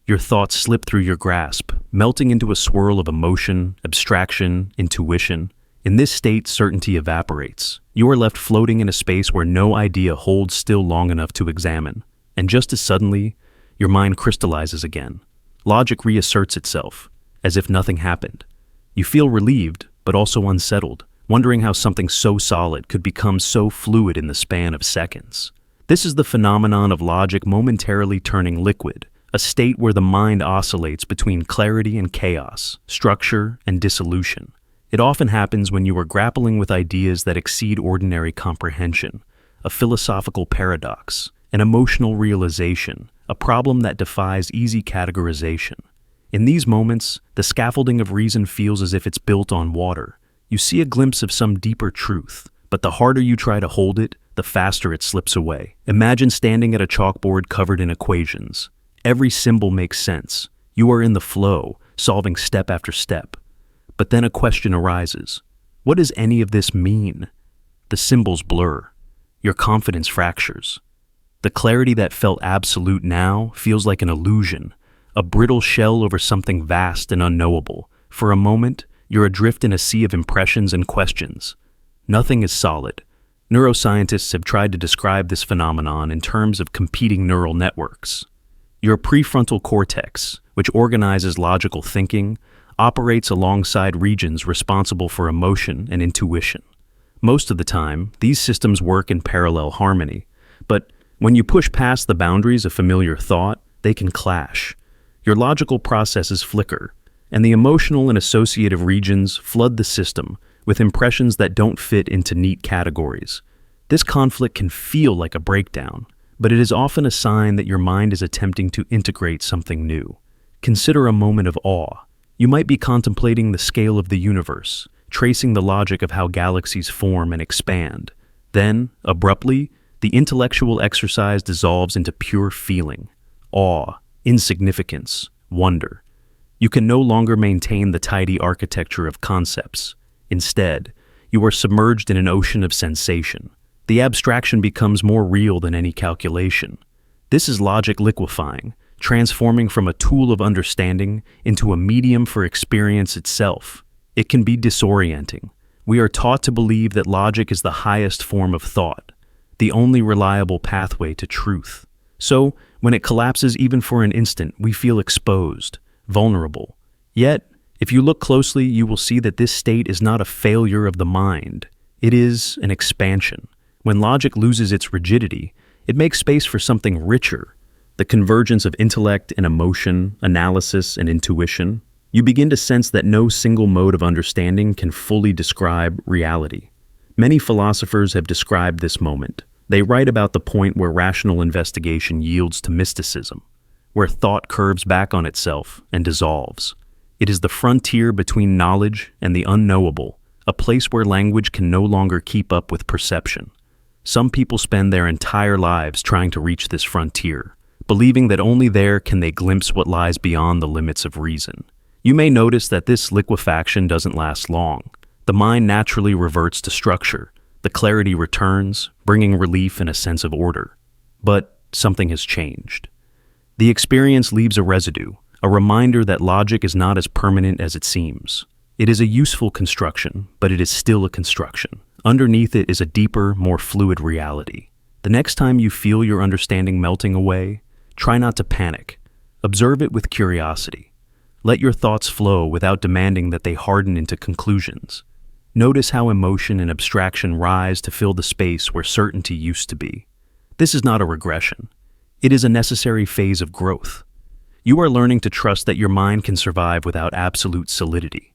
Your thoughts slip through your grasp, melting into a swirl of emotion, abstraction, intuition. In this state, certainty evaporates. You are left floating in a space where no idea holds still long enough to examine. And just as suddenly, your mind crystallizes again. Logic reasserts itself, as if nothing happened. You feel relieved, but also unsettled, wondering how something so solid could become so fluid in the span of seconds. This is the phenomenon of logic momentarily turning liquid, a state where the mind oscillates between clarity and chaos, structure and dissolution. It often happens when you are grappling with ideas that exceed ordinary comprehension, a philosophical paradox, an emotional realization, a problem that defies easy categorization. In these moments, the scaffolding of reason feels as if it's built on water. You see a glimpse of some deeper truth, but the harder you try to hold it, the faster it slips away. Imagine standing at a chalkboard covered in equations. Every symbol makes sense. You are in the flow, solving step after step. But then a question arises. What does any of this mean? The symbols blur. Your confidence fractures. The clarity that felt absolute now feels like an illusion, a brittle shell over something vast and unknowable. For a moment, you're adrift in a sea of impressions and questions. Nothing is solid. Neuroscientists have tried to describe this phenomenon in terms of competing neural networks. Your prefrontal cortex, which organizes logical thinking, operates alongside regions responsible for emotion and intuition. Most of the time, these systems work in parallel harmony, but when you push past the boundaries of familiar thought, they can clash. Your logical processes flicker, and the emotional and associative regions flood the system, with impressions that don't fit into neat categories. This conflict can feel like a breakdown, but it is often a sign that your mind is attempting to integrate something new. Consider a moment of awe. You might be contemplating the scale of the universe, tracing the logic of how galaxies form and expand. Then, abruptly, the intellectual exercise dissolves into pure feeling, awe, insignificance, wonder. You can no longer maintain the tidy architecture of concepts. Instead, you are submerged in an ocean of sensation. The abstraction becomes more real than any calculation. This is logic liquefying, transforming from a tool of understanding into a medium for experience itself. It can be disorienting. We are taught to believe that logic is the highest form of thought, the only reliable pathway to truth. So, when it collapses even for an instant, we feel exposed, vulnerable. Yet, if you look closely, you will see that this state is not a failure of the mind. It is an expansion. When logic loses its rigidity, it makes space for something richer, the convergence of intellect and emotion, analysis and intuition. You begin to sense that no single mode of understanding can fully describe reality. Many philosophers have described this moment. They write about the point where rational investigation yields to mysticism, where thought curves back on itself and dissolves. It is the frontier between knowledge and the unknowable, a place where language can no longer keep up with perception. Some people spend their entire lives trying to reach this frontier, believing that only there can they glimpse what lies beyond the limits of reason. You may notice that this liquefaction doesn't last long. The mind naturally reverts to structure. The clarity returns, bringing relief and a sense of order. But something has changed. The experience leaves a residue, a reminder that logic is not as permanent as it seems. It is a useful construction, but it is still a construction. Underneath it is a deeper, more fluid reality. The next time you feel your understanding melting away, try not to panic. Observe it with curiosity. Let your thoughts flow without demanding that they harden into conclusions. Notice how emotion and abstraction rise to fill the space where certainty used to be. This is not a regression. It is a necessary phase of growth. You are learning to trust that your mind can survive without absolute solidity.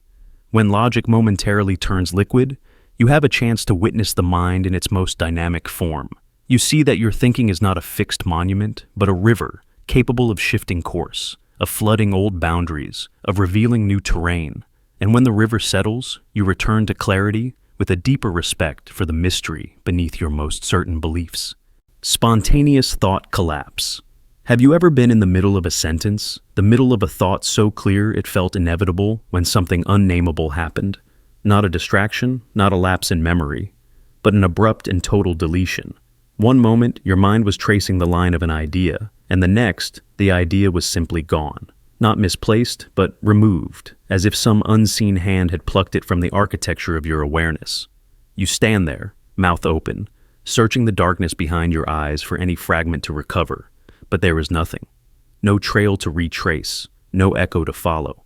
When logic momentarily turns liquid, you have a chance to witness the mind in its most dynamic form. You see that your thinking is not a fixed monument, but a river, capable of shifting course, of flooding old boundaries, of revealing new terrain. And when the river settles, you return to clarity with a deeper respect for the mystery beneath your most certain beliefs. Spontaneous thought collapse. Have you ever been in the middle of a sentence, the middle of a thought so clear it felt inevitable when something unnameable happened? Not a distraction, not a lapse in memory, but an abrupt and total deletion. One moment, your mind was tracing the line of an idea, and the next, the idea was simply gone. Not misplaced, but removed, as if some unseen hand had plucked it from the architecture of your awareness. You stand there, mouth open, searching the darkness behind your eyes for any fragment to recover, but there is nothing. No trail to retrace, no echo to follow.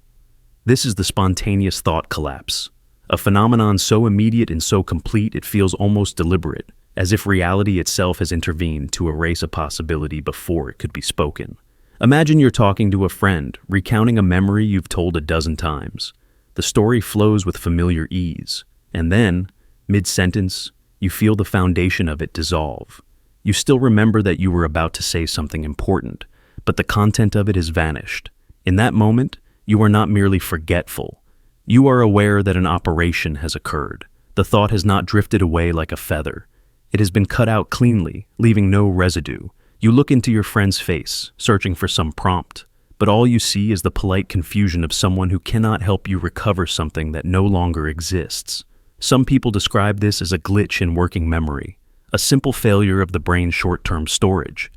This is the spontaneous thought collapse, a phenomenon so immediate and so complete it feels almost deliberate, as if reality itself has intervened to erase a possibility before it could be spoken. Imagine you're talking to a friend, recounting a memory you've told a dozen times. The story flows with familiar ease, and then, mid-sentence, you feel the foundation of it dissolve. You still remember that you were about to say something important, but the content of it has vanished. In that moment, you are not merely forgetful. You are aware that an operation has occurred. The thought has not drifted away like a feather. It has been cut out cleanly, leaving no residue. You look into your friend's face, searching for some prompt, but all you see is the polite confusion of someone who cannot help you recover something that no longer exists. Some people describe this as a glitch in working memory, a simple failure of the brain's short-term storage.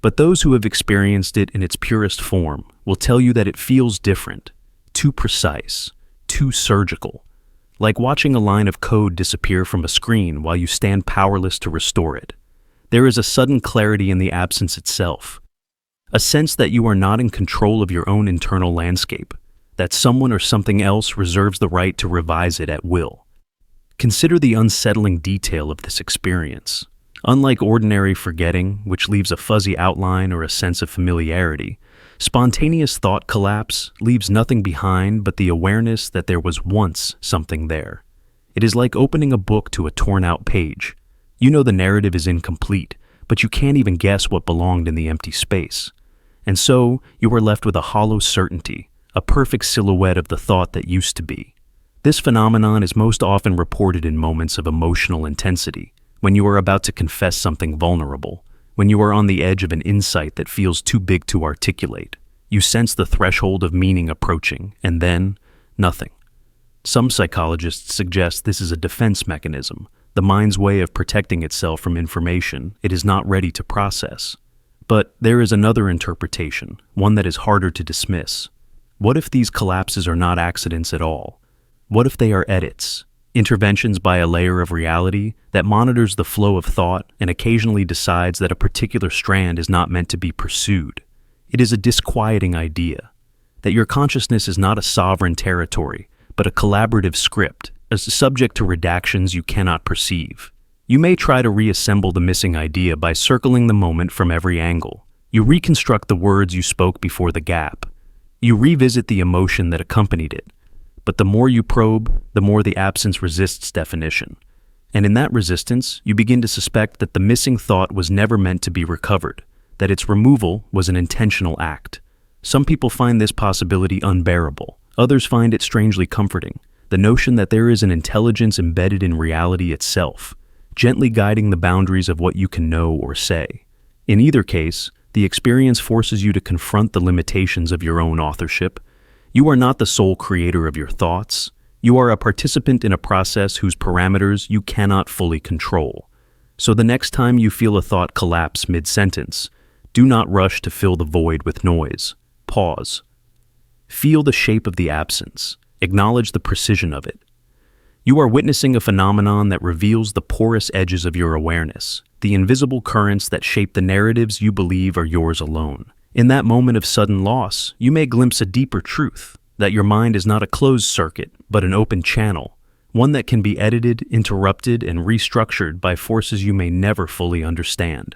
But those who have experienced it in its purest form will tell you that it feels different, too precise, too surgical, like watching a line of code disappear from a screen while you stand powerless to restore it. There is a sudden clarity in the absence itself, a sense that you are not in control of your own internal landscape, that someone or something else reserves the right to revise it at will. Consider the unsettling detail of this experience. Unlike ordinary forgetting, which leaves a fuzzy outline or a sense of familiarity, spontaneous thought collapse leaves nothing behind but the awareness that there was once something there. It is like opening a book to a torn-out page. You know the narrative is incomplete, but you can't even guess what belonged in the empty space. And so, you are left with a hollow certainty, a perfect silhouette of the thought that used to be. This phenomenon is most often reported in moments of emotional intensity, when you are about to confess something vulnerable, when you are on the edge of an insight that feels too big to articulate. You sense the threshold of meaning approaching, and then, nothing. Some psychologists suggest this is a defense mechanism, the mind's way of protecting itself from information it is not ready to process. But there is another interpretation, one that is harder to dismiss. What if these collapses are not accidents at all? What if they are edits, interventions by a layer of reality that monitors the flow of thought and occasionally decides that a particular strand is not meant to be pursued? It is a disquieting idea, that your consciousness is not a sovereign territory, but a collaborative script, subject to redactions you cannot perceive. You may try to reassemble the missing idea by circling the moment from every angle. You reconstruct the words you spoke before the gap. You revisit the emotion that accompanied it. But the more you probe, the more the absence resists definition. And in that resistance, you begin to suspect that the missing thought was never meant to be recovered, that its removal was an intentional act. Some people find this possibility unbearable. Others find it strangely comforting. The notion that there is an intelligence embedded in reality itself, gently guiding the boundaries of what you can know or say. In either case, the experience forces you to confront the limitations of your own authorship. You are not the sole creator of your thoughts. You are a participant in a process whose parameters you cannot fully control. So the next time you feel a thought collapse mid-sentence, do not rush to fill the void with noise. Pause. Feel the shape of the absence. Acknowledge the precision of it. You are witnessing a phenomenon that reveals the porous edges of your awareness, the invisible currents that shape the narratives you believe are yours alone. In that moment of sudden loss, you may glimpse a deeper truth, that your mind is not a closed circuit, but an open channel, one that can be edited, interrupted, and restructured by forces you may never fully understand.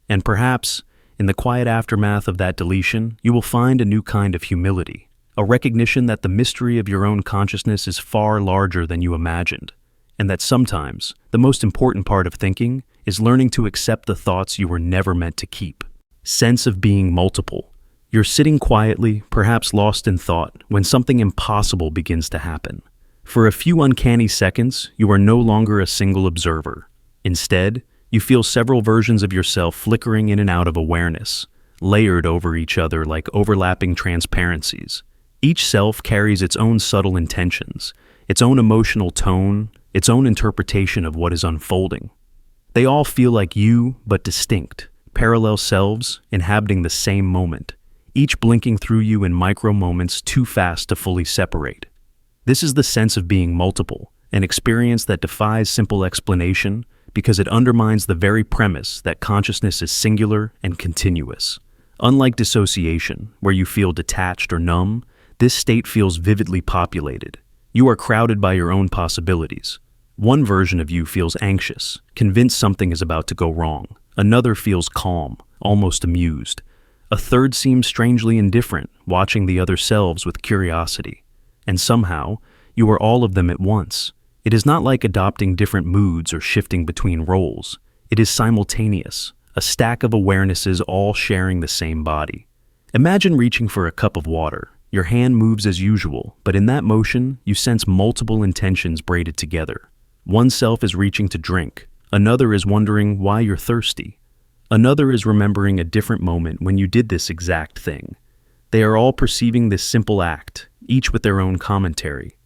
And perhaps, in the quiet aftermath of that deletion, you will find a new kind of humility, a recognition that the mystery of your own consciousness is far larger than you imagined, and that sometimes the most important part of thinking is learning to accept the thoughts you were never meant to keep. Sense of being multiple. You're sitting quietly, perhaps lost in thought, when something impossible begins to happen. For a few uncanny seconds, you are no longer a single observer. Instead, you feel several versions of yourself flickering in and out of awareness, layered over each other like overlapping transparencies. Each self carries its own subtle intentions, its own emotional tone, its own interpretation of what is unfolding. They all feel like you, but distinct, parallel selves inhabiting the same moment, each blinking through you in micro moments too fast to fully separate. This is the sense of being multiple, an experience that defies simple explanation because it undermines the very premise that consciousness is singular and continuous. Unlike dissociation, where you feel detached or numb, this state feels vividly populated. You are crowded by your own possibilities. One version of you feels anxious, convinced something is about to go wrong. Another feels calm, almost amused. A third seems strangely indifferent, watching the other selves with curiosity. And somehow, you are all of them at once. It is not like adopting different moods or shifting between roles. It is simultaneous, a stack of awarenesses all sharing the same body. Imagine reaching for a cup of water. Your hand moves as usual, but in that motion, you sense multiple intentions braided together. One self is reaching to drink. Another is wondering why you're thirsty. Another is remembering a different moment when you did this exact thing. They are all perceiving this simple act, each with their own commentary.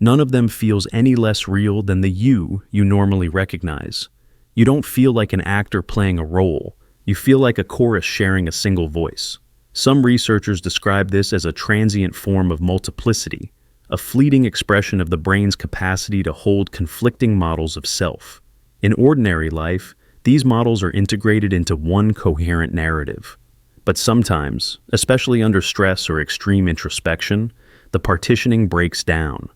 None of them feels any less real than the you normally recognize. You don't feel like an actor playing a role. You feel like a chorus sharing a single voice. Some researchers describe this as a transient form of multiplicity, a fleeting expression of the brain's capacity to hold conflicting models of self. In ordinary life, these models are integrated into one coherent narrative. But sometimes, especially under stress or extreme introspection, the partitioning breaks down.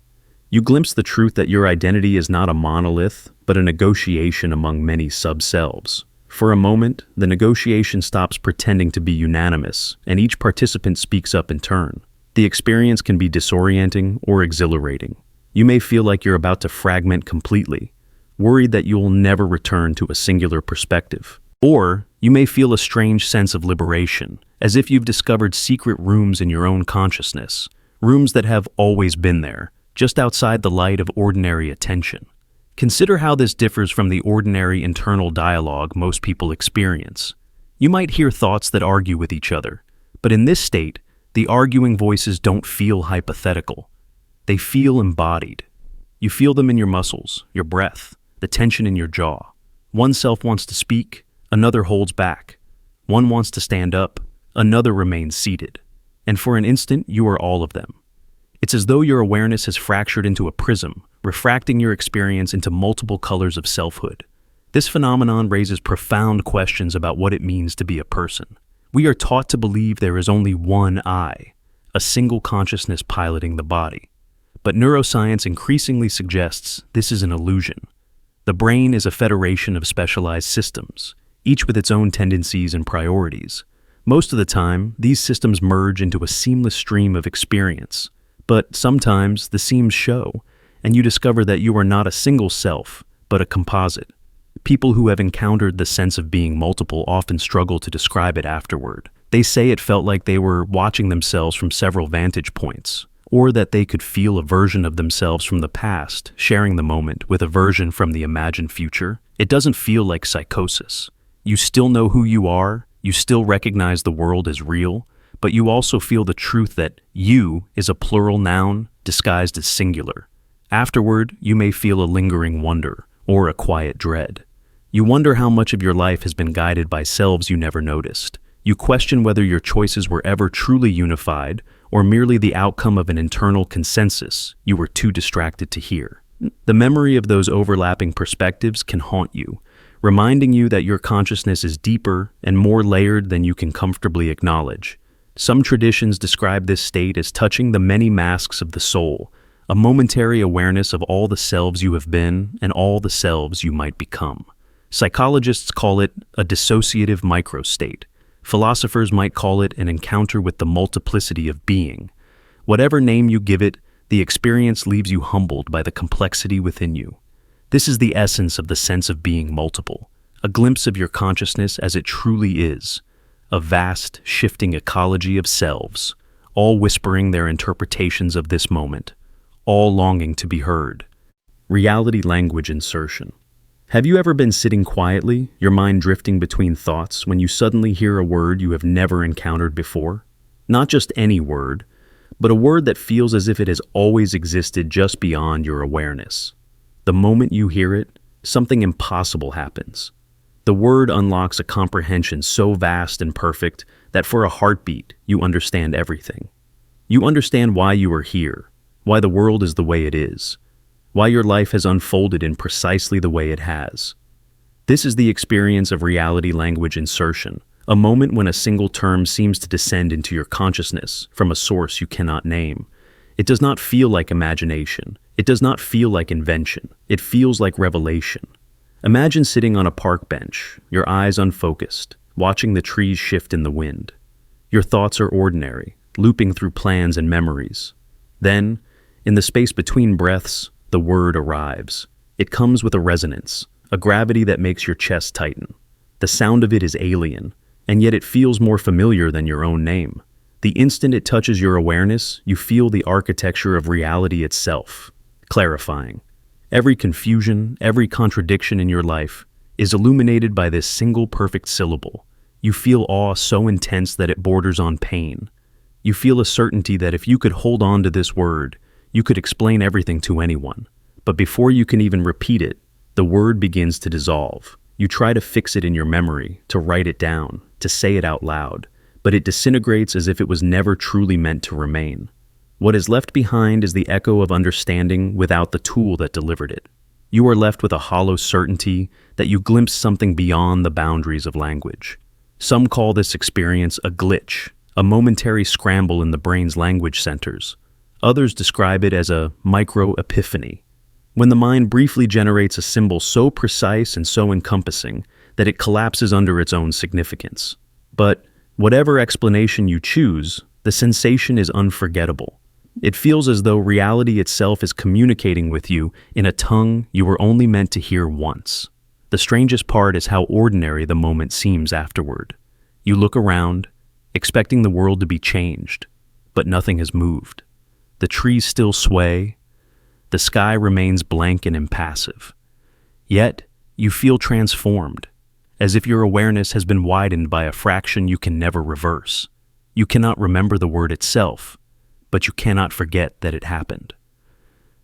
You glimpse the truth that your identity is not a monolith, but a negotiation among many subselves. For a moment, the negotiation stops pretending to be unanimous, and each participant speaks up in turn. The experience can be disorienting or exhilarating. You may feel like you're about to fragment completely, worried that you'll never return to a singular perspective. Or you may feel a strange sense of liberation, as if you've discovered secret rooms in your own consciousness, rooms that have always been there, just outside the light of ordinary attention. Consider how this differs from the ordinary internal dialogue most people experience. You might hear thoughts that argue with each other, but in this state, the arguing voices don't feel hypothetical. They feel embodied. You feel them in your muscles, your breath, the tension in your jaw. One self wants to speak, another holds back. One wants to stand up, another remains seated. And for an instant, you are all of them. It's as though your awareness has fractured into a prism, refracting your experience into multiple colors of selfhood. This phenomenon raises profound questions about what it means to be a person. We are taught to believe there is only one I, a single consciousness piloting the body. But neuroscience increasingly suggests this is an illusion. The brain is a federation of specialized systems, each with its own tendencies and priorities. Most of the time, these systems merge into a seamless stream of experience. But sometimes the seams show, and you discover that you are not a single self, but a composite. People who have encountered the sense of being multiple often struggle to describe it afterward. They say it felt like they were watching themselves from several vantage points, or that they could feel a version of themselves from the past, sharing the moment with a version from the imagined future. It doesn't feel like psychosis. You still know who you are, you still recognize the world as real, but you also feel the truth that you is a plural noun disguised as singular. Afterward, you may feel a lingering wonder, or a quiet dread. You wonder how much of your life has been guided by selves you never noticed. You question whether your choices were ever truly unified, or merely the outcome of an internal consensus you were too distracted to hear. The memory of those overlapping perspectives can haunt you, reminding you that your consciousness is deeper and more layered than you can comfortably acknowledge. Some traditions describe this state as touching the many masks of the soul, a momentary awareness of all the selves you have been and all the selves you might become. Psychologists call it a dissociative microstate. Philosophers might call it an encounter with the multiplicity of being. Whatever name you give it, the experience leaves you humbled by the complexity within you. This is the essence of the sense of being multiple, a glimpse of your consciousness as it truly is, a vast, shifting ecology of selves, all whispering their interpretations of this moment, all longing to be heard. Reality language insertion. Have you ever been sitting quietly, your mind drifting between thoughts, when you suddenly hear a word you have never encountered before? Not just any word, but a word that feels as if it has always existed just beyond your awareness. The moment you hear it, something impossible happens. The word unlocks a comprehension so vast and perfect that for a heartbeat, you understand everything. You understand why you are here, why the world is the way it is, why your life has unfolded in precisely the way it has. This is the experience of reality language insertion, a moment when a single term seems to descend into your consciousness from a source you cannot name. It does not feel like imagination. It does not feel like invention. It feels like revelation. Imagine sitting on a park bench, your eyes unfocused, watching the trees shift in the wind. Your thoughts are ordinary, looping through plans and memories. Then, in the space between breaths, the word arrives. It comes with a resonance, a gravity that makes your chest tighten. The sound of it is alien, and yet it feels more familiar than your own name. The instant it touches your awareness, you feel the architecture of reality itself, clarifying. Every confusion, every contradiction in your life is illuminated by this single perfect syllable. You feel awe so intense that it borders on pain. You feel a certainty that if you could hold on to this word, you could explain everything to anyone. But before you can even repeat it, the word begins to dissolve. You try to fix it in your memory, to write it down, to say it out loud, but it disintegrates as if it was never truly meant to remain. What is left behind is the echo of understanding without the tool that delivered it. You are left with a hollow certainty that you glimpsed something beyond the boundaries of language. Some call this experience a glitch, a momentary scramble in the brain's language centers. Others describe it as a micro-epiphany, when the mind briefly generates a symbol so precise and so encompassing that it collapses under its own significance. But whatever explanation you choose, the sensation is unforgettable. It feels as though reality itself is communicating with you in a tongue you were only meant to hear once. The strangest part is how ordinary the moment seems afterward. You look around, expecting the world to be changed, but nothing has moved. The trees still sway. The sky remains blank and impassive. Yet, you feel transformed, as if your awareness has been widened by a fraction you can never reverse. You cannot remember the word itself, but you cannot forget that it happened.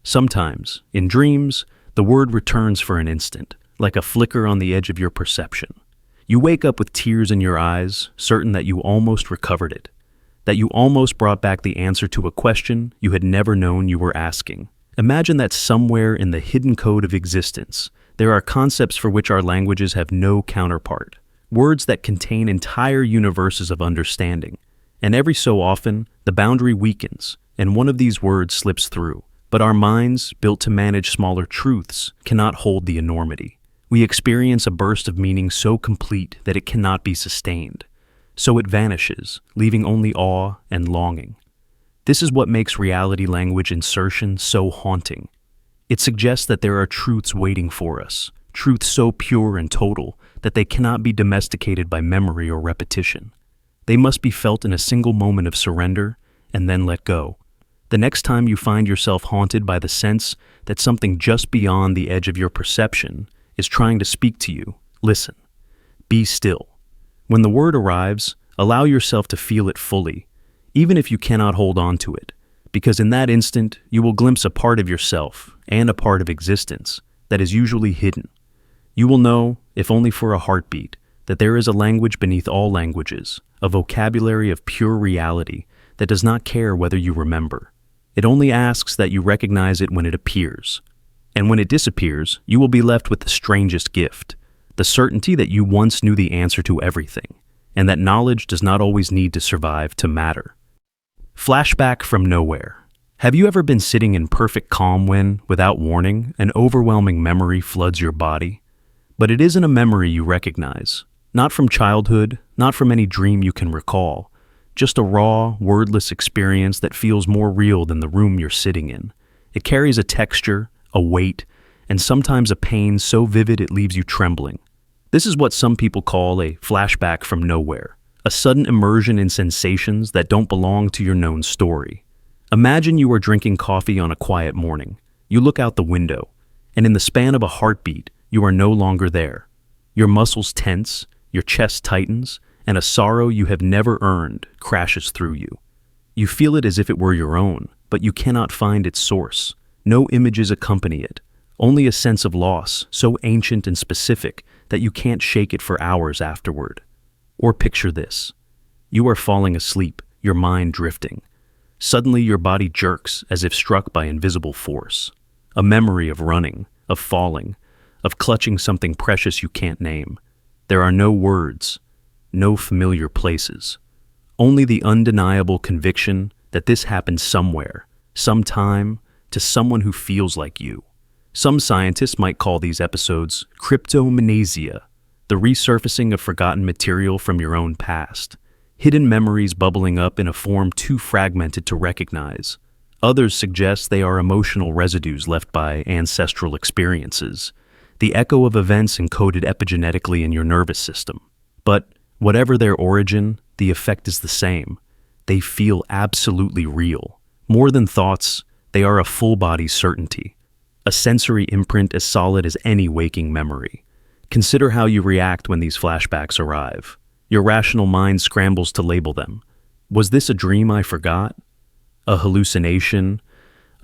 Sometimes, in dreams, the word returns for an instant, like a flicker on the edge of your perception. You wake up with tears in your eyes, certain that you almost recovered it, that you almost brought back the answer to a question you had never known you were asking. Imagine that somewhere in the hidden code of existence, there are concepts for which our languages have no counterpart, words that contain entire universes of understanding. And every so often, the boundary weakens, and one of these words slips through. But our minds, built to manage smaller truths, cannot hold the enormity. We experience a burst of meaning so complete that it cannot be sustained. So it vanishes, leaving only awe and longing. This is what makes reality language insertion so haunting. It suggests that there are truths waiting for us, truths so pure and total that they cannot be domesticated by memory or repetition. They must be felt in a single moment of surrender and then let go. The next time you find yourself haunted by the sense that something just beyond the edge of your perception is trying to speak to you, listen. Be still. When the word arrives, allow yourself to feel it fully, even if you cannot hold on to it, because in that instant, you will glimpse a part of yourself and a part of existence that is usually hidden. You will know, if only for a heartbeat, that there is a language beneath all languages, a vocabulary of pure reality that does not care whether you remember. It only asks that you recognize it when it appears. And when it disappears, you will be left with the strangest gift, the certainty that you once knew the answer to everything, and that knowledge does not always need to survive to matter. Flashback from nowhere. Have you ever been sitting in perfect calm when, without warning, an overwhelming memory floods your body? But it isn't a memory you recognize. Not from childhood, not from any dream you can recall. Just a raw, wordless experience that feels more real than the room you're sitting in. It carries a texture, a weight, and sometimes a pain so vivid it leaves you trembling. This is what some people call a flashback from nowhere, a sudden immersion in sensations that don't belong to your known story. Imagine you are drinking coffee on a quiet morning. You look out the window, and in the span of a heartbeat, you are no longer there. Your muscles tense, your chest tightens, and a sorrow you have never earned crashes through you. You feel it as if it were your own, but you cannot find its source. No images accompany it, only a sense of loss so ancient and specific that you can't shake it for hours afterward. Or picture this. You are falling asleep, your mind drifting. Suddenly your body jerks as if struck by invisible force. A memory of running, of falling, of clutching something precious you can't name. There are no words, no familiar places. Only the undeniable conviction that this happened somewhere, sometime, to someone who feels like you. Some scientists might call these episodes cryptomnesia, the resurfacing of forgotten material from your own past, hidden memories bubbling up in a form too fragmented to recognize. Others suggest they are emotional residues left by ancestral experiences, the echo of events encoded epigenetically in your nervous system. But whatever their origin, the effect is the same. They feel absolutely real. More than thoughts, they are a full-body certainty, a sensory imprint as solid as any waking memory. Consider how you react when these flashbacks arrive. Your rational mind scrambles to label them. Was this a dream I forgot? A hallucination?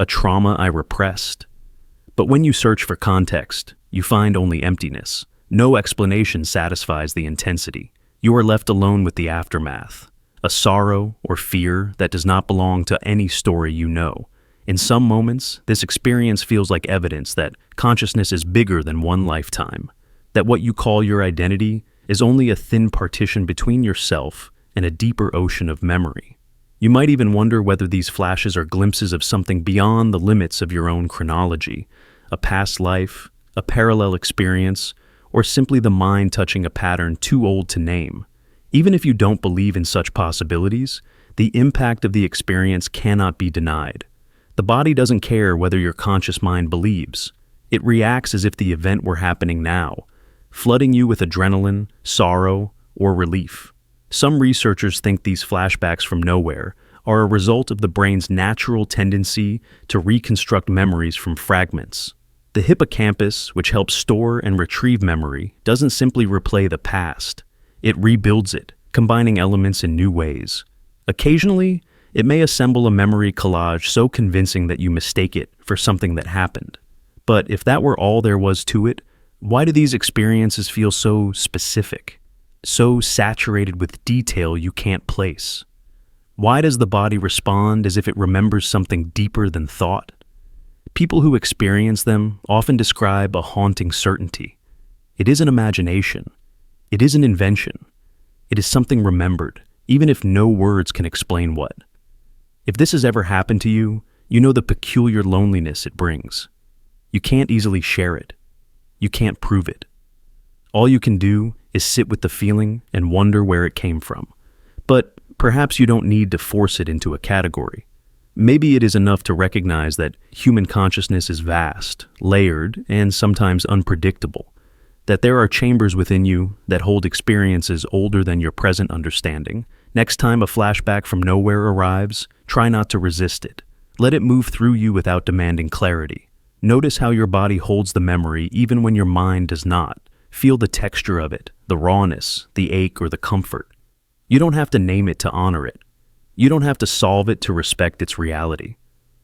A trauma I repressed? But when you search for context, you find only emptiness. No explanation satisfies the intensity. You are left alone with the aftermath, a sorrow or fear that does not belong to any story you know. In some moments, this experience feels like evidence that consciousness is bigger than one lifetime, that what you call your identity is only a thin partition between yourself and a deeper ocean of memory. You might even wonder whether these flashes are glimpses of something beyond the limits of your own chronology, a past life, a parallel experience, or simply the mind touching a pattern too old to name. Even if you don't believe in such possibilities, The impact of the experience cannot be denied. The body doesn't care whether your conscious mind believes. It reacts as if the event were happening now, flooding you with adrenaline, sorrow, or relief. Some researchers think these flashbacks from nowhere are a result of the brain's natural tendency to reconstruct memories from fragments. The hippocampus, which helps store and retrieve memory, doesn't simply replay the past. It rebuilds it, combining elements in new ways. Occasionally, it may assemble a memory collage so convincing that you mistake it for something that happened. But if that were all there was to it, why do these experiences feel so specific, so saturated with detail you can't place? Why does the body respond as if it remembers something deeper than thought? People who experience them often describe a haunting certainty. It isn't imagination. It isn't invention. It is something remembered, even if no words can explain what. If this has ever happened to you, you know the peculiar loneliness it brings. You can't easily share it. You can't prove it. All you can do is sit with the feeling and wonder where it came from. But perhaps you don't need to force it into a category. Maybe it is enough to recognize that human consciousness is vast, layered, and sometimes unpredictable. That there are chambers within you that hold experiences older than your present understanding. Next time a flashback from nowhere arrives, try not to resist it. Let it move through you without demanding clarity. Notice how your body holds the memory even when your mind does not. Feel the texture of it, the rawness, the ache, or the comfort. You don't have to name it to honor it. You don't have to solve it to respect its reality.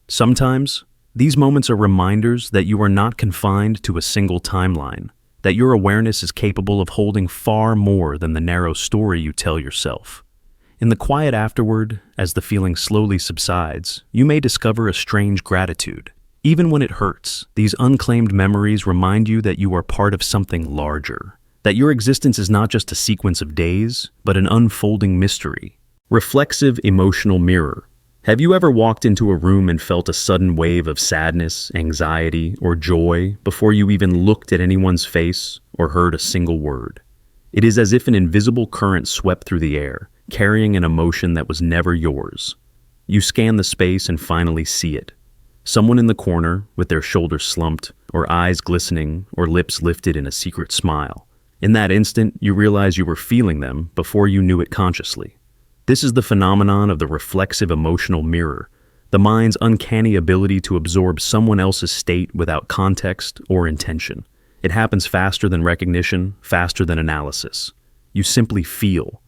Sometimes, these moments are reminders that you are not confined to a single timeline, that your awareness is capable of holding far more than the narrow story you tell yourself. In the quiet afterward, as the feeling slowly subsides, you may discover a strange gratitude. Even when it hurts, these unclaimed memories remind you that you are part of something larger, that your existence is not just a sequence of days, but an unfolding mystery. Reflexive emotional mirror. Have you ever walked into a room and felt a sudden wave of sadness, anxiety, or joy before you even looked at anyone's face or heard a single word? It is as if an invisible current swept through the air, carrying an emotion that was never yours. You scan the space and finally see it. Someone in the corner, with their shoulders slumped, or eyes glistening, or lips lifted in a secret smile. In that instant, you realize you were feeling them before you knew it consciously. This is the phenomenon of the reflexive emotional mirror, the mind's uncanny ability to absorb someone else's state without context or intention. It happens faster than recognition, faster than analysis. You simply feel.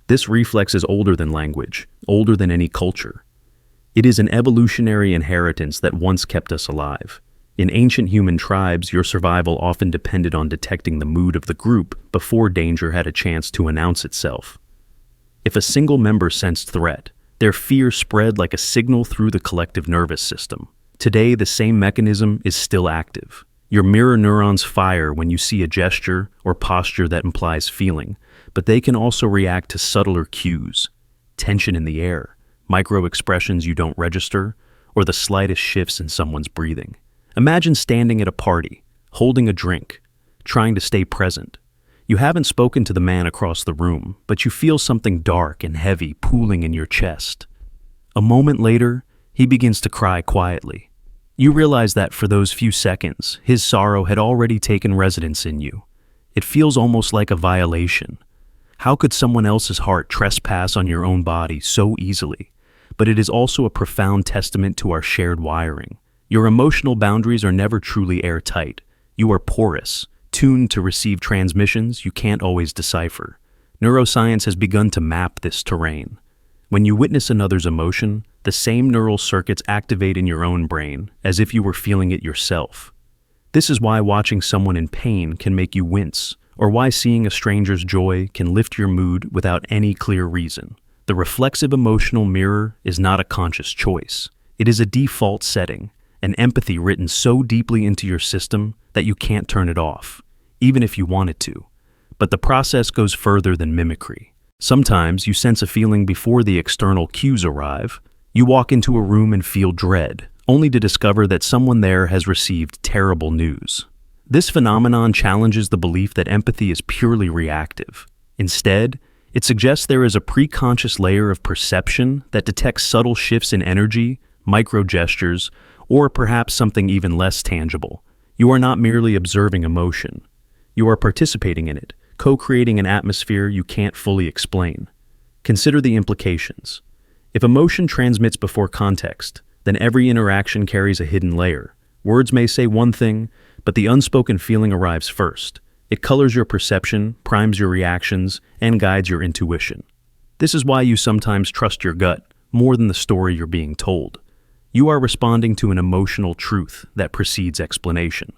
This reflex is older than language, older than any culture. It is an evolutionary inheritance that once kept us alive. In ancient human tribes, your survival often depended on detecting the mood of the group before danger had a chance to announce itself. If a single member sensed threat, their fear spread like a signal through the collective nervous system. Today, the same mechanism is still active. Your mirror neurons fire when you see a gesture or posture that implies feeling, but they can also react to subtler cues, tension in the air, micro-expressions you don't register, or the slightest shifts in someone's breathing. Imagine standing at a party, holding a drink, trying to stay present. You haven't spoken to the man across the room, but you feel something dark and heavy pooling in your chest. A moment later, he begins to cry quietly. You realize that for those few seconds, his sorrow had already taken residence in you. It feels almost like a violation. How could someone else's heart trespass on your own body so easily? But it is also a profound testament to our shared wiring. Your emotional boundaries are never truly airtight. You are porous, tuned to receive transmissions you can't always decipher. Neuroscience has begun to map this terrain. When you witness another's emotion, the same neural circuits activate in your own brain, as if you were feeling it yourself. This is why watching someone in pain can make you wince, or why seeing a stranger's joy can lift your mood without any clear reason. The reflexive emotional mirror is not a conscious choice. It is a default setting, an empathy written so deeply into your system that you can't turn it off, even if you wanted to. But the process goes further than mimicry. Sometimes you sense a feeling before the external cues arrive. You walk into a room and feel dread, only to discover that someone there has received terrible news. This phenomenon challenges the belief that empathy is purely reactive. Instead, It suggests there is a preconscious layer of perception that detects subtle shifts in energy, micro-gestures, or perhaps something even less tangible. You are not merely observing emotion. You are participating in it, co-creating an atmosphere you can't fully explain. Consider the implications. If emotion transmits before context, then every interaction carries a hidden layer. Words may say one thing, but the unspoken feeling arrives first. It colors your perception, primes your reactions, and guides your intuition. This is why you sometimes trust your gut more than the story you're being told. You are responding to an emotional truth that precedes explanation.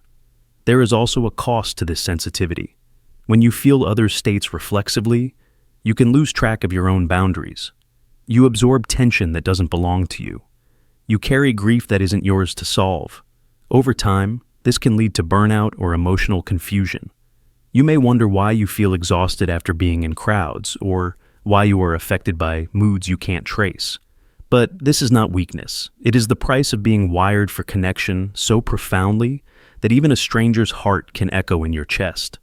There is also a cost to this sensitivity. When you feel others' states reflexively, you can lose track of your own boundaries. You absorb tension that doesn't belong to you. You carry grief that isn't yours to solve. Over time, this can lead to burnout or emotional confusion. You may wonder why you feel exhausted after being in crowds, or why you are affected by moods you can't trace. But this is not weakness. It is the price of being wired for connection so profoundly that even a stranger's heart can echo in your chest.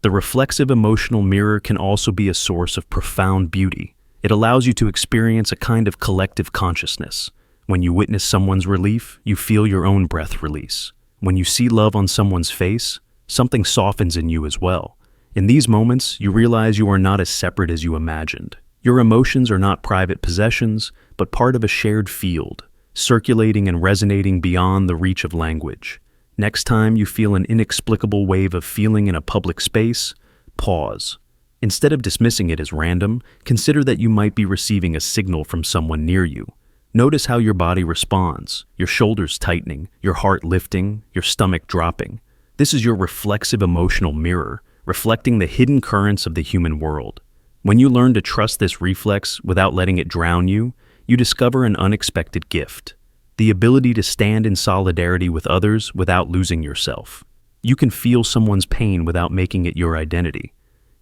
The reflexive emotional mirror can also be a source of profound beauty. It allows you to experience a kind of collective consciousness. When you witness someone's relief, you feel your own breath release. When you see love on someone's face, something softens in you as well. In these moments, you realize you are not as separate as you imagined. Your emotions are not private possessions, but part of a shared field, circulating and resonating beyond the reach of language. Next time you feel an inexplicable wave of feeling in a public space, pause. Instead of dismissing it as random, consider that you might be receiving a signal from someone near you. Notice how your body responds, your shoulders tightening, your heart lifting, your stomach dropping. This is your reflexive emotional mirror, reflecting the hidden currents of the human world. When you learn to trust this reflex without letting it drown you, you discover an unexpected gift: the ability to stand in solidarity with others without losing yourself. You can feel someone's pain without making it your identity.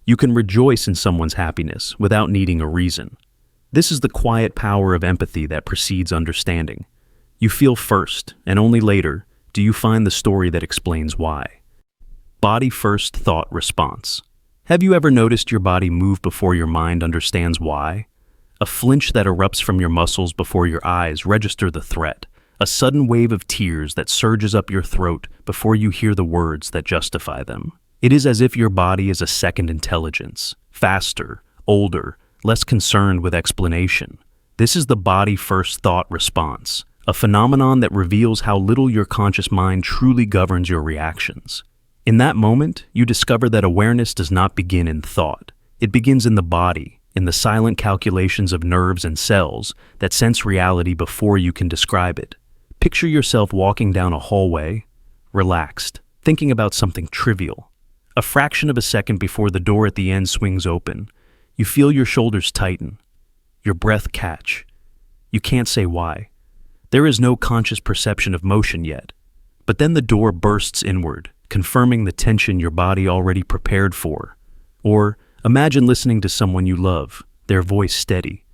You can rejoice in someone's happiness without needing a reason. This is the quiet power of empathy that precedes understanding. You feel first, and only later, do you find the story that explains why. Body first, thought response. Have you ever noticed your body move before your mind understands why? A flinch that erupts from your muscles before your eyes register the threat. A sudden wave of tears that surges up your throat before you hear the words that justify them. It is as if your body is a second intelligence, faster, older, less concerned with explanation. This is the body first thought response, a phenomenon that reveals how little your conscious mind truly governs your reactions. In that moment, you discover that awareness does not begin in thought. It begins in the body, in the silent calculations of nerves and cells that sense reality before you can describe it. Picture yourself walking down a hallway, relaxed, thinking about something trivial. A fraction of a second before the door at the end swings open, you feel your shoulders tighten, your breath catch. You can't say why. There is no conscious perception of motion yet. But then the door bursts inward, confirming the tension your body already prepared for. Or imagine listening to someone you love, their voice steady,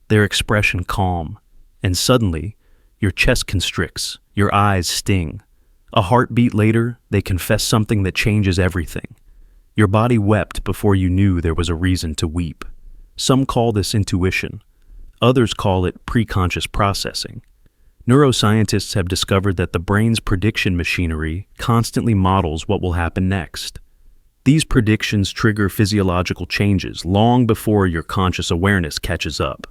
their expression calm, and suddenly, your chest constricts, your eyes sting. A heartbeat later, they confess something that changes everything. Your body wept before you knew there was a reason to weep. Some call this intuition. Others call it preconscious processing. Neuroscientists have discovered that the brain's prediction machinery constantly models what will happen next. These predictions trigger physiological changes long before your conscious awareness catches up.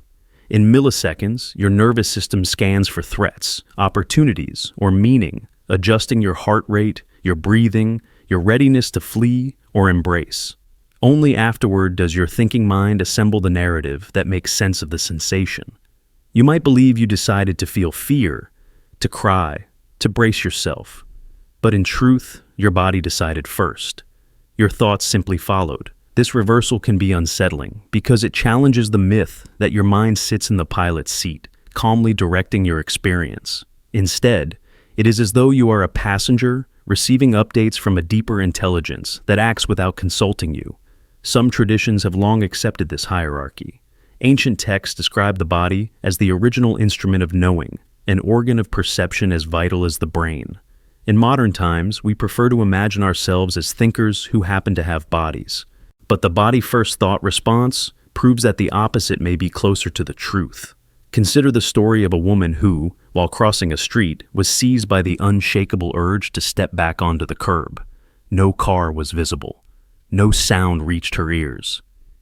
In milliseconds, your nervous system scans for threats, opportunities, or meaning, adjusting your heart rate, your breathing, your readiness to flee or embrace. Only afterward does your thinking mind assemble the narrative that makes sense of the sensation. You might believe you decided to feel fear, to cry, to brace yourself. But in truth, your body decided first. Your thoughts simply followed. This reversal can be unsettling because it challenges the myth that your mind sits in the pilot's seat, calmly directing your experience. Instead, it is as though you are a passenger receiving updates from a deeper intelligence that acts without consulting you. Some traditions have long accepted this hierarchy. Ancient texts describe the body as the original instrument of knowing, an organ of perception as vital as the brain. In modern times, we prefer to imagine ourselves as thinkers who happen to have bodies. But the body-first thought response proves that the opposite may be closer to the truth. Consider the story of a woman who, while crossing a street, was seized by the unshakable urge to step back onto the curb. No car was visible. No sound reached her ears.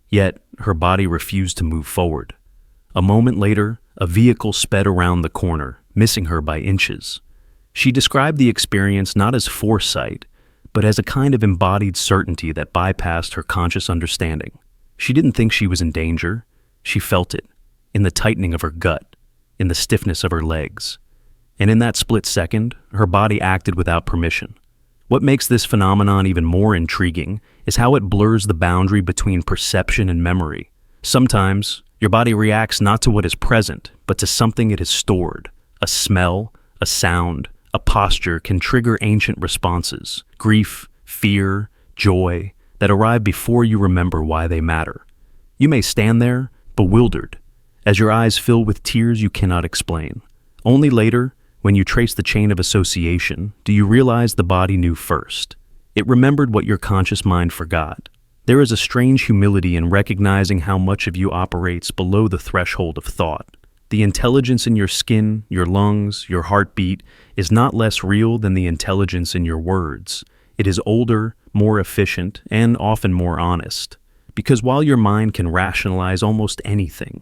Yet, her body refused to move forward. A moment later, a vehicle sped around the corner, missing her by inches. She described the experience not as foresight, but as a kind of embodied certainty that bypassed her conscious understanding. She didn't think she was in danger. She felt it, in the tightening of her gut, in the stiffness of her legs. And in that split second, her body acted without permission. What makes this phenomenon even more intriguing is how it blurs the boundary between perception and memory. Sometimes, your body reacts not to what is present, but to something it has stored. A smell, a sound, a posture can trigger ancient responses, grief, fear, joy, that arrive before you remember why they matter. You may stand there, bewildered, as your eyes fill with tears you cannot explain. Only later, when you trace the chain of association, do you realize the body knew first. It remembered what your conscious mind forgot. There is a strange humility in recognizing how much of you operates below the threshold of thought. The intelligence in your skin, your lungs, your heartbeat is not less real than the intelligence in your words. It is older, more efficient, and often more honest. Because while your mind can rationalize almost anything,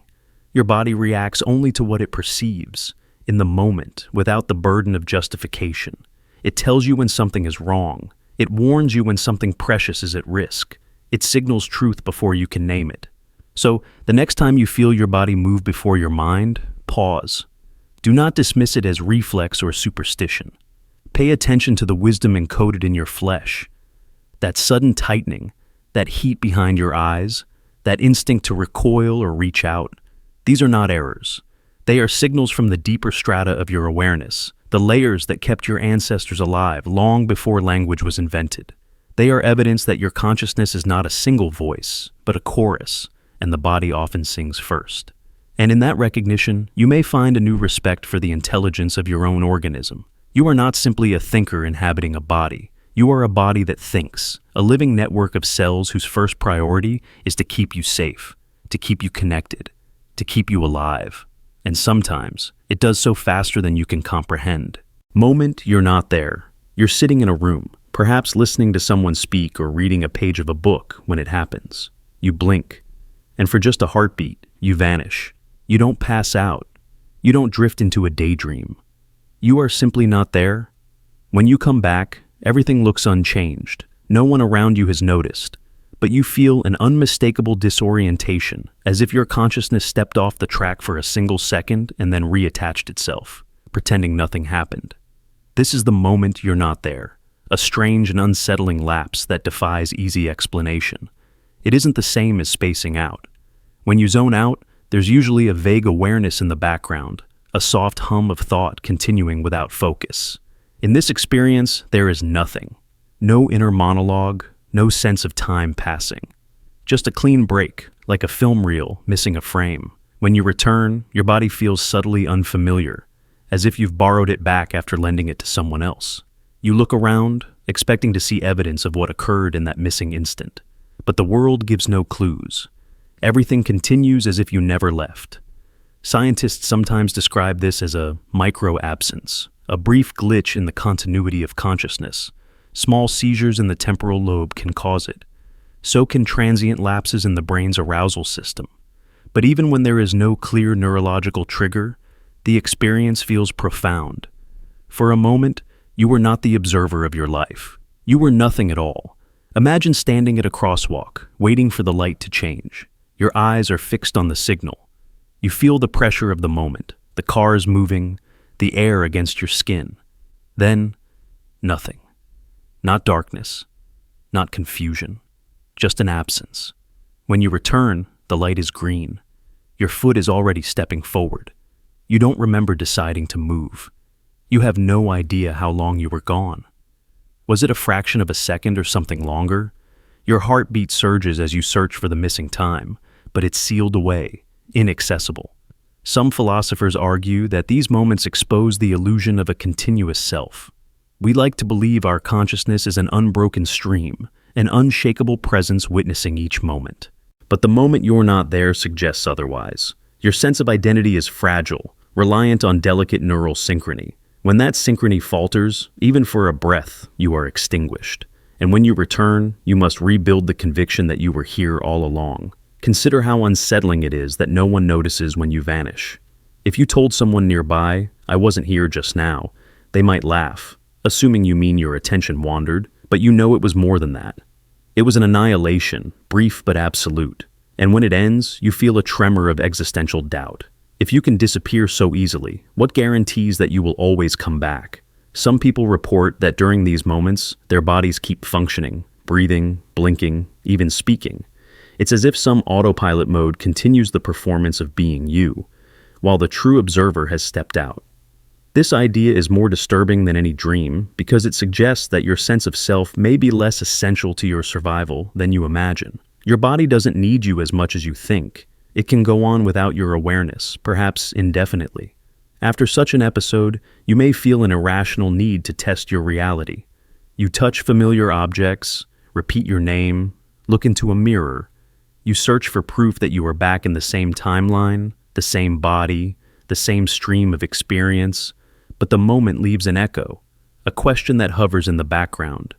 your body reacts only to what it perceives, in the moment, without the burden of justification. It tells you when something is wrong. It warns you when something precious is at risk. It signals truth before you can name it. So, the next time you feel your body move before your mind, pause. Do not dismiss it as reflex or superstition. Pay attention to the wisdom encoded in your flesh. That sudden tightening, that heat behind your eyes, that instinct to recoil or reach out. These are not errors. They are signals from the deeper strata of your awareness, the layers that kept your ancestors alive long before language was invented. They are evidence that your consciousness is not a single voice, but a chorus, and the body often sings first. And in that recognition, you may find a new respect for the intelligence of your own organism. You are not simply a thinker inhabiting a body. You are a body that thinks, a living network of cells whose first priority is to keep you safe, to keep you connected, to keep you alive. And sometimes, it does so faster than you can comprehend. Moment you're not there. You're sitting in a room, perhaps listening to someone speak or reading a page of a book when it happens. You blink, and for just a heartbeat, you vanish. You don't pass out. You don't drift into a daydream. You are simply not there. When you come back, everything looks unchanged. No one around you has noticed, but you feel an unmistakable disorientation, as if your consciousness stepped off the track for a single second and then reattached itself, pretending nothing happened. This is the moment you're not there, a strange and unsettling lapse that defies easy explanation. It isn't the same as spacing out. When you zone out, there's usually a vague awareness in the background, a soft hum of thought continuing without focus. In this experience, there is nothing. No inner monologue, no sense of time passing. Just a clean break, like a film reel missing a frame. When you return, your body feels subtly unfamiliar, as if you've borrowed it back after lending it to someone else. You look around, expecting to see evidence of what occurred in that missing instant. But the world gives no clues. Everything continues as if you never left. Scientists sometimes describe this as a micro-absence, a brief glitch in the continuity of consciousness. Small seizures in the temporal lobe can cause it. So can transient lapses in the brain's arousal system. But even when there is no clear neurological trigger, the experience feels profound. For a moment, you were not the observer of your life. You were nothing at all. Imagine standing at a crosswalk, waiting for the light to change. Your eyes are fixed on the signal. You feel the pressure of the moment, the cars moving, the air against your skin. Then, nothing. Not darkness, not confusion, just an absence. When you return, the light is green. Your foot is already stepping forward. You don't remember deciding to move. You have no idea how long you were gone. Was it a fraction of a second or something longer? Your heartbeat surges as you search for the missing time, but it's sealed away, inaccessible. Some philosophers argue that these moments expose the illusion of a continuous self. We like to believe our consciousness is an unbroken stream, an unshakable presence witnessing each moment. But the moment you're not there suggests otherwise. Your sense of identity is fragile, reliant on delicate neural synchrony. When that synchrony falters, even for a breath, you are extinguished. And when you return, you must rebuild the conviction that you were here all along. Consider how unsettling it is that no one notices when you vanish. If you told someone nearby, "I wasn't here just now," they might laugh, assuming you mean your attention wandered, but you know it was more than that. It was an annihilation, brief but absolute. And when it ends, you feel a tremor of existential doubt. If you can disappear so easily, what guarantees that you will always come back? Some people report that during these moments, their bodies keep functioning, breathing, blinking, even speaking. It's as if some autopilot mode continues the performance of being you, while the true observer has stepped out. This idea is more disturbing than any dream because it suggests that your sense of self may be less essential to your survival than you imagine. Your body doesn't need you as much as you think. It can go on without your awareness, perhaps indefinitely. After such an episode, you may feel an irrational need to test your reality. You touch familiar objects, repeat your name, look into a mirror. You search for proof that you are back in the same timeline, the same body, the same stream of experience, but the moment leaves an echo, a question that hovers in the background.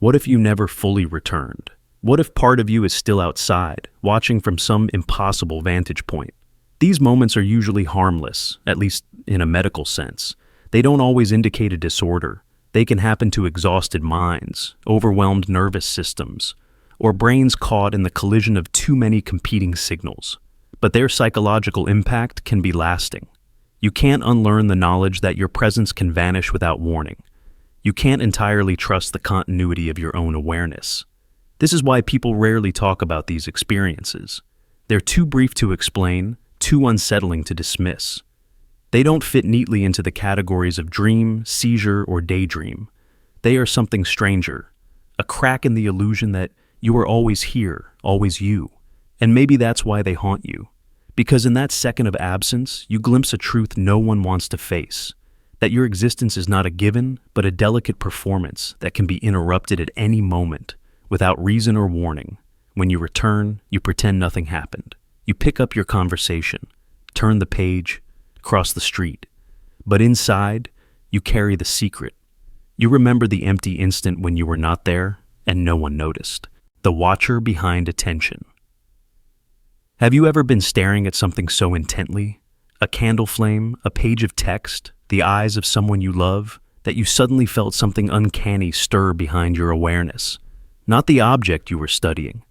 What if you never fully returned? What if part of you is still outside, watching from some impossible vantage point? These moments are usually harmless, at least in a medical sense. They don't always indicate a disorder. They can happen to exhausted minds, overwhelmed nervous systems, or brains caught in the collision of too many competing signals. But their psychological impact can be lasting. You can't unlearn the knowledge that your presence can vanish without warning. You can't entirely trust the continuity of your own awareness. This is why people rarely talk about these experiences. They're too brief to explain, too unsettling to dismiss. They don't fit neatly into the categories of dream, seizure, or daydream. They are something stranger, a crack in the illusion that you are always here, always you. And maybe that's why they haunt you. Because in that second of absence, you glimpse a truth no one wants to face, that your existence is not a given, but a delicate performance that can be interrupted at any moment, without reason or warning. When you return, you pretend nothing happened. You pick up your conversation, turn the page, cross the street. But inside, you carry the secret. You remember the empty instant when you were not there, and no one noticed. The watcher behind attention. Have you ever been staring at something so intently, a candle flame, a page of text, the eyes of someone you love, that you suddenly felt something uncanny stir behind your awareness? Not the object you were studying,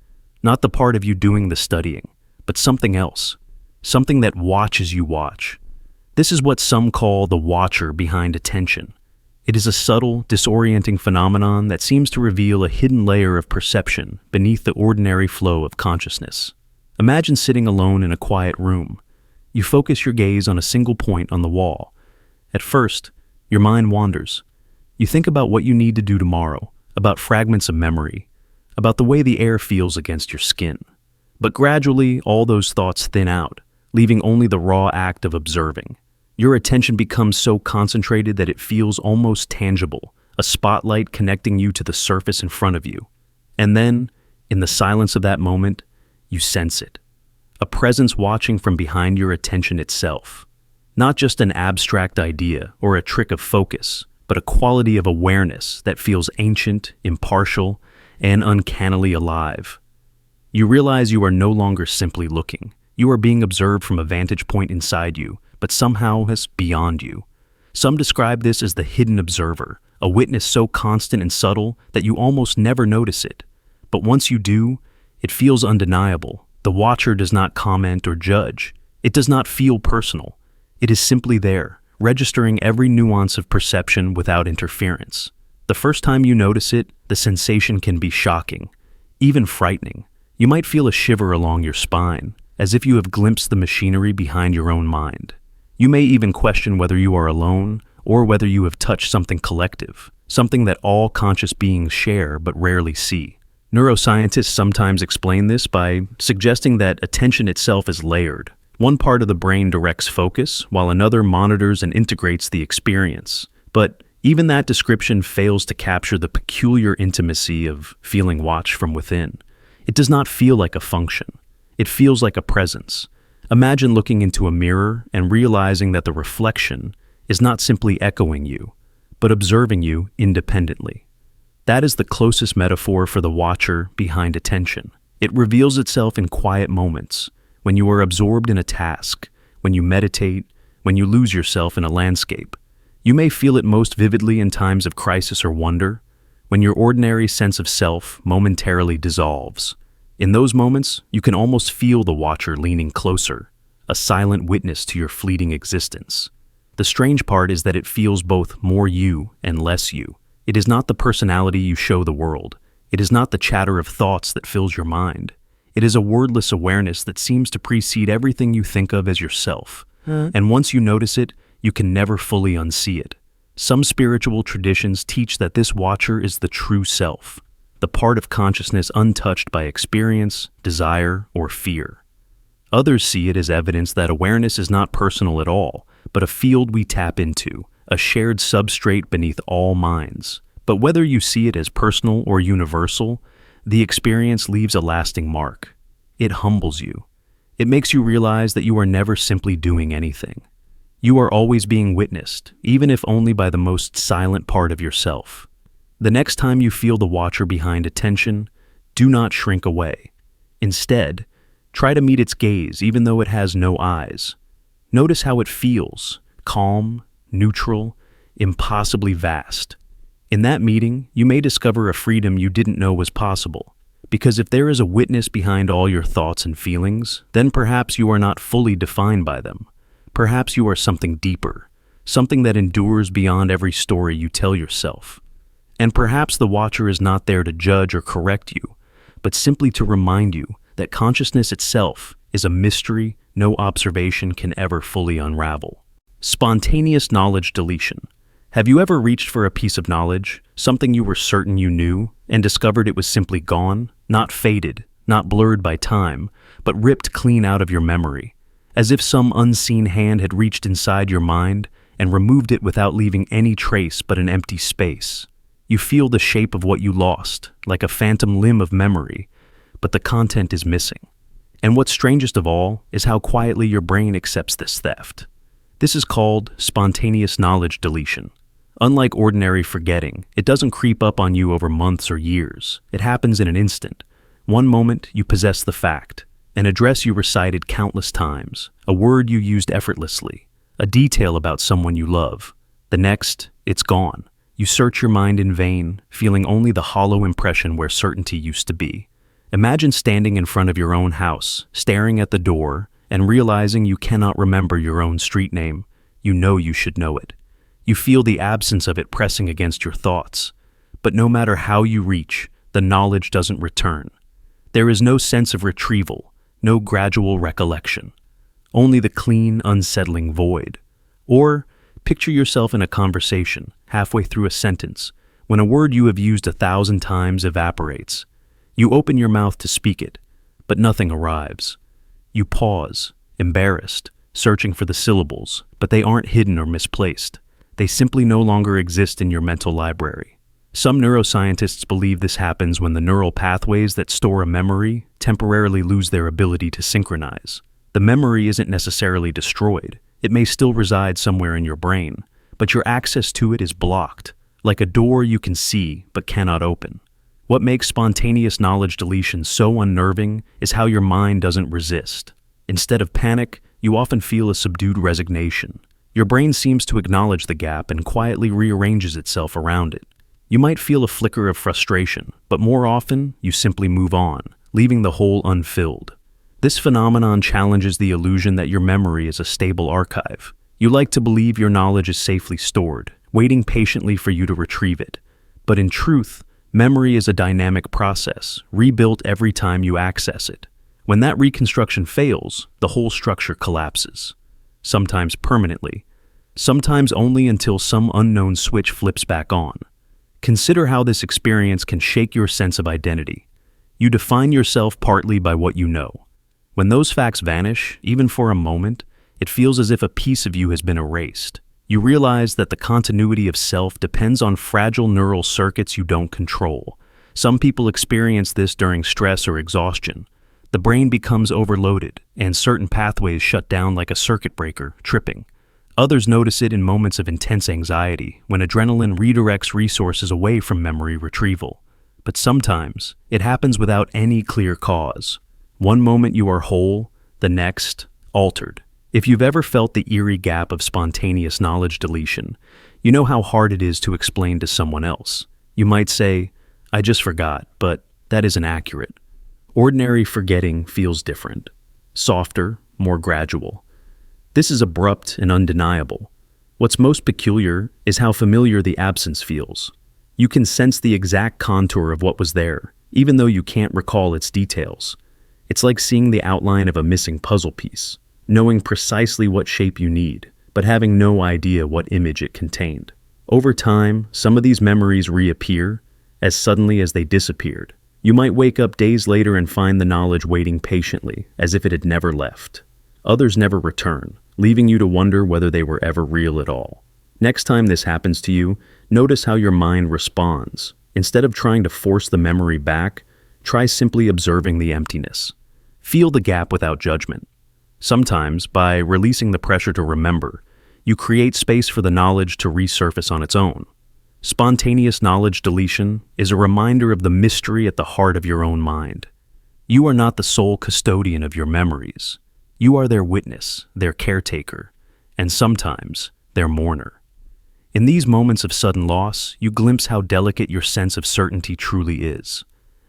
not the part of you doing the studying, but something else, something that watches you watch. This is what some call the watcher behind attention. It is a subtle, disorienting phenomenon that seems to reveal a hidden layer of perception beneath the ordinary flow of consciousness. Imagine sitting alone in a quiet room. You focus your gaze on a single point on the wall. At first, your mind wanders. You think about what you need to do tomorrow, about fragments of memory, about the way the air feels against your skin. But gradually, all those thoughts thin out, leaving only the raw act of observing. Your attention becomes so concentrated that it feels almost tangible, a spotlight connecting you to the surface in front of you. And then, in the silence of that moment, you sense it. A presence watching from behind your attention itself. Not just an abstract idea or a trick of focus, but a quality of awareness that feels ancient, impartial, and uncannily alive. You realize you are no longer simply looking. You are being observed from a vantage point inside you, but somehow is beyond you. Some describe this as the hidden observer, a witness so constant and subtle that you almost never notice it. But once you do, it feels undeniable. The watcher does not comment or judge. It does not feel personal. It is simply there, registering every nuance of perception without interference. The first time you notice it, the sensation can be shocking, even frightening. You might feel a shiver along your spine, as if you have glimpsed the machinery behind your own mind. You may even question whether you are alone or whether you have touched something collective, something that all conscious beings share but rarely see. Neuroscientists sometimes explain this by suggesting that attention itself is layered. One part of the brain directs focus, while another monitors and integrates the experience. But even that description fails to capture the peculiar intimacy of feeling watched from within. It does not feel like a function. It feels like a presence. Imagine looking into a mirror and realizing that the reflection is not simply echoing you, but observing you independently. That is the closest metaphor for the watcher behind attention. It reveals itself in quiet moments, when you are absorbed in a task, when you meditate, when you lose yourself in a landscape. You may feel it most vividly in times of crisis or wonder, when your ordinary sense of self momentarily dissolves. In those moments, you can almost feel the watcher leaning closer, a silent witness to your fleeting existence. The strange part is that it feels both more you and less you. It is not the personality you show the world. It is not the chatter of thoughts that fills your mind. It is a wordless awareness that seems to precede everything you think of as yourself. And once you notice it, you can never fully unsee it. Some spiritual traditions teach that this watcher is the true self, the part of consciousness untouched by experience, desire, or fear. Others see it as evidence that awareness is not personal at all, but a field we tap into, a shared substrate beneath all minds. But whether you see it as personal or universal, the experience leaves a lasting mark. It humbles you. It makes you realize that you are never simply doing anything. You are always being witnessed, even if only by the most silent part of yourself. The next time you feel the watcher behind attention, do not shrink away. Instead, try to meet its gaze even though it has no eyes. Notice how it feels, calm, neutral, impossibly vast. In that meeting, you may discover a freedom you didn't know was possible. Because if there is a witness behind all your thoughts and feelings, then perhaps you are not fully defined by them. Perhaps you are something deeper, something that endures beyond every story you tell yourself. And perhaps the watcher is not there to judge or correct you, but simply to remind you that consciousness itself is a mystery no observation can ever fully unravel. Spontaneous knowledge deletion. Have you ever reached for a piece of knowledge, something you were certain you knew, and discovered it was simply gone, not faded, not blurred by time, but ripped clean out of your memory, as if some unseen hand had reached inside your mind and removed it without leaving any trace but an empty space? You feel the shape of what you lost, like a phantom limb of memory, but the content is missing. And what's strangest of all is how quietly your brain accepts this theft. This is called spontaneous knowledge deletion. Unlike ordinary forgetting, it doesn't creep up on you over months or years. It happens in an instant. One moment, you possess the fact, an address you recited countless times, a word you used effortlessly, a detail about someone you love. The next, it's gone. You search your mind in vain, feeling only the hollow impression where certainty used to be. Imagine standing in front of your own house, staring at the door, and realizing you cannot remember your own street name. You know you should know it. You feel the absence of it pressing against your thoughts. But no matter how you reach, the knowledge doesn't return. There is no sense of retrieval, no gradual recollection. Only the clean, unsettling void. Or, picture yourself in a conversation, halfway through a sentence, when a word you have used 1,000 times evaporates. You open your mouth to speak it, but nothing arrives. You pause, embarrassed, searching for the syllables, but they aren't hidden or misplaced. They simply no longer exist in your mental library. Some neuroscientists believe this happens when the neural pathways that store a memory temporarily lose their ability to synchronize. The memory isn't necessarily destroyed. It may still reside somewhere in your brain, but your access to it is blocked, like a door you can see but cannot open. What makes spontaneous knowledge deletion so unnerving is how your mind doesn't resist. Instead of panic, you often feel a subdued resignation. Your brain seems to acknowledge the gap and quietly rearranges itself around it. You might feel a flicker of frustration, but more often, you simply move on, leaving the hole unfilled. This phenomenon challenges the illusion that your memory is a stable archive. You like to believe your knowledge is safely stored, waiting patiently for you to retrieve it. But in truth, memory is a dynamic process, rebuilt every time you access it. When that reconstruction fails, the whole structure collapses. Sometimes permanently, sometimes only until some unknown switch flips back on. Consider how this experience can shake your sense of identity. You define yourself partly by what you know. When those facts vanish, even for a moment, it feels as if a piece of you has been erased. You realize that the continuity of self depends on fragile neural circuits you don't control. Some people experience this during stress or exhaustion. The brain becomes overloaded, and certain pathways shut down like a circuit breaker, tripping. Others notice it in moments of intense anxiety, when adrenaline redirects resources away from memory retrieval. But sometimes, it happens without any clear cause. One moment you are whole, the next, altered. If you've ever felt the eerie gap of spontaneous knowledge deletion, you know how hard it is to explain to someone else. You might say, "I just forgot," but that isn't accurate. Ordinary forgetting feels different, softer, more gradual. This is abrupt and undeniable. What's most peculiar is how familiar the absence feels. You can sense the exact contour of what was there, even though you can't recall its details. It's like seeing the outline of a missing puzzle piece, knowing precisely what shape you need, but having no idea what image it contained. Over time, some of these memories reappear as suddenly as they disappeared. You might wake up days later and find the knowledge waiting patiently, as if it had never left. Others never return, leaving you to wonder whether they were ever real at all. Next time this happens to you, notice how your mind responds. Instead of trying to force the memory back, try simply observing the emptiness. Feel the gap without judgment. Sometimes, by releasing the pressure to remember, you create space for the knowledge to resurface on its own. Spontaneous knowledge deletion is a reminder of the mystery at the heart of your own mind. You are not the sole custodian of your memories. You are their witness, their caretaker, and sometimes their mourner. In these moments of sudden loss, you glimpse how delicate your sense of certainty truly is.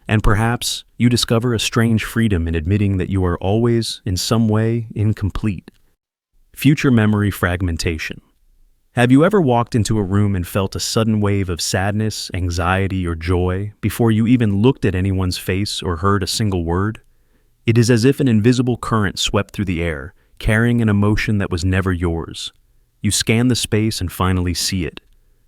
And perhaps you discover a strange freedom in admitting that you are always, in some way, incomplete. Future memory fragmentation. Have you ever walked into a room and felt a sudden wave of sadness, anxiety, or joy before you even looked at anyone's face or heard a single word? It is as if an invisible current swept through the air, carrying an emotion that was never yours. You scan the space and finally see it.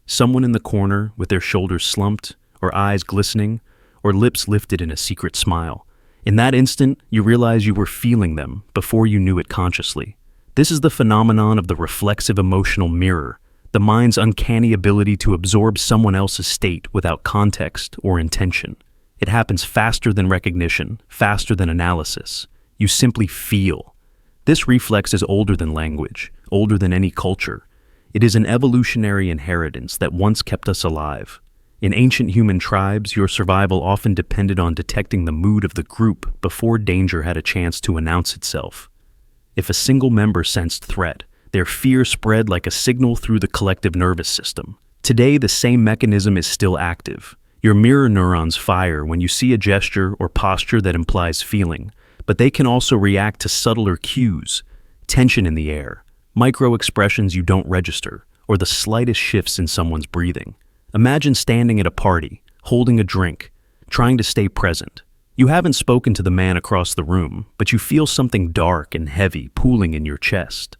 Someone in the corner, with their shoulders slumped, or eyes glistening, or lips lifted in a secret smile. In that instant, you realize you were feeling them before you knew it consciously. This is the phenomenon of the reflexive emotional mirror, the mind's uncanny ability to absorb someone else's state without context or intention. It happens faster than recognition, faster than analysis. You simply feel. This reflex is older than language, older than any culture. It is an evolutionary inheritance that once kept us alive. In ancient human tribes, your survival often depended on detecting the mood of the group before danger had a chance to announce itself. If a single member sensed threat, their fear spread like a signal through the collective nervous system. Today, the same mechanism is still active. Your mirror neurons fire when you see a gesture or posture that implies feeling, but they can also react to subtler cues, tension in the air, micro-expressions you don't register, or the slightest shifts in someone's breathing. Imagine standing at a party, holding a drink, trying to stay present. You haven't spoken to the man across the room, but you feel something dark and heavy pooling in your chest.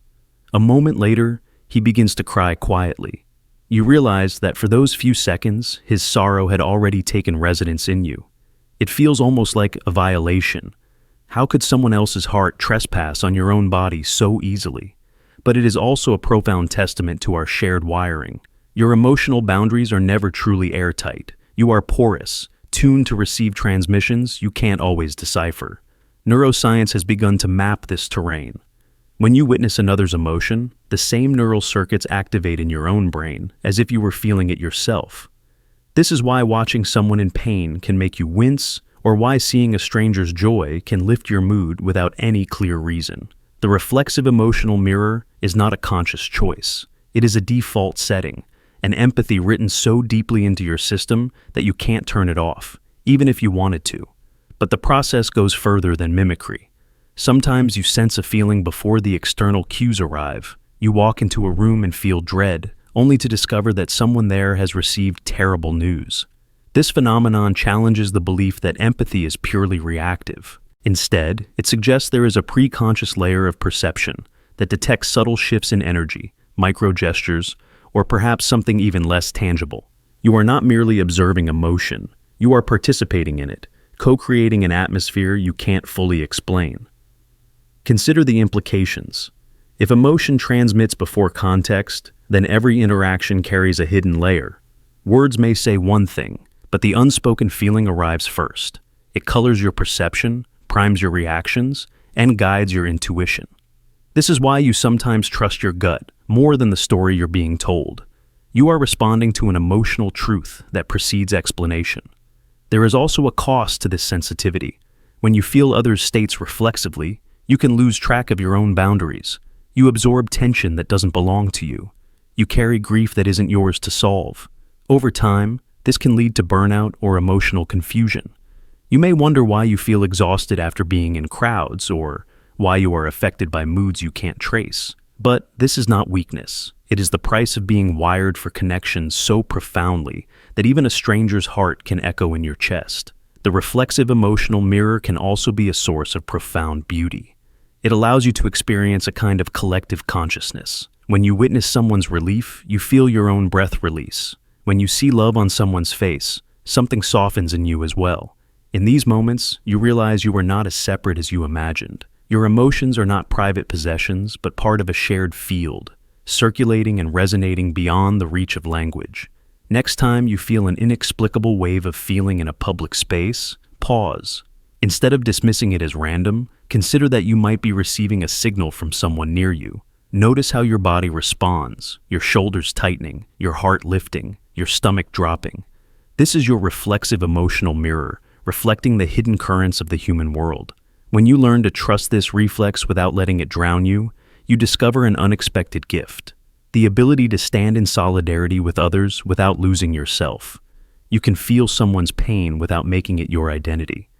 A moment later, he begins to cry quietly. You realize that for those few seconds, his sorrow had already taken residence in you. It feels almost like a violation. How could someone else's heart trespass on your own body so easily? But it is also a profound testament to our shared wiring. Your emotional boundaries are never truly airtight. You are porous, tuned to receive transmissions you can't always decipher. Neuroscience has begun to map this terrain. When you witness another's emotion, the same neural circuits activate in your own brain, as if you were feeling it yourself. This is why watching someone in pain can make you wince, or why seeing a stranger's joy can lift your mood without any clear reason. The reflexive emotional mirror is not a conscious choice. It is a default setting, an empathy written so deeply into your system that you can't turn it off, even if you wanted to. But the process goes further than mimicry. Sometimes you sense a feeling before the external cues arrive. You walk into a room and feel dread, only to discover that someone there has received terrible news. This phenomenon challenges the belief that empathy is purely reactive. Instead, it suggests there is a pre-conscious layer of perception that detects subtle shifts in energy, micro-gestures, or perhaps something even less tangible. You are not merely observing emotion, you are participating in it, co-creating an atmosphere you can't fully explain. Consider the implications. If emotion transmits before context, then every interaction carries a hidden layer. Words may say one thing, but the unspoken feeling arrives first. It colors your perception, primes your reactions, and guides your intuition. This is why you sometimes trust your gut more than the story you're being told. You are responding to an emotional truth that precedes explanation. There is also a cost to this sensitivity. When you feel others' states reflexively, you can lose track of your own boundaries. You absorb tension that doesn't belong to you. You carry grief that isn't yours to solve. Over time, this can lead to burnout or emotional confusion. You may wonder why you feel exhausted after being in crowds, or why you are affected by moods you can't trace. But this is not weakness. It is the price of being wired for connection so profoundly that even a stranger's heart can echo in your chest. The reflexive emotional mirror can also be a source of profound beauty. It allows you to experience a kind of collective consciousness. When you witness someone's relief, you feel your own breath release. When you see love on someone's face, something softens in you as well. In these moments, you realize you are not as separate as you imagined. Your emotions are not private possessions, but part of a shared field, circulating and resonating beyond the reach of language. Next time you feel an inexplicable wave of feeling in a public space, pause. Instead of dismissing it as random, consider that you might be receiving a signal from someone near you. Notice how your body responds, your shoulders tightening, your heart lifting, your stomach dropping. This is your reflexive emotional mirror, reflecting the hidden currents of the human world. When you learn to trust this reflex without letting it drown you, you discover an unexpected gift. The ability to stand in solidarity with others without losing yourself. You can feel someone's pain without making it your identity.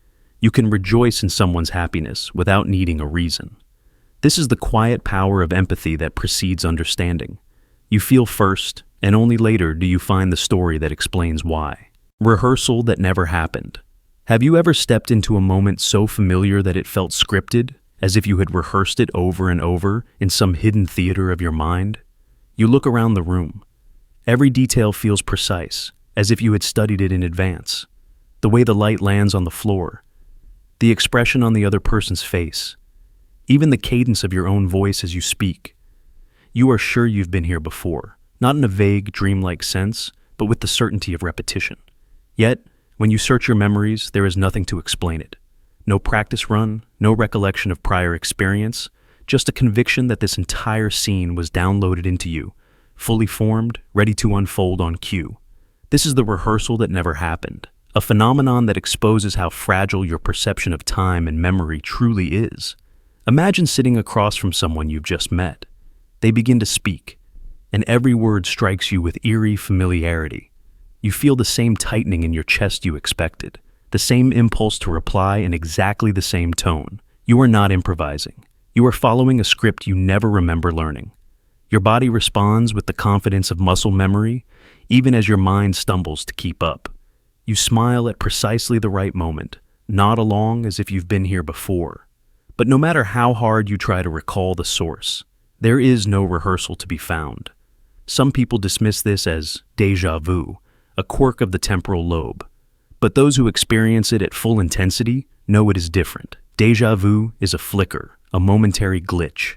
You can rejoice in someone's happiness without needing a reason. This is the quiet power of empathy that precedes understanding. You feel first, and only later do you find the story that explains why. Rehearsal that never happened. Have you ever stepped into a moment so familiar that it felt scripted, as if you had rehearsed it over and over in some hidden theater of your mind? You look around the room. Every detail feels precise, as if you had studied it in advance. The way the light lands on the floor, the expression on the other person's face, even the cadence of your own voice as you speak. You are sure you've been here before, not in a vague, dreamlike sense, but with the certainty of repetition. Yet, when you search your memories, there is nothing to explain it. No practice run, no recollection of prior experience, just a conviction that this entire scene was downloaded into you, fully formed, ready to unfold on cue. This is the rehearsal that never happened, a phenomenon that exposes how fragile your perception of time and memory truly is. Imagine sitting across from someone you've just met. They begin to speak, and every word strikes you with eerie familiarity. You feel the same tightening in your chest you expected, the same impulse to reply in exactly the same tone. You are not improvising. You are following a script you never remember learning. Your body responds with the confidence of muscle memory, even as your mind stumbles to keep up. You smile at precisely the right moment, nod along as if you've been here before. But no matter how hard you try to recall the source, there is no rehearsal to be found. Some people dismiss this as déjà vu, a quirk of the temporal lobe. But those who experience it at full intensity know it is different. Déjà vu is a flicker, a momentary glitch.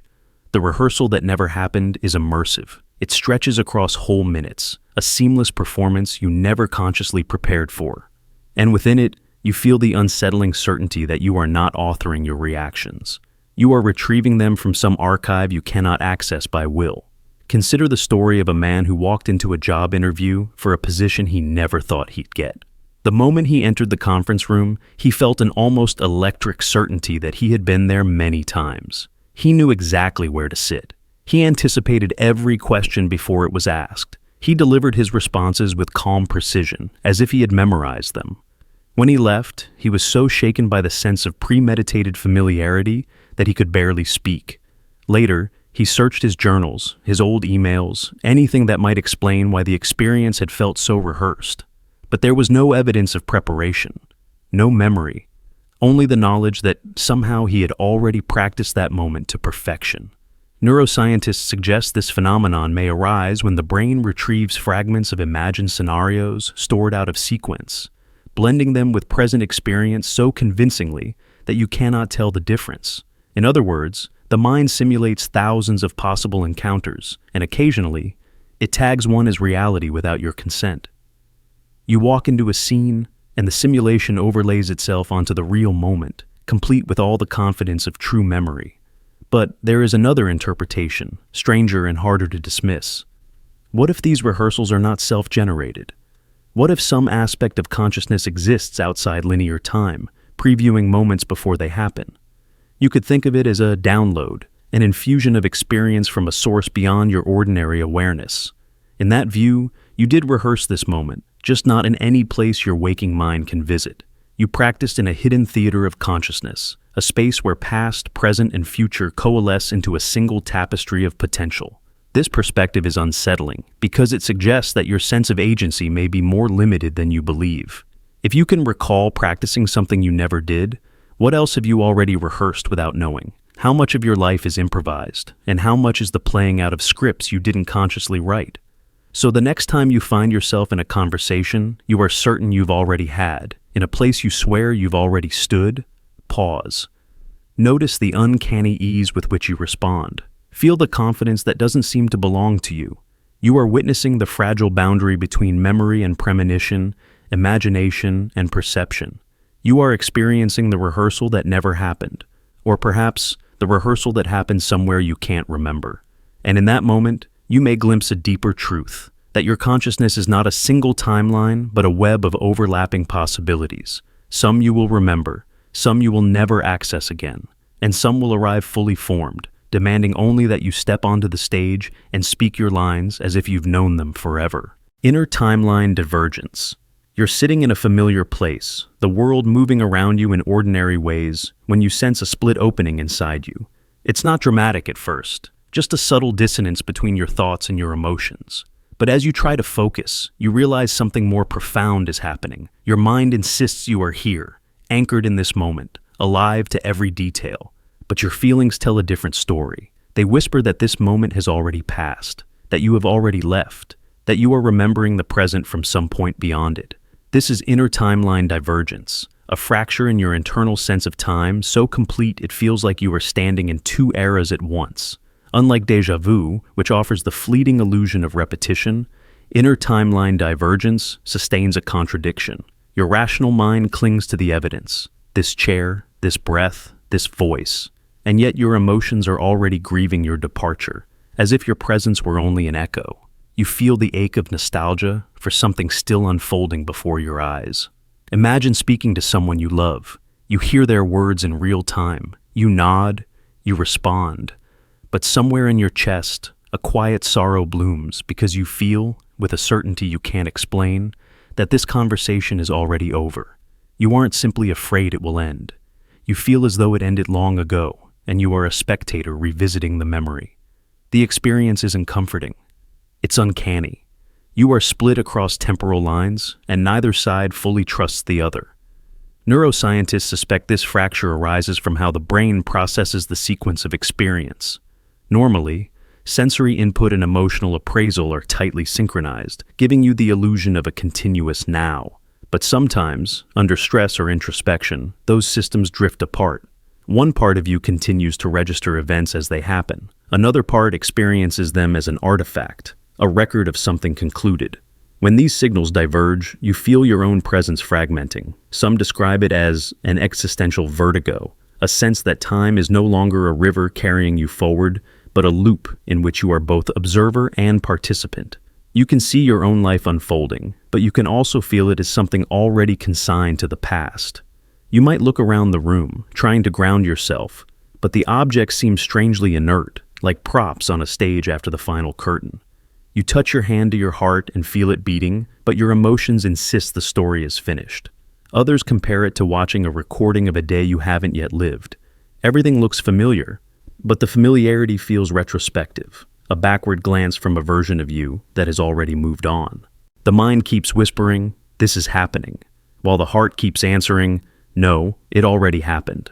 The rehearsal that never happened is immersive. It stretches across whole minutes, a seamless performance you never consciously prepared for. And within it, you feel the unsettling certainty that you are not authoring your reactions. You are retrieving them from some archive you cannot access by will. Consider the story of a man who walked into a job interview for a position he never thought he'd get. The moment he entered the conference room, he felt an almost electric certainty that he had been there many times. He knew exactly where to sit. He anticipated every question before it was asked. He delivered his responses with calm precision, as if he had memorized them. When he left, he was so shaken by the sense of premeditated familiarity that he could barely speak. Later, he searched his journals, his old emails, anything that might explain why the experience had felt so rehearsed. But there was no evidence of preparation, no memory, only the knowledge that somehow he had already practiced that moment to perfection. Neuroscientists suggest this phenomenon may arise when the brain retrieves fragments of imagined scenarios stored out of sequence, blending them with present experience so convincingly that you cannot tell the difference. In other words, the mind simulates thousands of possible encounters, and occasionally, it tags one as reality without your consent. You walk into a scene, and the simulation overlays itself onto the real moment, complete with all the confidence of true memory. But there is another interpretation, stranger and harder to dismiss. What if these rehearsals are not self-generated? What if some aspect of consciousness exists outside linear time, previewing moments before they happen? You could think of it as a download, an infusion of experience from a source beyond your ordinary awareness. In that view, you did rehearse this moment, just not in any place your waking mind can visit. You practiced in a hidden theater of consciousness, a space where past, present, and future coalesce into a single tapestry of potential. This perspective is unsettling because it suggests that your sense of agency may be more limited than you believe. If you can recall practicing something you never did, what else have you already rehearsed without knowing? How much of your life is improvised, and how much is the playing out of scripts you didn't consciously write? So the next time you find yourself in a conversation you are certain you've already had, in a place you swear you've already stood, pause. Notice the uncanny ease with which you respond. Feel the confidence that doesn't seem to belong to you. You are witnessing the fragile boundary between memory and premonition, imagination and perception. You are experiencing the rehearsal that never happened, or perhaps the rehearsal that happened somewhere you can't remember. And in that moment, you may glimpse a deeper truth, that your consciousness is not a single timeline, but a web of overlapping possibilities. Some you will remember, some you will never access again, and some will arrive fully formed, demanding only that you step onto the stage and speak your lines as if you've known them forever. Inner timeline divergence. You're sitting in a familiar place, the world moving around you in ordinary ways, when you sense a split opening inside you. It's not dramatic at first, just a subtle dissonance between your thoughts and your emotions. But as you try to focus, you realize something more profound is happening. Your mind insists you are here, anchored in this moment, alive to every detail. But your feelings tell a different story. They whisper that this moment has already passed, that you have already left, that you are remembering the present from some point beyond it. This is inner timeline divergence, a fracture in your internal sense of time so complete it feels like you are standing in two eras at once. Unlike déjà vu, which offers the fleeting illusion of repetition, inner timeline divergence sustains a contradiction. Your rational mind clings to the evidence, this chair, this breath, this voice, and yet your emotions are already grieving your departure, as if your presence were only an echo. You feel the ache of nostalgia for something still unfolding before your eyes. Imagine speaking to someone you love. You hear their words in real time. You nod, you respond. But somewhere in your chest, a quiet sorrow blooms because you feel, with a certainty you can't explain, that this conversation is already over. You aren't simply afraid it will end. You feel as though it ended long ago, and you are a spectator revisiting the memory. The experience isn't comforting. It's uncanny. You are split across temporal lines, and neither side fully trusts the other. Neuroscientists suspect this fracture arises from how the brain processes the sequence of experience. Normally, sensory input and emotional appraisal are tightly synchronized, giving you the illusion of a continuous now. But sometimes, under stress or introspection, those systems drift apart. One part of you continues to register events as they happen. Another part experiences them as an artifact, a record of something concluded. When these signals diverge, you feel your own presence fragmenting. Some describe it as an existential vertigo, a sense that time is no longer a river carrying you forward, but a loop in which you are both observer and participant. You can see your own life unfolding, but you can also feel it as something already consigned to the past. You might look around the room, trying to ground yourself, but the objects seem strangely inert, like props on a stage after the final curtain. You touch your hand to your heart and feel it beating, but your emotions insist the story is finished. Others compare it to watching a recording of a day you haven't yet lived. Everything looks familiar, but the familiarity feels retrospective, a backward glance from a version of you that has already moved on. The mind keeps whispering, "This is happening," while the heart keeps answering, "No, it already happened."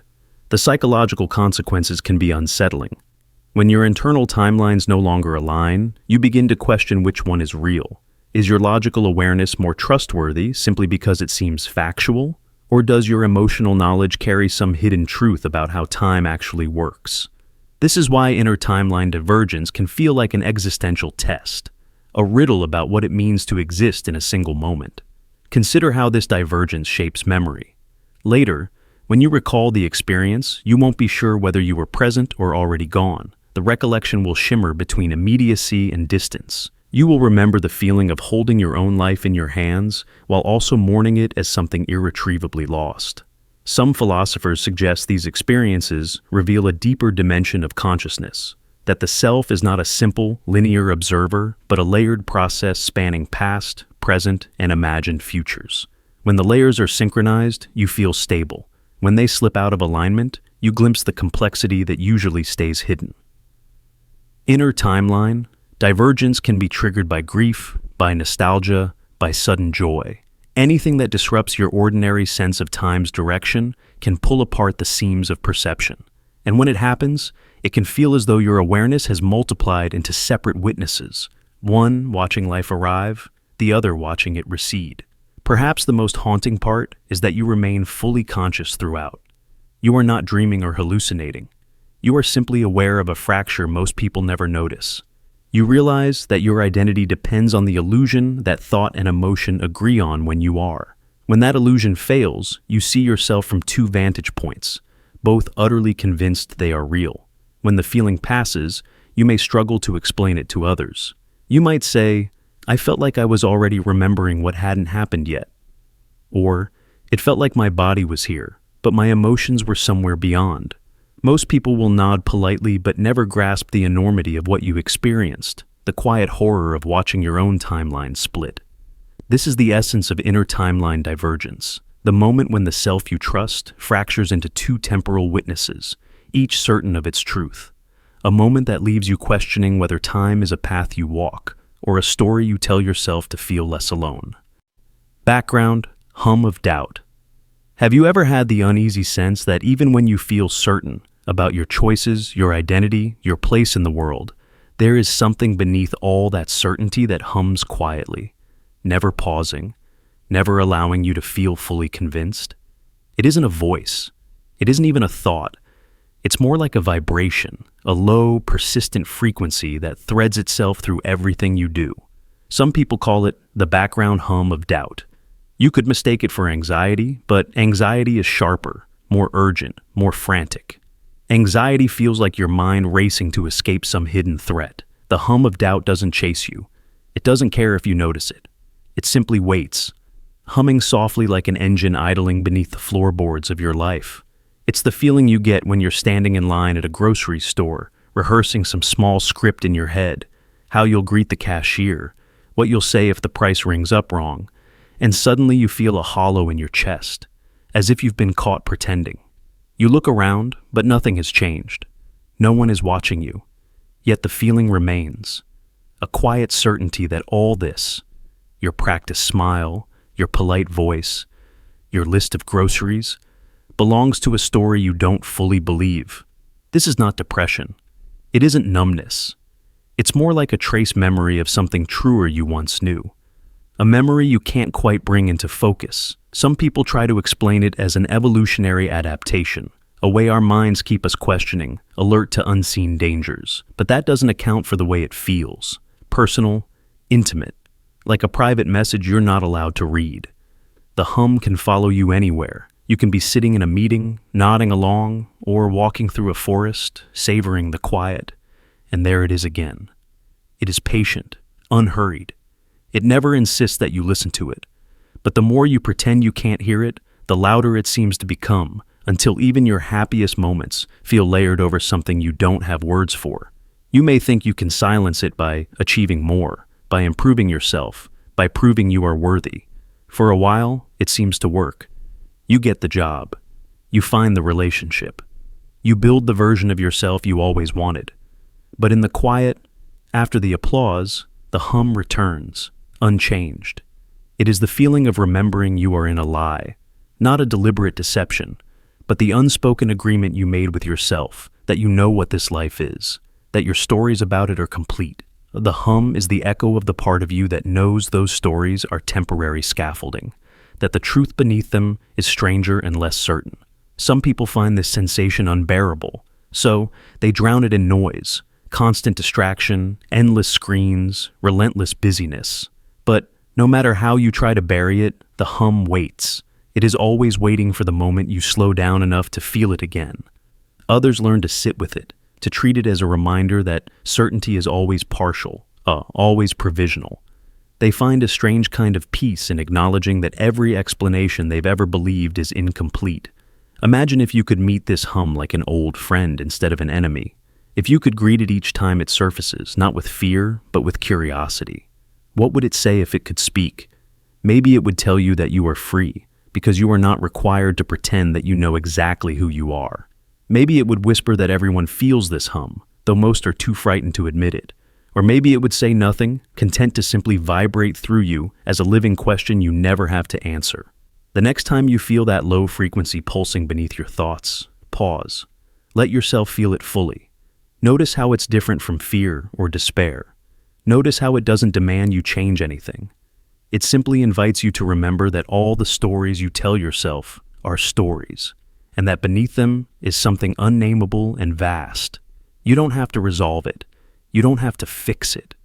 The psychological consequences can be unsettling. When your internal timelines no longer align, you begin to question which one is real. Is your logical awareness more trustworthy simply because it seems factual? Or does your emotional knowledge carry some hidden truth about how time actually works? This is why inner timeline divergence can feel like an existential test, a riddle about what it means to exist in a single moment. Consider how this divergence shapes memory. Later, When you recall the experience, you won't be sure whether you were present or already gone. The recollection will shimmer between immediacy and distance. You will remember the feeling of holding your own life in your hands while also mourning it as something irretrievably lost. Some philosophers suggest these experiences reveal a deeper dimension of consciousness, that the self is not a simple, linear observer, but a layered process spanning past, present, and imagined futures. When the layers are synchronized, you feel stable. When they slip out of alignment, you glimpse the complexity that usually stays hidden. Inner timeline. Divergence can be triggered by grief, by nostalgia, by sudden joy. Anything that disrupts your ordinary sense of time's direction can pull apart the seams of perception. And when it happens, it can feel as though your awareness has multiplied into separate witnesses, one watching life arrive, the other watching it recede. Perhaps the most haunting part is that you remain fully conscious throughout. You are not dreaming or hallucinating. You are simply aware of a fracture most people never notice. You realize that your identity depends on the illusion that thought and emotion agree on when you are. When that illusion fails, you see yourself from two vantage points, both utterly convinced they are real. When the feeling passes, you may struggle to explain it to others. You might say, "I felt like I was already remembering what hadn't happened yet." Or, "It felt like my body was here, but my emotions were somewhere beyond." Most people will nod politely but never grasp the enormity of what you experienced, the quiet horror of watching your own timeline split. This is the essence of inner timeline divergence, the moment when the self you trust fractures into two temporal witnesses, each certain of its truth. A moment that leaves you questioning whether time is a path you walk, or a story you tell yourself to feel less alone. Background, hum of doubt. Have you ever had the uneasy sense that even when you feel certain about your choices, your identity, your place in the world, there is something beneath all that certainty that hums quietly, never pausing, never allowing you to feel fully convinced? It isn't a voice. It isn't even a thought. It's more like a vibration, a low, persistent frequency that threads itself through everything you do. Some people call it the background hum of doubt. You could mistake it for anxiety, but anxiety is sharper, more urgent, more frantic. Anxiety feels like your mind racing to escape some hidden threat. The hum of doubt doesn't chase you. It doesn't care if you notice it. It simply waits, humming softly like an engine idling beneath the floorboards of your life. It's the feeling you get when you're standing in line at a grocery store, rehearsing some small script in your head, how you'll greet the cashier, what you'll say if the price rings up wrong, and suddenly you feel a hollow in your chest, as if you've been caught pretending. You look around, but nothing has changed. No one is watching you, yet the feeling remains. A quiet certainty that all this, your practiced smile, your polite voice, your list of groceries, belongs to a story you don't fully believe. This is not depression. It isn't numbness. It's more like a trace memory of something truer you once knew. A memory you can't quite bring into focus. Some people try to explain it as an evolutionary adaptation, a way our minds keep us questioning, alert to unseen dangers. But that doesn't account for the way it feels. Personal, intimate, like a private message you're not allowed to read. The hum can follow you anywhere. You can be sitting in a meeting, nodding along, or walking through a forest, savoring the quiet. And there it is again. It is patient, unhurried. It never insists that you listen to it. But the more you pretend you can't hear it, the louder it seems to become, until even your happiest moments feel layered over something you don't have words for. You may think you can silence it by achieving more, by improving yourself, by proving you are worthy. For a while, it seems to work. You get the job. You find the relationship. You build the version of yourself you always wanted. But in the quiet, after the applause, the hum returns, unchanged. It is the feeling of remembering you are in a lie, not a deliberate deception, but the unspoken agreement you made with yourself, that you know what this life is, that your stories about it are complete. The hum is the echo of the part of you that knows those stories are temporary scaffolding, that the truth beneath them is stranger and less certain. Some people find this sensation unbearable, so they drown it in noise, constant distraction, endless screens, relentless busyness. But no matter how you try to bury it, the hum waits. It is always waiting for the moment you slow down enough to feel it again. Others learn to sit with it, to treat it as a reminder that certainty is always partial, always provisional. They find a strange kind of peace in acknowledging that every explanation they've ever believed is incomplete. Imagine if you could meet this hum like an old friend instead of an enemy. If you could greet it each time it surfaces, not with fear, but with curiosity. What would it say if it could speak? Maybe it would tell you that you are free, because you are not required to pretend that you know exactly who you are. Maybe it would whisper that everyone feels this hum, though most are too frightened to admit it. Or maybe it would say nothing, content to simply vibrate through you as a living question you never have to answer. The next time you feel that low frequency pulsing beneath your thoughts, pause. Let yourself feel it fully. Notice how it's different from fear or despair. Notice how it doesn't demand you change anything. It simply invites you to remember that all the stories you tell yourself are stories, and that beneath them is something unnameable and vast. You don't have to resolve it. You don't have to fix it.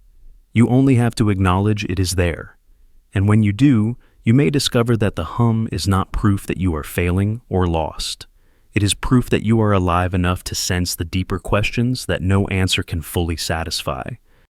You only have to acknowledge it is there. And when you do, you may discover that the hum is not proof that you are failing or lost. It is proof that you are alive enough to sense the deeper questions that no answer can fully satisfy.